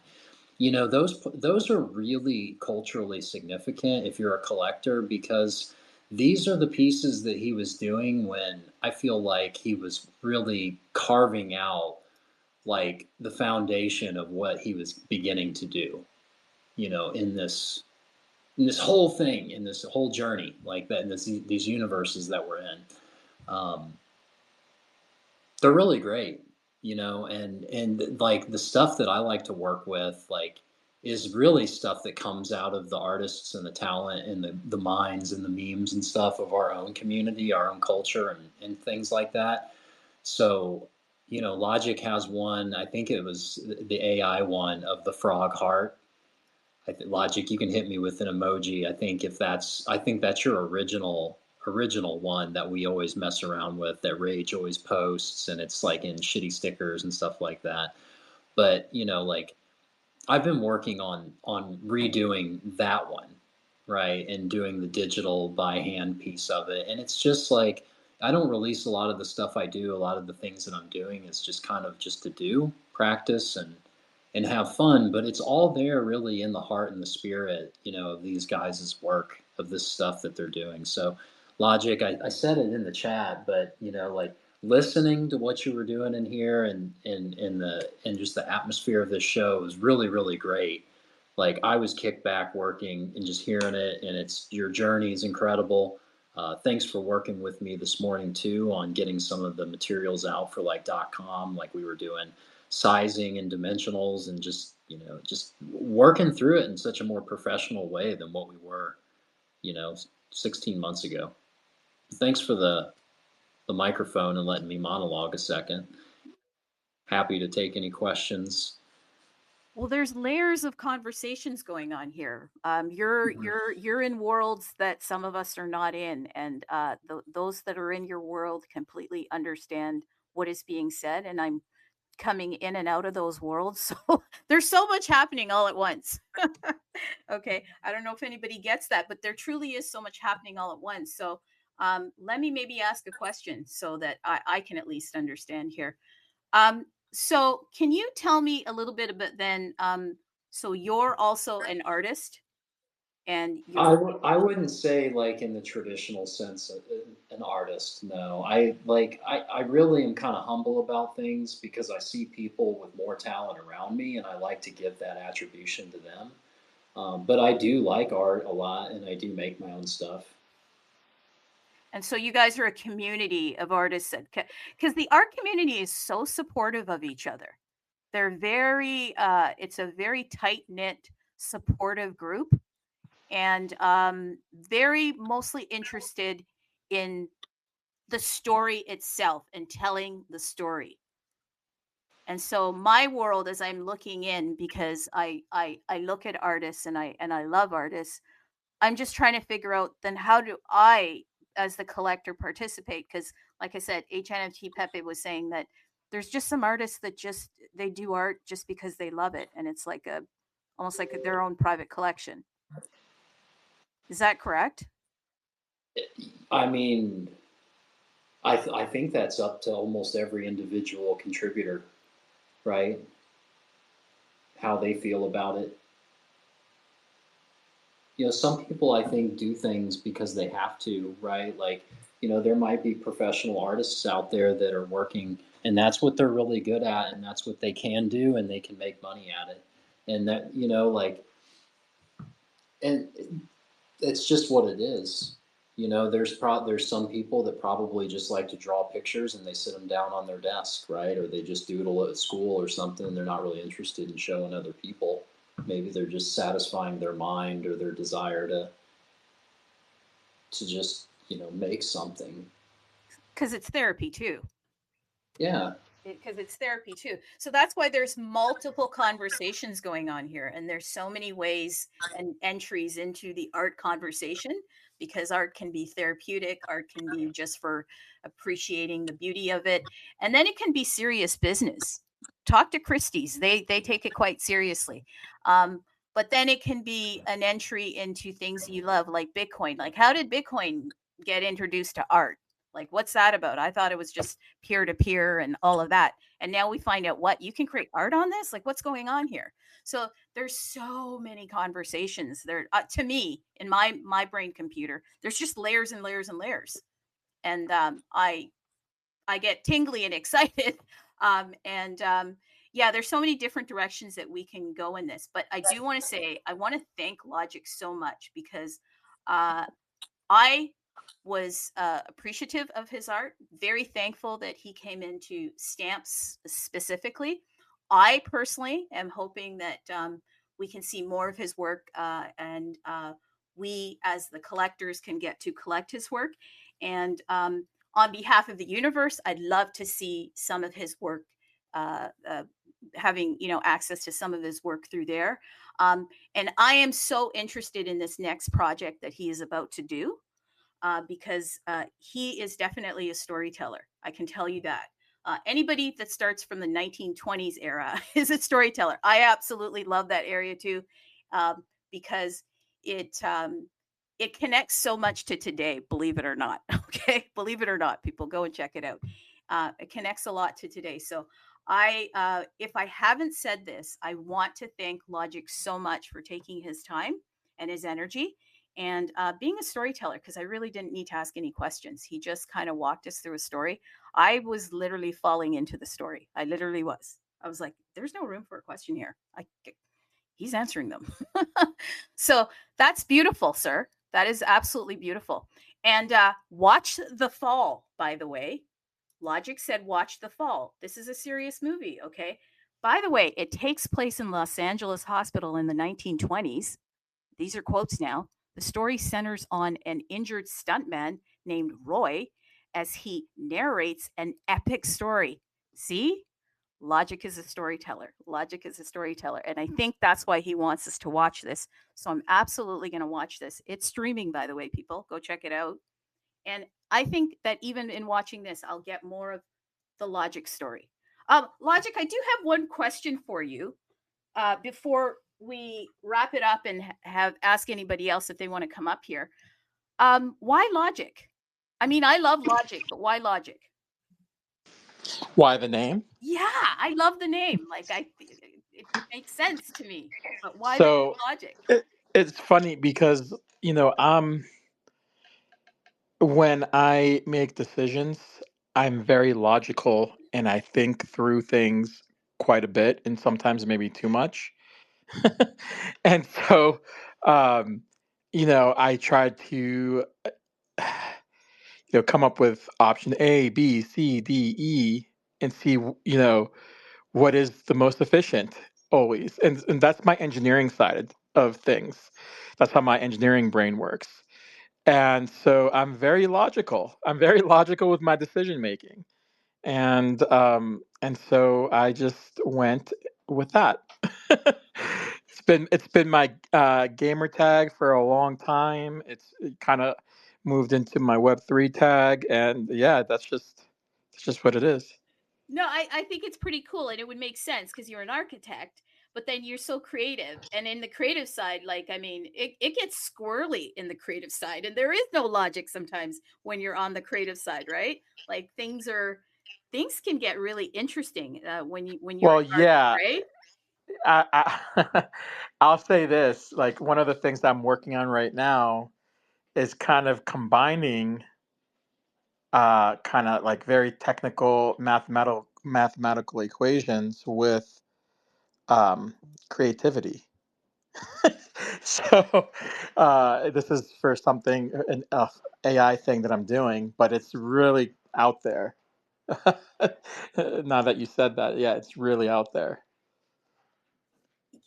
Those are really culturally significant if you're a collector, because these are the pieces that he was doing when I feel like he was really carving out like the foundation of what he was beginning to do, in this whole thing, in this whole journey, like that, in these universes that we're in. Um, they're really great, and like the stuff that I like to work with, like, is really stuff that comes out of the artists and the talent and the minds and the memes and stuff of our own community, our own culture, and things like that. So, Logic has one, I think it was the AI one of the frog heart. Logic, you can hit me with an emoji. I think that's your original one that we always mess around with, that Rage always posts, and it's like in shitty stickers and stuff like that. But like I've been working on redoing that one, right, and doing the digital by hand piece of it, and it's just like I don't release a lot of the stuff I do. A lot of the things that I'm doing is just kind of just to do practice and have fun, but it's all there really in the heart and the spirit, of these guys' work, of this stuff that they're doing. So Logic, I said it in the chat, but like listening to what you were doing in here and just the atmosphere of this show was really, really great. Like I was kicked back working and just hearing it, and your journey is incredible. Thanks for working with me this morning too on getting some of the materials out for like .com, like we were doing sizing and dimensionals, and just working through it in such a more professional way than what we were, 16 months ago. Thanks for the microphone and letting me monologue a second. Happy to take any questions. Well, there's layers of conversations going on here. You're in worlds that some of us are not in, and those that are in your world completely understand what is being said. And I'm coming in and out of those worlds, so there's so much happening all at once. Okay, I don't know if anybody gets that, but there truly is so much happening all at once. So let me maybe ask a question so that I can at least understand here. So can you tell me a little bit about then? So you're also an artist, and I wouldn't say like in the traditional sense an artist. No, I really am kind of humble about things because I see people with more talent around me, and I like to give that attribution to them. But I do like art a lot, and I do make my own stuff. and so you guys are a community of artists, because the art community is so supportive of each other. They're very, it's a very tight knit, supportive group, and very mostly interested in the story itself and telling the story. And so my world, as I'm looking in, because I look at artists and I love artists, I'm just trying to figure out then how do I, as the collector, participate? Because, like I said, HNFT Pepe was saying that there's just some artists that just they do art just because they love it, and it's like almost like their own private collection. Is that correct? I mean, I think that's up to almost every individual contributor, right? How they feel about it. You know, some people I think do things because they have to, right? Like, you know, there might be professional artists out there that are working and that's what they're really good at and that's what they can do and they can make money at it. And that, you know, like, and it's just what it is. You know, there's some people that probably just like to draw pictures and they sit them down on their desk, right? Or they just doodle at school or something. And they're not really interested in showing other people. Maybe they're just satisfying their mind or their desire to just, you know, make something. Because it's therapy too. Yeah. Because it's therapy too. So that's why there's multiple conversations going on here, and there's so many ways and entries into the art conversation, because art can be therapeutic, art can be just for appreciating the beauty of it, and then it can be serious business. Talk to Christie's; they take it quite seriously. But then it can be an entry into things you love, like Bitcoin. Like, how did Bitcoin get introduced to art? Like, what's that about? I thought it was just peer to peer and all of that. And now we find out what you can create art on this. Like, what's going on here? So there's so many conversations there. To me, in my brain computer, there's just layers and layers and layers. And I get tingly and excited. Yeah, there's so many different directions that we can go in this. But I do want to say, I want to thank Logic so much, because I was appreciative of his art, very thankful that he came into stamps specifically. I personally am hoping that we can see more of his work, and we as the collectors can get to collect his work. And on behalf of the universe, I'd love to see some of his work, having, you know, access to some of his work through there. And I am so interested in this next project that he is about to do. Because he is definitely a storyteller. I can tell you that. Anybody that starts from the 1920s era is a storyteller. I absolutely love that area too, because it connects so much to today, believe it or not. Okay, believe it or not, people, go and check it out. It connects a lot to today. So if I haven't said this, I want to thank Logic so much for taking his time and his energy and being a storyteller, because I really didn't need to ask any questions. He just kind of walked us through a story. I was literally falling into the story. I literally was. I was like, there's no room for a question here. He's answering them. So that's beautiful, sir. That is absolutely beautiful. And watch The Fall, by the way. Logic said, watch The Fall. This is a serious movie, okay? By the way, it takes place in Los Angeles Hospital in the 1920s. These are quotes now. The story centers on an injured stuntman named Roy as he narrates an epic story. See? Logic is a storyteller. Logic is a storyteller. And I think that's why he wants us to watch this. So I'm absolutely going to watch this. It's streaming, by the way, people. Go check it out. And I think that even in watching this, I'll get more of the Logic story. Logic, I do have one question for you before we wrap it up and ask anybody else if they want to come up here. Why Logic? I mean, I love Logic, but why Logic? Why the name? Yeah, I love the name. Like, it makes sense to me. But why So Logic? it's funny because, you know, when I make decisions, I'm very logical and I think through things quite a bit and sometimes maybe too much. And so, um, you know, I tried to, come up with option A, B, C, D, E, and see, you know, what is the most efficient always. And that's my engineering side of things. That's how my engineering brain works. And so I'm very logical. I'm very logical with my decision making. and so I just went with that. It's been my gamer tag for a long time. It kind of moved into my Web3 tag, and yeah, it's just what it is. No, I think it's pretty cool, and it would make sense because you're an architect, but then you're so creative. And in the creative side, like, I mean, it gets squirrely in the creative side, and there is no logic sometimes when you're on the creative side, right? Like things can get really interesting when you're Well, an artist, yeah, right? I'll say this, like one of the things I'm working on right now is kind of combining kind of like very technical mathematical equations with creativity. So this is for something an AI thing that I'm doing, but it's really out there. Now that you said that, yeah, it's really out there.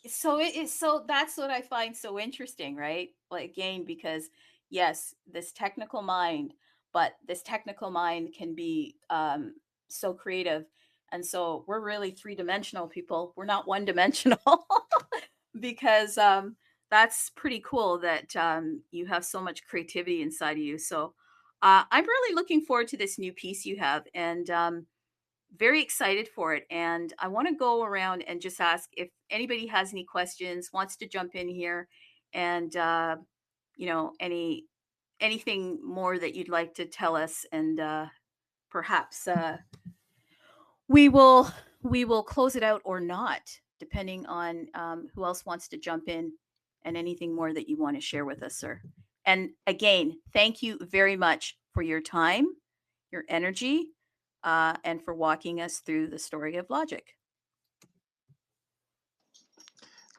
So it is, so that's what I find so interesting, right? Like, again, because yes, this technical mind, but this technical mind can be so creative. And so we're really three-dimensional people. We're not one-dimensional. Because that's pretty cool that you have so much creativity inside of you. So I'm really looking forward to this new piece you have, and very excited for it. And I want to go around and just ask if anybody has any questions, wants to jump in here, and anything more that you'd like to tell us, and perhaps we will close it out or not, depending on who else wants to jump in, and anything more that you want to share with us, sir. And again, thank you very much for your time, your energy, and for walking us through the story of logic.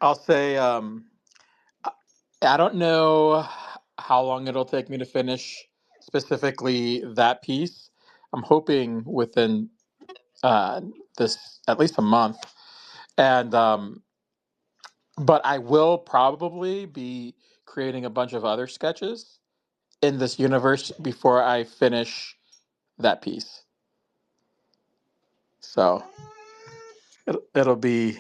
I'll say I don't know how long it'll take me to finish specifically that piece. I'm hoping within this at least a month, and but I will probably be creating a bunch of other sketches in this universe before I finish that piece. So it'll be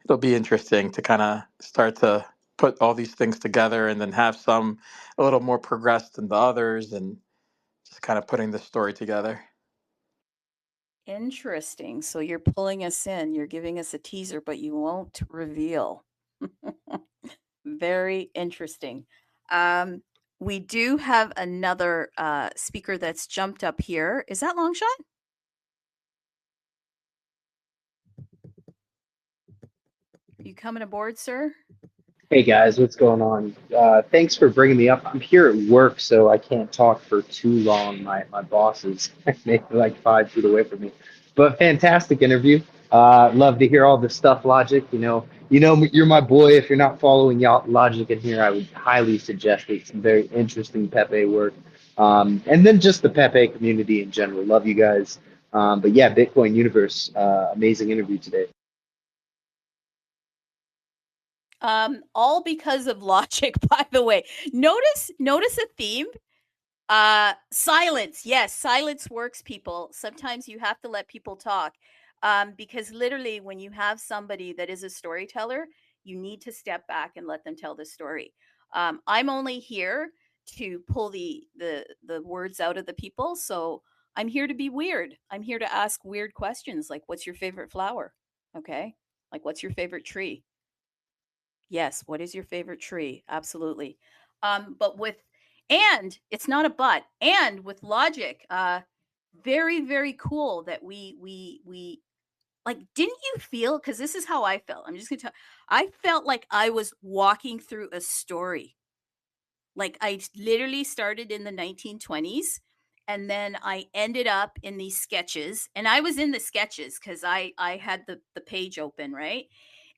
interesting to kind of start to put all these things together, and then have some a little more progressed than the others, and just kind of putting the story together. Interesting. So you're pulling us in. You're giving us a teaser, but you won't reveal. Very interesting. Um, we do have another speaker that's jumped up here. Is that Longshot? Are you coming aboard, sir? Hey guys, what's going on? Thanks for bringing me up. I'm here at work, so I can't talk for too long. My boss is maybe like 5 feet away from me. But fantastic interview. Love to hear all the stuff, Logic. You're my boy. If you're not following y'all Logic in here, I would highly suggest it. Some very interesting Pepe work, and then just the Pepe community in general. Love you guys. But yeah, Bitcoin Universe, amazing interview today. All because of logic, by the way. Notice a theme. Silence. Yes, silence works, people. Sometimes you have to let people talk. Because literally when you have somebody that is a storyteller, you need to step back and let them tell the story. I'm only here to pull the words out of the people. So I'm here to be weird. I'm here to ask weird questions, like, what's your favorite flower? Okay. Like, what's your favorite tree? Yes. What is your favorite tree? Absolutely. But and it's not a but, and with logic, very, very cool that we like, didn't you feel, because this is how I felt. I'm just gonna tell, I felt like I was walking through a story. Like, I literally started in the 1920s, and then I ended up in these sketches, and I was in the sketches because I had the page open, right?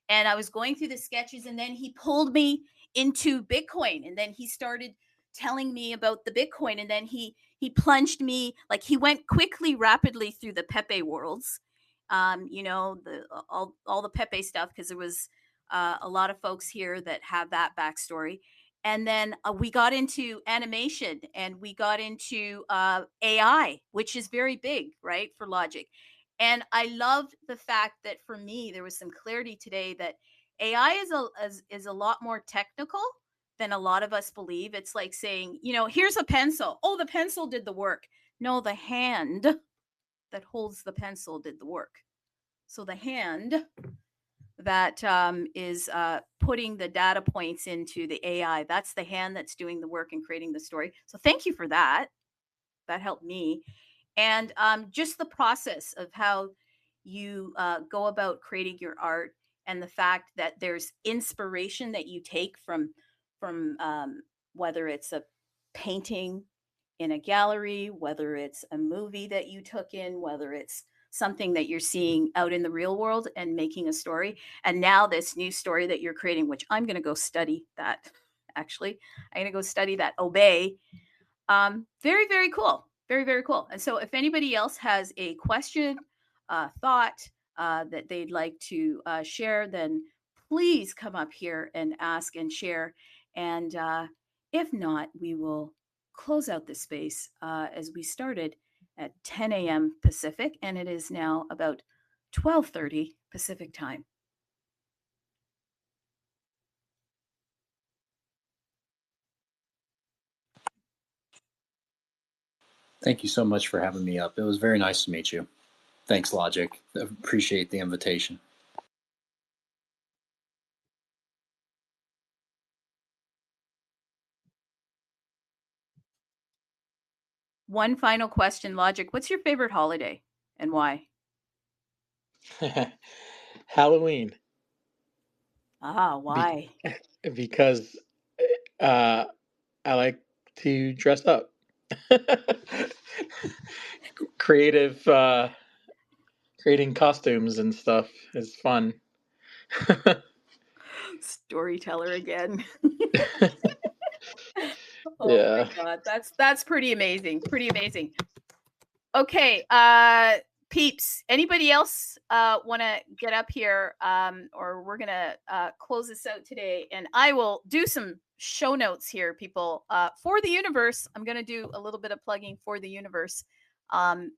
And I was going through the sketches, and then he pulled me into Bitcoin, and then he started telling me about the Bitcoin, and then he plunged me, like, he went quickly, rapidly through the Pepe worlds, the all the Pepe stuff, because there was a lot of folks here that have that backstory. And then we got into animation, and we got into AI, which is very big, right, for logic. And I loved the fact that for me, there was some clarity today that AI is a lot more technical than a lot of us believe. It's like saying, you know, here's a pencil. Oh, the pencil did the work. No, the hand that holds the pencil did the work. So the hand that is putting the data points into the AI, that's the hand that's doing the work and creating the story. So thank you for that. That helped me. And just the process of how you go about creating your art, and the fact that there's inspiration that you take from whether it's a painting in a gallery, whether it's a movie that you took in, whether it's something that you're seeing out in the real world and making a story. And now this new story that you're creating, which I'm going to go study that. Actually, I'm going to go study that Obey. Very, very cool. Very, very cool. And so if anybody else has a question, thought that they'd like to share, then please come up here and ask and share. And if not, we will close out this space as we started at 10 a.m. Pacific, and it is now about 12:30 Pacific time. Thank you so much for having me up. It was very nice to meet you. Thanks, Logic. Appreciate the invitation. One final question, Logic. What's your favorite holiday and why? Halloween. Why? Because I like to dress up. Creative, creating costumes and stuff is fun. Storyteller again. Yeah. My God, that's pretty amazing. Pretty amazing. Okay, peeps. Anybody else want to get up here, or we're gonna close this out today, and I will do some show notes here, people. For the universe, I'm gonna do a little bit of plugging for the universe,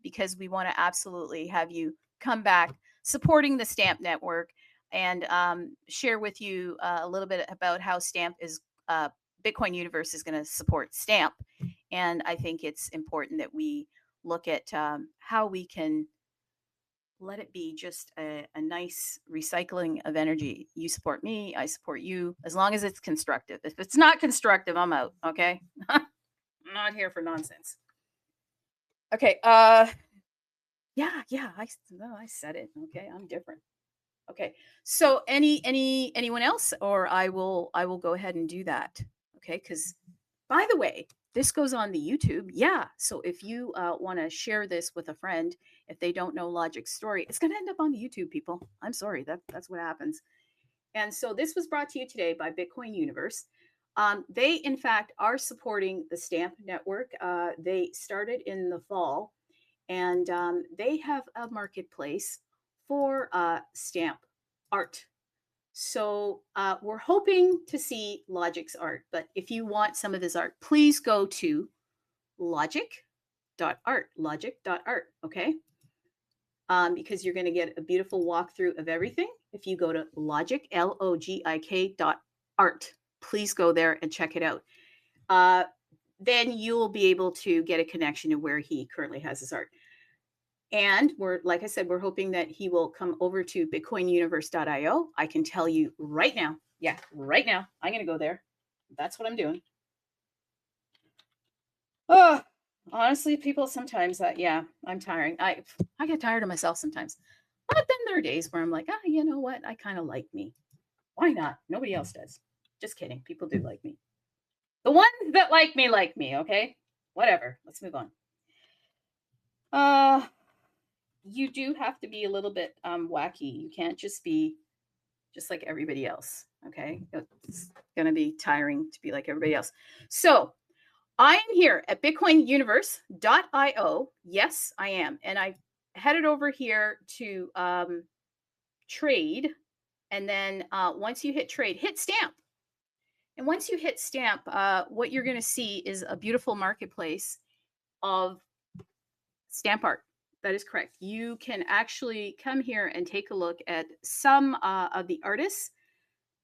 because we want to absolutely have you come back supporting the Stamp Network, and share with you a little bit about how Stamp is Bitcoin Universe is going to support Stamp. And I think it's important that we look at how we can let it be just a nice recycling of energy. You support me, I support you, as long as it's constructive. If it's not constructive, I'm out. Okay. I'm not here for nonsense. Okay. Yeah. I said it. Okay. I'm different. Okay. So anyone else, or I will go ahead and do that. Okay. Because by the way, this goes on the YouTube. Yeah. So if you want to share this with a friend, if they don't know Logic's story, it's going to end up on the YouTube, people. I'm sorry. That's what happens. And so this was brought to you today by Bitcoin Universe. They, in fact, are supporting the Stamp Network. They started in the fall, and they have a marketplace for stamp art. So we're hoping to see Logic's art, but if you want some of his art, please go to logik.art, okay? Because you're going to get a beautiful walkthrough of everything. If you go to logik, logik.art, please go there and check it out. Then you'll be able to get a connection to where he currently has his art. And like I said, we're hoping that he will come over to bitcoinuniverse.io. I can tell you right now. Yeah, right now. I'm going to go there. That's what I'm doing. Oh, honestly, people, sometimes, I'm tiring. I get tired of myself sometimes. But then there are days where I'm like, you know what? I kind of like me. Why not? Nobody else does. Just kidding. People do like me. The ones that like me, okay? Whatever. Let's move on. You do have to be a little bit wacky. You can't just be just like everybody else. Okay. It's going to be tiring to be like everybody else. So I am here at bitcoinuniverse.io. Yes, I am. And I headed over here to trade. And then once you hit trade, hit stamp. And once you hit stamp, what you're going to see is a beautiful marketplace of stamp art. That is correct. You can actually come here and take a look at some of the artists.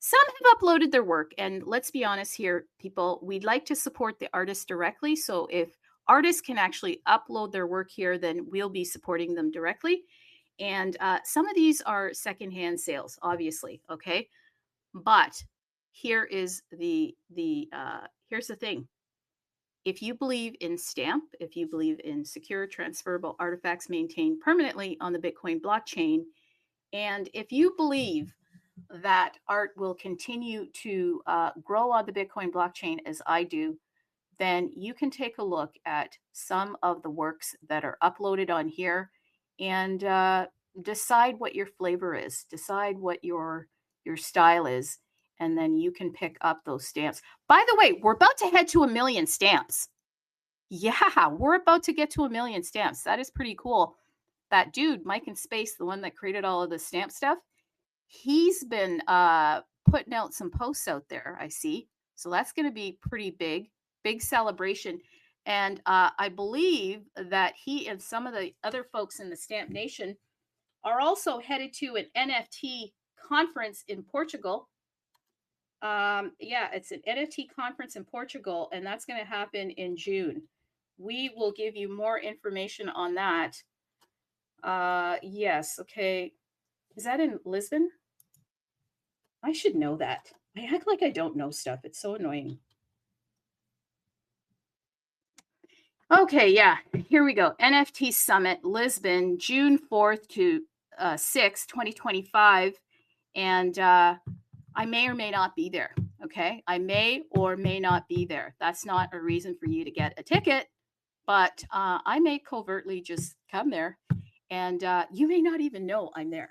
Some have uploaded their work, and let's be honest here, people, we'd like to support the artists directly. So if artists can actually upload their work here, then we'll be supporting them directly. And some of these are secondhand sales, obviously, okay? But here is here's the thing. If you believe in stamp, if you believe in secure, transferable artifacts maintained permanently on the Bitcoin blockchain, and if you believe that art will continue to grow on the Bitcoin blockchain as I do, then you can take a look at some of the works that are uploaded on here and decide what your flavor is, decide what your style is, and then you can pick up those stamps. By the way, we're about to head to 1 million stamps. Yeah, we're about to get to 1 million stamps. That is pretty cool. That dude, Mike in Space, the one that created all of the stamp stuff, he's been putting out some posts out there, I see. So that's going to be pretty big celebration. And I believe that he and some of the other folks in the Stamp Nation are also headed to an NFT conference in Portugal. Yeah, it's an NFT conference in Portugal, and that's going to happen in June. We will give you more information on that. Yes, okay. Is that in Lisbon? I should know that. I act like I don't know stuff. It's so annoying. Okay, yeah, here we go. NFT Summit, Lisbon, June 4th to 6th, 2025. And I may or may not be there, okay? I may or may not be there. That's not a reason for you to get a ticket, but I may covertly just come there, and you may not even know I'm there.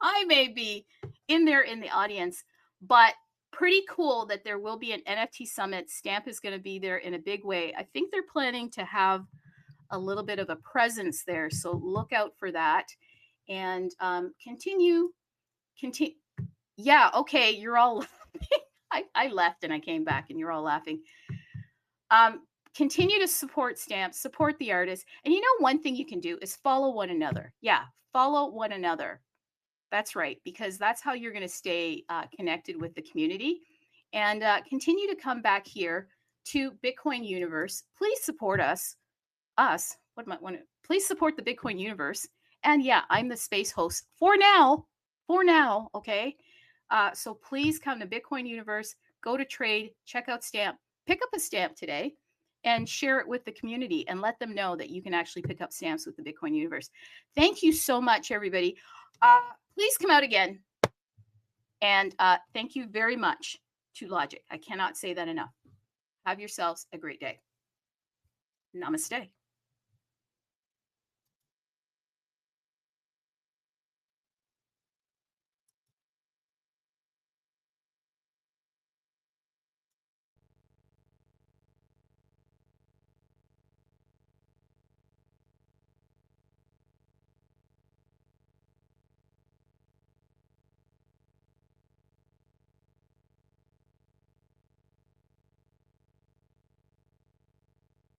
I may be in there in the audience, but pretty cool that there will be an NFT Summit. Stamp is going to be there in a big way. I think they're planning to have a little bit of a presence there, so look out for that. And continue. Yeah, okay, you're all laughing. I left and I came back and you're all laughing. Continue to support stamps, support the artists. And you know, one thing you can do is follow one another. Yeah, follow one another. That's right, because that's how you're going to stay connected with the community and continue to come back here to Bitcoin Universe. Please support us. What am I want to? Please support the Bitcoin Universe. And yeah, I'm the space host for now. Okay. So please come to Bitcoin Universe, go to trade, check out stamp, pick up a stamp today, and share it with the community and let them know that you can actually pick up stamps with the Bitcoin Universe. Thank you so much, everybody. Please come out again. And thank you very much to Logic. I cannot say that enough. Have yourselves a great day. Namaste.